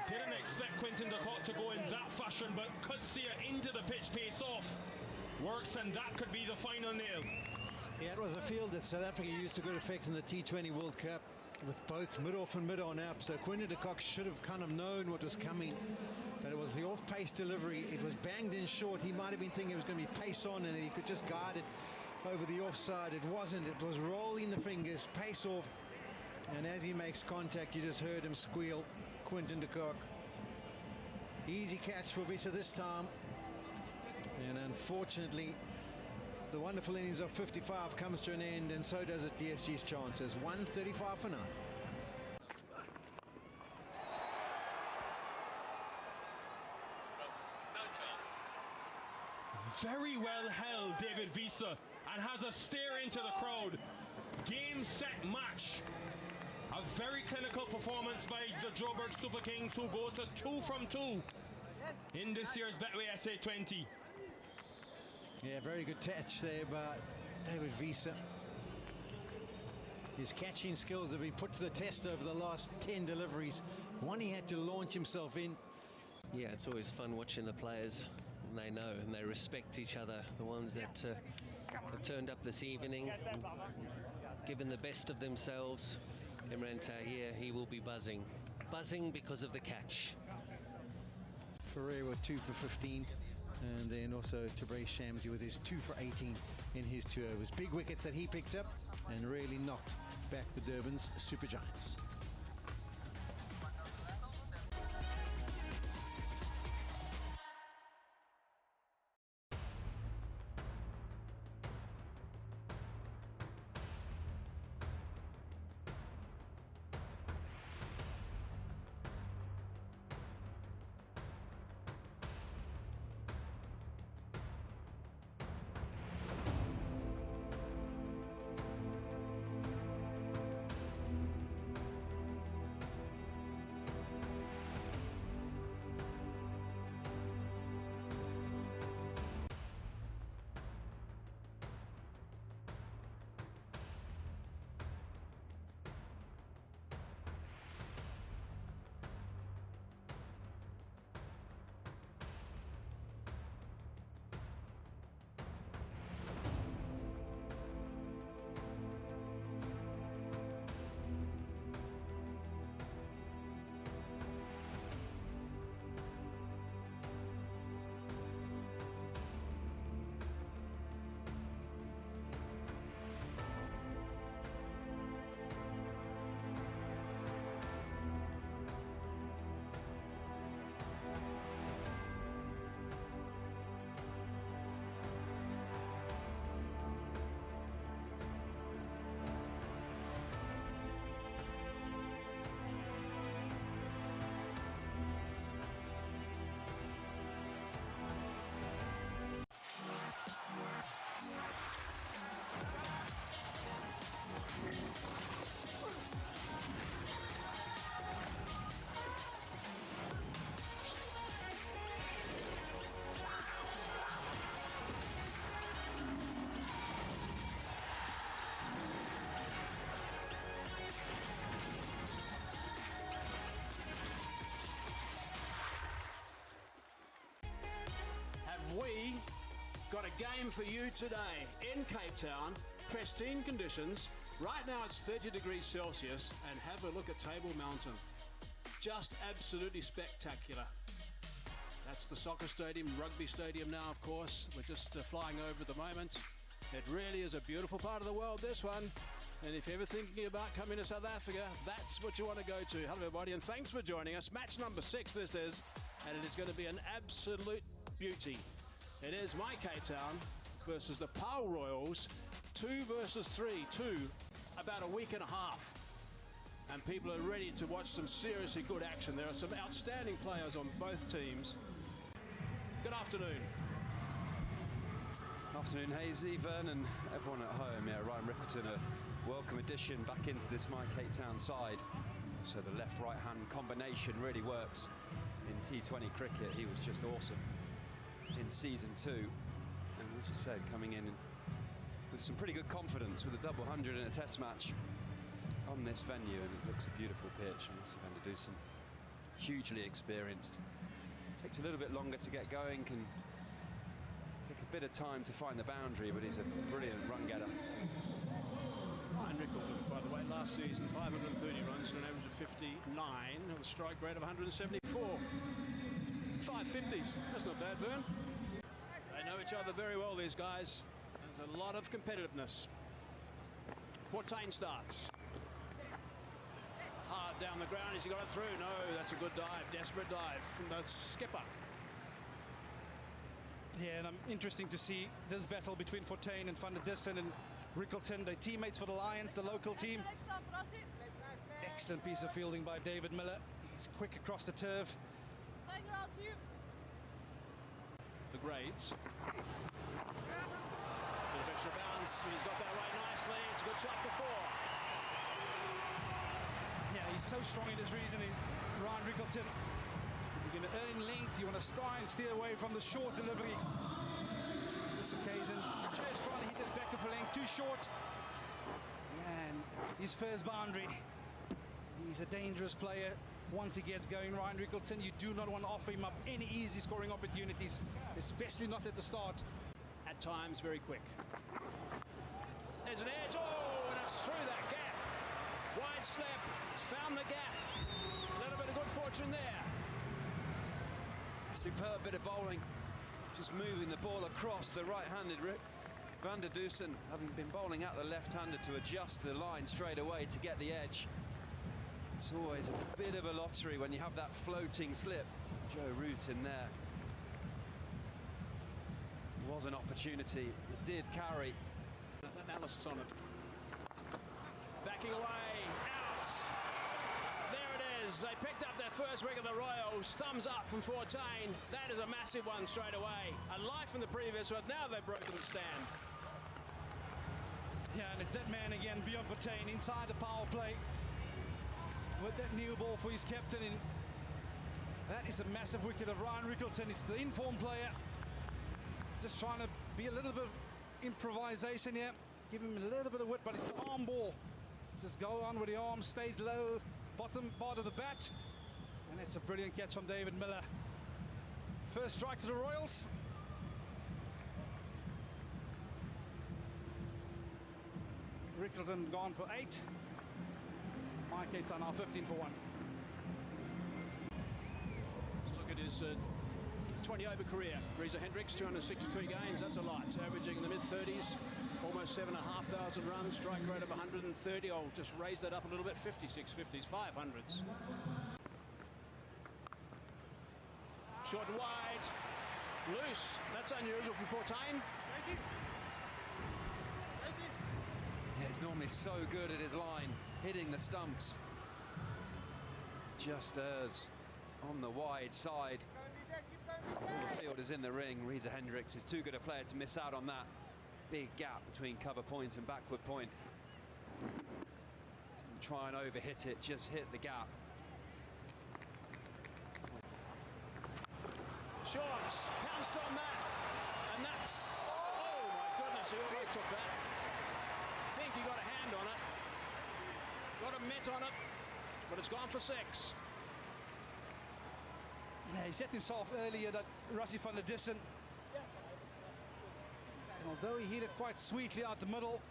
Didn't expect Quinton de Kock to go in that fashion, but could see it into the pitch pace off. Works, and that could be the final nail. Yeah, it was a field that South Africa used to good effect in the T20 World Cup with both mid-off and mid-on up. So Quinton de Kock should have kind of known what was coming, that it was the off-pace delivery. It was banged in short. He might have been thinking it was going to be pace on and he could just guide it over the offside. It wasn't. It was rolling the fingers, pace off. And as he makes contact, you just heard him squeal, Quinton de Kock. Easy catch for Visa this time. And unfortunately, the wonderful innings of 55 comes to an end, and so does it DSG's chances. 135 for 9. Very well held, David Visa, and has a stare into the crowd. Game, set, match. A very clinical performance by the Joburg Super Kings, who go to 2 from 2 in this year's Betway SA20. Yeah, very good touch there by David Visa. His catching skills have been put to the test over the last 10 deliveries. One he had to launch himself in. Yeah, it's always fun watching the players. And they know and they respect each other. The ones that have turned up this evening, given the best of themselves. Imran Tahir, he will be buzzing. Buzzing because of the catch. Ferreira with 2 for 15. And then also Tabraiz Shamsi with his 2 for 18 in his 2 overs. Big wickets that he picked up and really knocked back the Durban's Super Giants. We got a game for you today in Cape Town, pristine conditions. Right now it's 30 degrees Celsius, and have a look at Table Mountain. Just absolutely spectacular. That's the soccer stadium, rugby stadium now, of course. We're just flying over at the moment. It really is a beautiful part of the world, this one. And if you're ever thinking about coming to South Africa, that's what you want to go to. Hello everybody, and thanks for joining us. Match number 6 this is, and it is going to be an absolute beauty. It is my Cape Town versus the Pau Royals, 2 versus 3, 2, about a week and a half. And people are ready to watch some seriously good action. There are some outstanding players on both teams. Good afternoon. Afternoon, Hazy, Vernon, everyone at home. Yeah, Ryan Ripperton, a welcome addition back into this My Cape Town side. So the left-right hand combination really works. in T20 cricket. He was just awesome in season 2. And as you said, coming in with some pretty good confidence with a double 100 in a test match on this venue, and it looks a beautiful pitch. And Van der Dusen, hugely experienced. Takes a little bit longer to get going, can take a bit of time to find the boundary, but he's a brilliant run getter. Fine record, by the way, last season, 530 runs and an average of 59, with a strike rate of 174. 550s, that's not bad, Vern. They know each other very well, these guys. There's a lot of competitiveness. Fortain starts. Hard down the ground, has he got it through? No, that's a good dive, desperate dive from the skipper. Yeah, and interesting to see this battle between Fortain and Van der Dusen and Rickleton, their teammates for the Lions, the local team. Excellent piece of fielding by David Miller. He's quick across the turf. The grades. Bit of extra bounce, and he's got that right nicely. It's a good shot for 4. Yeah, he's so strong in his reasoning, Ryan Rickleton. You're going to earn length, you want to try and steer away from the short delivery. This occasion, Jay's trying to hit it back for length, too short. And his first boundary. He's a dangerous player once he gets going, Ryan Rickleton. You do not want to offer him up any easy scoring opportunities, especially not at the start. At times, very quick. There's an edge, oh, and it's through that gap. Wide slip, he's found the gap. A little bit of good fortune there. Superb bit of bowling, just moving the ball across the right-handed Van der Dusen, having been bowling out the left-hander to adjust the line straight away to get the edge. It's always a bit of a lottery when you have that floating slip. Joe Root in there. It was an opportunity, it did carry. Analysis on it. Backing away, out. There it is. They picked up their first wicket of the Royals. Thumbs up from Fortain. That is a massive one straight away. A life in the previous one. Now they've broken the stand. Yeah, and it's that man again, Bjorn Fortain, inside the power play. With that new ball for his captain. And that is a massive wicket of Ryan Rickleton. It's the informed player. Just trying to be a little bit of improvisation here. Give him a little bit of width, but it's the arm ball. Just go on with the arm, stay low, bottom part of the bat. And it's a brilliant catch from David Miller. First strike to the Royals. Rickleton gone for 8. Mike Cape now 15 for 1. Let's look at his 20-over career. Reza Hendricks, 263 games, that's a lot. Averaging in the mid-30s, almost 7,500 runs, strike rate of 130. I'll just raise that up a little bit, 56 50s, 500s. Short and wide, loose. That's unusual for Fortain. Yeah, he's normally so good at his line, hitting the stumps. Just errs on the wide side. All the field is in the ring. Reza Hendricks is too good a player to miss out on that big gap between cover point and backward point. Didn't try and overhit it, just hit the gap. Shorts, pounced on that, and that's, oh my goodness, he almost took that. I think he got a hand on it, got a mitt on it, but it's gone for 6. Yeah, he set himself earlier, that Rassie van der Dusen. And although he hit it quite sweetly out the middle,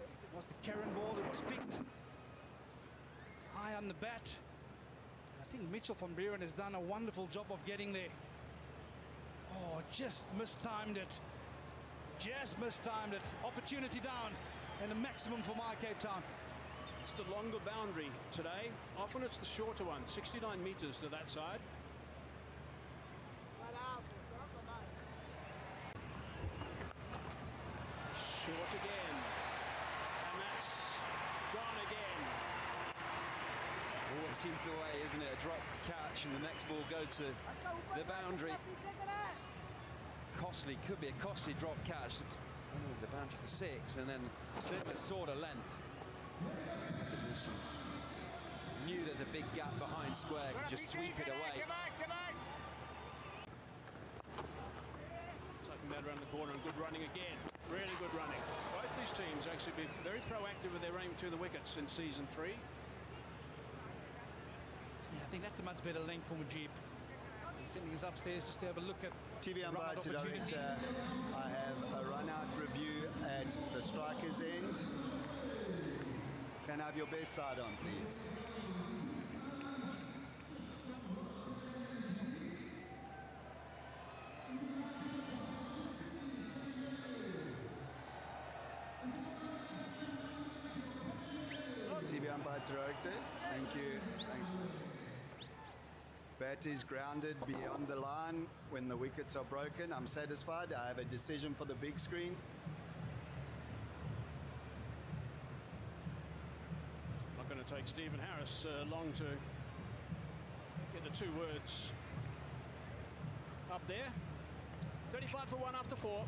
it was the Karen ball that was picked high on the bat. And I think Mitchell van Buren has done a wonderful job of getting there. Oh, just mistimed it. Just mistimed it. Opportunity down, and a maximum for my Cape Town. It's the longer boundary today. Often it's the shorter one, 69 meters to that side. Short again, and that's gone again. Always seems the way, isn't it? A drop catch, and the next ball goes to the boundary. Costly, could be a costly drop catch. Oh, the boundary for 6, and then similar sort of length. Knew there's a big gap behind square can just sweep it away. Taking that around the corner and good running again. Really good running. Both these teams actually been very proactive with their aim to the wickets in season 3. Yeah, I think that's a much better length for Mujib. He's sending us upstairs just to have a look at TV umpire to director. I have a run-out review at the striker's end. Can I have your best side on, please? TV umpire director. Thank you. Thanks. Bat is grounded beyond the line when the wickets are broken. I'm satisfied. I have a decision for the big screen. Not going to take Stephen Harris long to get the 2 words up there. 35 for 1 after 4.